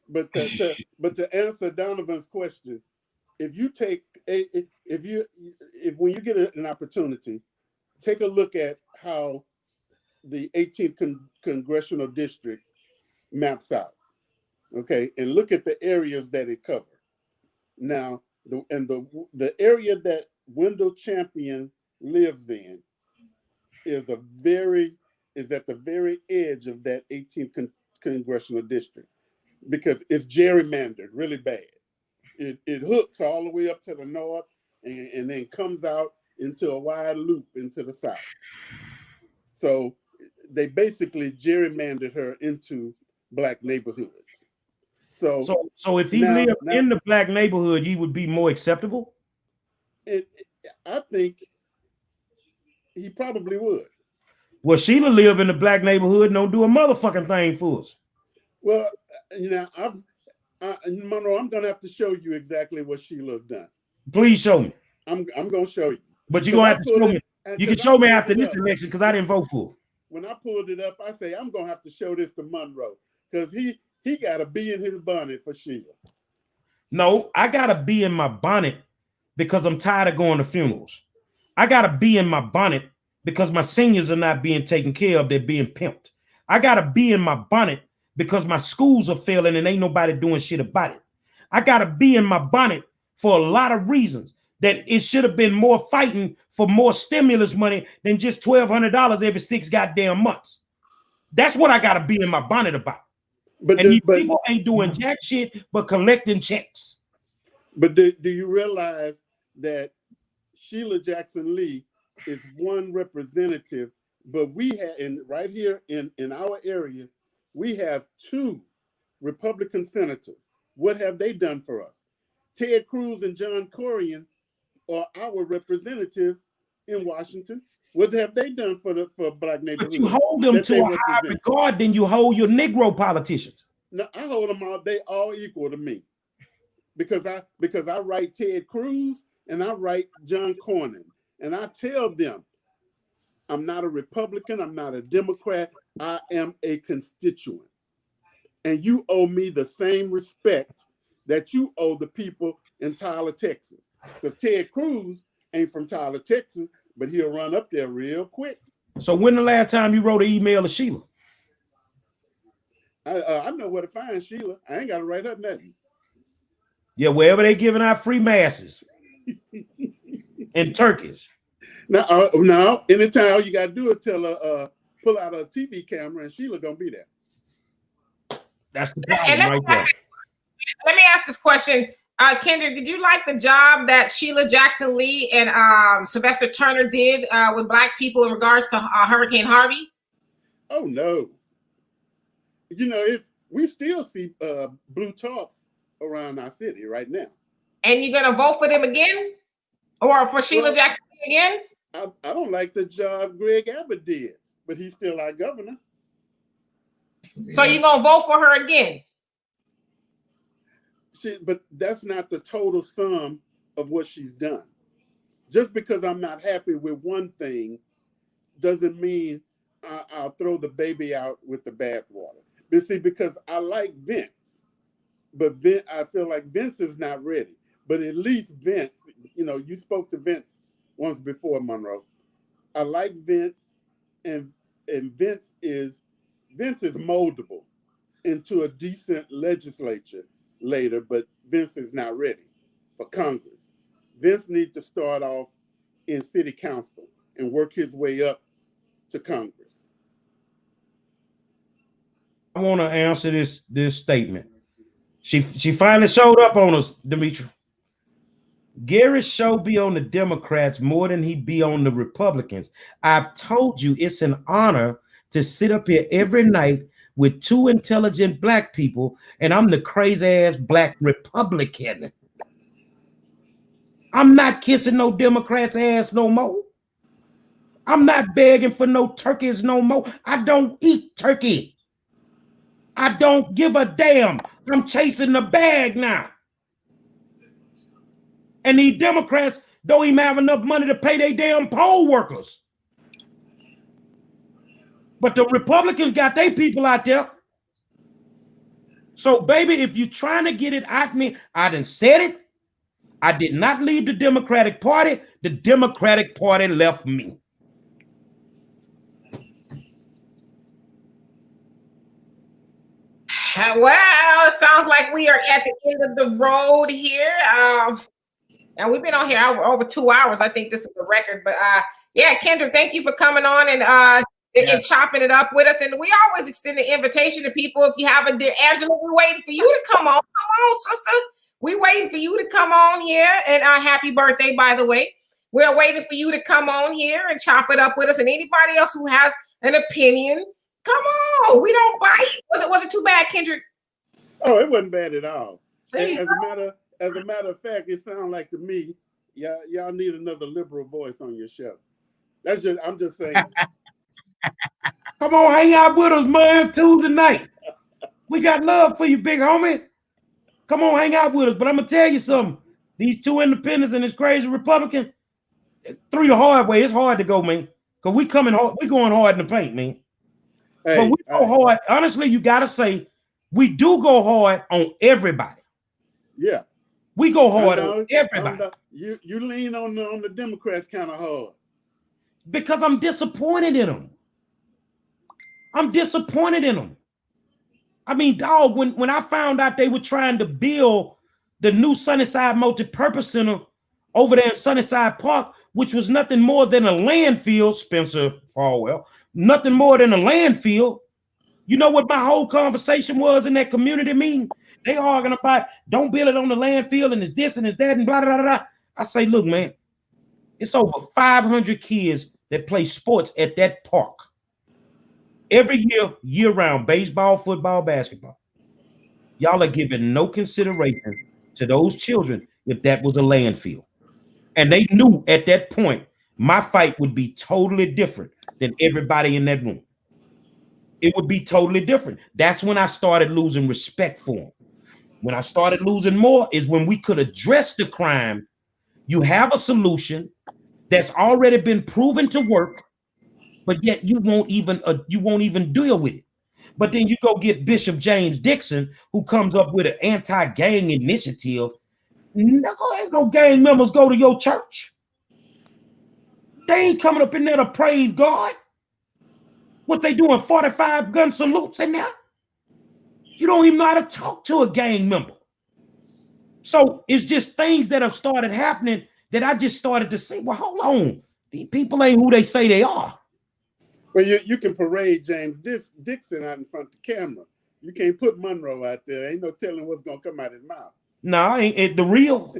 But to answer Donovan's question, if when you get an opportunity, take a look at how the 18th congressional district maps out, okay, and look at the areas that it covers. Now, the area that Wendell Champion lives in is at the very edge of that 18th congressional district, because it's gerrymandered really bad. It hooks all the way up to the north and then comes out into a wide loop into the south. So they basically gerrymandered her into Black neighborhoods. So if he lived in the Black neighborhood, he would be more acceptable? I think he probably would. Well, Sheila live in the Black neighborhood and don't do a motherfucking thing for us. Well, Monroe, I'm going to have to show you exactly what Sheila's done. Please show me. I'm going to show you. But you're going to have to show me. You can show me after this election because I didn't vote for it. When I pulled it up, I say, I'm going to have to show this to Monroe because he got to be in his bonnet for Sheila. No, I got to be in my bonnet because I'm tired of going to funerals. I got to be in my bonnet because my seniors are not being taken care of. They're being pimped. I got to be in my bonnet because my schools are failing and ain't nobody doing shit about it. I got to be in my bonnet for a lot of reasons, that it should have been more fighting for more stimulus money than just $1,200 every 6 goddamn months. That's what I got to be in my bonnet about. But these people ain't doing jack shit but collecting checks. But do you realize that Sheila Jackson Lee is one representative, but we have right here in our area, we have 2 Republican senators. What have they done for us? Ted Cruz and John Corrigan are our representatives in Washington. What have they done for Black neighborhoods? But you hold them to a higher regard than you hold your Negro politicians. No, I hold them all. They all equal to me. because I write Ted Cruz and I write John Cornyn, and I tell them, I'm not a Republican, I'm not a Democrat, I am a constituent. And you owe me the same respect that you owe the people in Tyler, Texas. Because Ted Cruz ain't from Tyler, Texas, but he'll run up there real quick. So when the last time you wrote an email to Sheila? I know where to find Sheila. I ain't got to write her nothing. Yeah, wherever they giving out free masses and turkeys. Now, anytime all you got to do is tell her, pull out a TV camera and Sheila going to be there. That's the problem right there. Let me ask this question. Kendrick, did you like the job that Sheila Jackson Lee and Sylvester Turner did with Black people in regards to Hurricane Harvey? Oh, no. You know, we still see blue tarps around our city right now. And you're going to vote for them again? Or for Sheila Jackson Lee again? I don't like the job Greg Abbott did, but he's still our governor. So you're going to vote for her again? But that's not the total sum of what she's done. Just because I'm not happy with one thing doesn't mean I'll throw the baby out with the bathwater. But see, because I like Vince, but I feel like Vince is not ready. But at least Vince, you know, you spoke to Vince once before, Monroe. I like Vince, and Vince is moldable into a decent legislature later, but Vince is not ready for Congress. Vince needs to start off in city council and work his way up to Congress. I want to answer this statement. She finally showed up on us, Demetria. Gary's show be on the Democrats more than he be on the Republicans. I've told you it's an honor to sit up here every night with two intelligent Black people, and I'm the crazy ass Black Republican. I'm not kissing no Democrats' ass no more. I'm not begging for no turkeys no more. I don't eat turkey. I don't give a damn. I'm chasing the bag now. And these Democrats don't even have enough money to pay their damn poll workers. But the Republicans got their people out there. So, baby, if you're trying to get it at me, I done said it. I did not leave the Democratic Party. The Democratic Party left me. Well, it sounds like we are at the end of the road here. And we've been on here over 2 hours. I think this is a record. But yeah, Kendrick, thank you for coming on and chopping it up with us. And we always extend the invitation to people. If you have a dear Angela, we're waiting for you to come on. Come on, sister. We're waiting for you to come on here. And happy birthday, by the way. We're waiting for you to come on here and chop it up with us. And anybody else who has an opinion, come on. We don't bite. Was it too bad, Kendrick? Oh, it wasn't bad at all. As a matter of fact, it sounds like to me, y'all need another liberal voice on your show. I'm just saying. Come on, hang out with us, man, Tuesday night. We got love for you, big homie. Come on, hang out with us. But I'm gonna tell you something. These two independents and this crazy Republican, through the hard way. It's hard to go, man. Cause we going hard in the paint, man. Hey, but we go hard. Honestly, you gotta say we do go hard on everybody. Yeah. We go hard on everybody. You lean on the Democrats kind of hard. Because I'm disappointed in them. I mean, dog, when I found out they were trying to build the new Sunnyside Multipurpose Center over there in Sunnyside Park, which was nothing more than a landfill, Spencer Farwell, nothing more than a landfill. You know what my whole conversation was in that community meeting? They arguing about don't build it on the landfill and it's this and it's that and blah, blah, blah, blah. I say, look, man, it's over 500 kids that play sports at that park. Every year round, baseball, football, basketball. Y'all are giving no consideration to those children if that was a landfill. And they knew at that point, my fight would be totally different than everybody in that room. It would be totally different. That's when I started losing respect for them. When I started losing more is when we could address the crime. You have a solution that's already been proven to work, but yet you won't even deal with it. But then you go get Bishop James Dixon, who comes up with an anti-gang initiative. No gang members go to your church. They ain't coming up in there to praise God. What they doing, 45 gun salutes in there? You don't even know how to talk to a gang member. So it's just things that have started happening that I just started to say, well, hold on. These people ain't who they say they are. Well, you can parade James Dixon out in front of the camera. You can't put Monroe out there. Ain't no telling what's going to come out his mouth. No, ain't the real.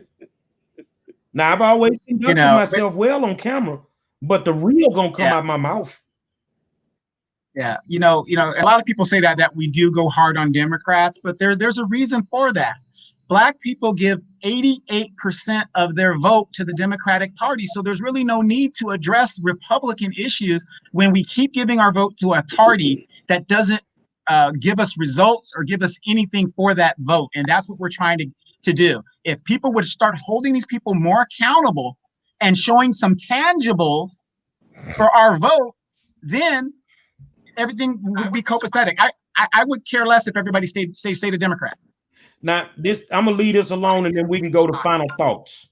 Now, I've always conducted myself well on camera, but the real going to come out my mouth. Yeah, a lot of people say that we do go hard on Democrats, but there's a reason for that. Black people give 88% of their vote to the Democratic Party, so there's really no need to address Republican issues when we keep giving our vote to a party that doesn't give us results or give us anything for that vote, and that's what we're trying to do. If people would start holding these people more accountable and showing some tangibles for our vote, then everything would be copacetic. I would care less if everybody stayed a Democrat. Now, I'm gonna leave this alone, and then we can go to final thoughts.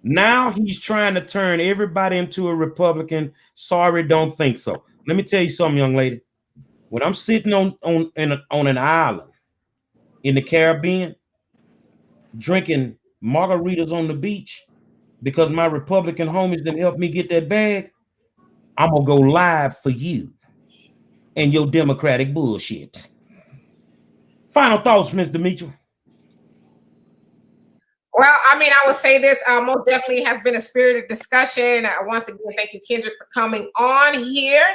Now he's trying to turn everybody into a Republican. Sorry, don't think so. Let me tell you something, young lady. When I'm sitting on an island in the Caribbean, drinking margaritas on the beach because my Republican homies didn't help me get that bag, I'm gonna go live for you and your Democratic bullshit. Final thoughts, Ms. Demetria. Well, I mean, I would say this most definitely has been a spirited discussion. Once again, thank you, Kendrick, for coming on here.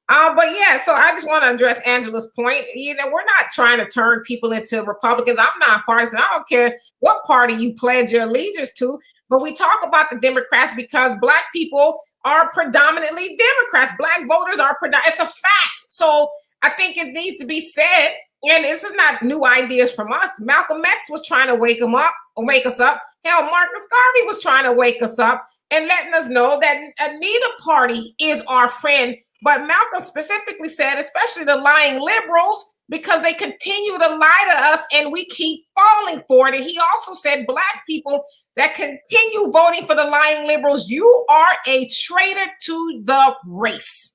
But yeah, so I just want to address Angela's point. We're not trying to turn people into Republicans. I'm not partisan. I don't care what party you pledge your allegiance to. But we talk about the Democrats because Black people are predominantly Democrats. Black voters are it's a fact. So I think it needs to be said. And this is not new ideas from us. Malcolm X was trying to wake us up. Hell, Marcus Garvey was trying to wake us up and letting us know that neither party is our friend. But Malcolm specifically said, especially the lying liberals, because they continue to lie to us and we keep falling for it. And he also said, Black people that continue voting for the lying liberals, you are a traitor to the race.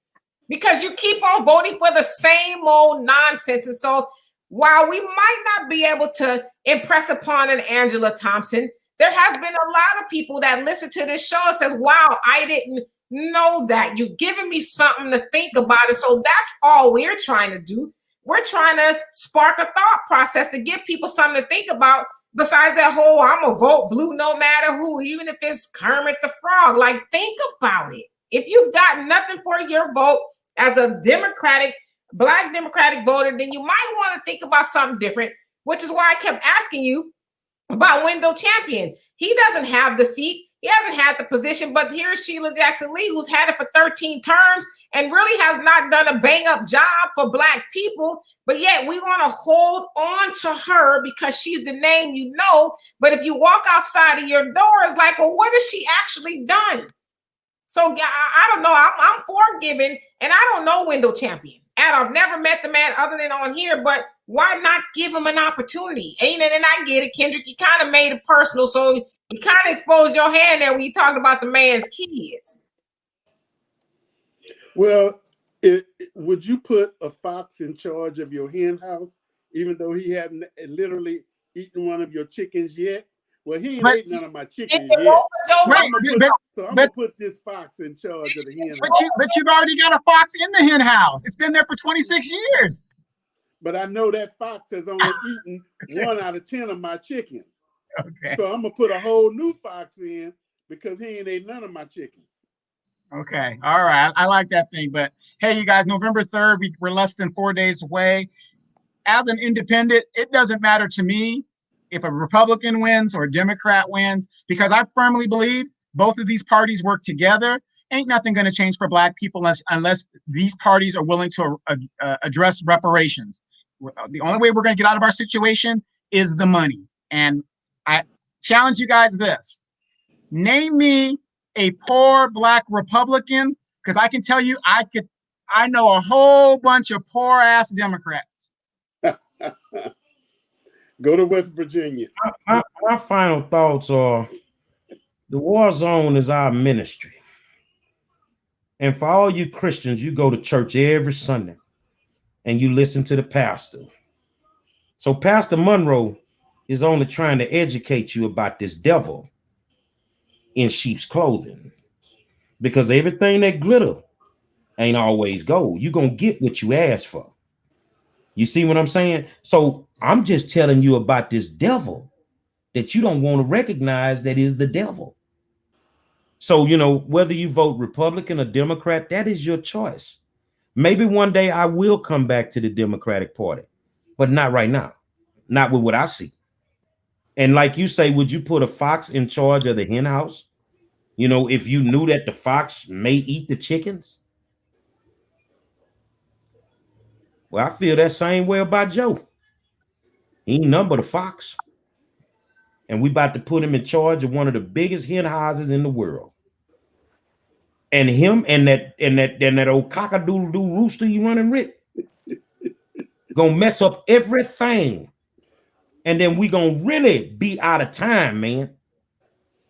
Because you keep on voting for the same old nonsense. And so while we might not be able to impress upon an Angela Thompson, there has been a lot of people that listen to this show and says, wow, I didn't know that. You're giving me something to think about it. So that's all we're trying to do. We're trying to spark a thought process to give people something to think about besides that whole I'm going to vote blue no matter who, even if it's Kermit the Frog. Like, think about it. If you've got nothing for your vote, as a Black Democratic voter, then you might want to think about something different, which is why I kept asking you about Wendell Champion. He doesn't have the seat. He hasn't had the position, but here's Sheila Jackson Lee, who's had it for 13 terms and really has not done a bang-up job for Black people, but yet we want to hold on to her because she's the name you know. But if you walk outside of your door, it's like, well, what has she actually done? So I don't know. I'm forgiving, and I don't know Wendell Champion. And I've never met the man other than on here, but why not give him an opportunity? And I get it, Kendrick. You kind of made it personal, so you kind of exposed your hand there when you talked about the man's kids. Well, would you put a fox in charge of your hen house, even though he hadn't literally eaten one of your chickens yet? Well, he ain't ate none of my chickens yet. So I'm going to put this fox in charge of the hen house. But you've already got a fox in the hen house. It's been there for 26 years. But I know that fox has only eaten 1 out of 10 of my chickens. Okay. So I'm going to put a whole new fox in because he ain't ate none of my chickens. Okay. All right. I like that thing. But hey, you guys, November 3rd, we're less than 4 days away. As an independent, it doesn't matter to me if a Republican wins or a Democrat wins, because I firmly believe both of these parties work together. Ain't nothing going to change for Black people unless these parties are willing to address reparations. The only way we're going to get out of our situation is the money. And I challenge you guys this. Name me a poor Black Republican, because I can tell you I know a whole bunch of poor ass Democrats. Go to West Virginia. My final thoughts are the war zone is our ministry. And for all you Christians, you go to church every Sunday and you listen to the pastor. So Pastor Monroe is only trying to educate you about this devil in sheep's clothing, because everything that glitter ain't always gold. You're going to get what you ask for. You see what I'm saying? So I'm just telling you about this devil that you don't want to recognize that is the devil. So, you know, whether you vote Republican or Democrat, that is your choice. Maybe one day I will come back to the Democratic Party, but not right now. Not with what I see. And like you say, would you put a fox in charge of the hen house? You know, if you knew that the fox may eat the chickens? Well, I feel that same way about Joe. He ain't nothing but a fox. And we about to put him in charge of one of the biggest hen houses in the world. And him and that old cock-a-doodle-doo rooster you running with gonna mess up everything. And then we gonna really be out of time, man.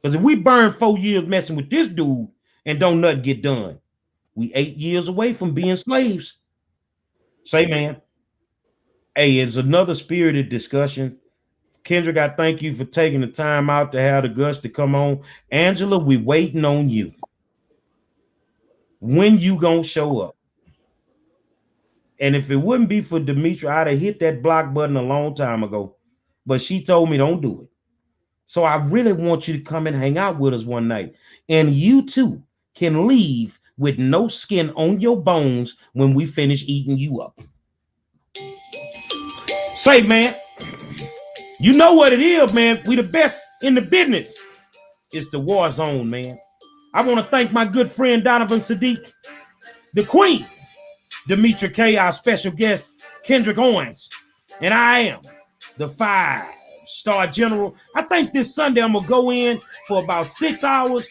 Because if we burn 4 years messing with this dude and don't nothing get done, we 8 years away from being slaves. Say, man, hey, it's another spirited discussion. Kendrick, I thank you for taking the time out to have the guts to come on. Angela, we waiting on you. When you gonna show up? And if it wouldn't be for Demetria, I'd have hit that block button a long time ago. But she told me don't do it. So I really want you to come and hang out with us one night. And you too can leave with no skin on your bones when we finish eating you up. Say, man, you know what it is, man. We the best in the business. It's the war zone, man. I want to thank my good friend Donovan Sadiq, the queen, Demetria K, our special guest, Kendrick Owens, and I am the 5-star general. I think this Sunday I'm going to go in for about 6 hours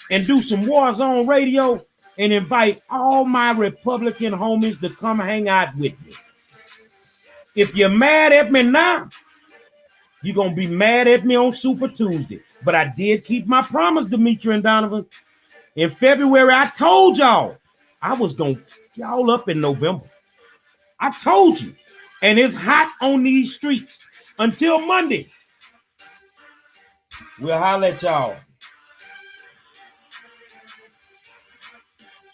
and do some war zone radio and invite all my Republican homies to come hang out with me. If you're mad at me now, you're going to be mad at me on Super Tuesday. But I did keep my promise, Demetria and Donovan. In February, I told y'all I was going to y'all up in November. I told you. And it's hot on these streets. Until Monday, we'll holler at y'all.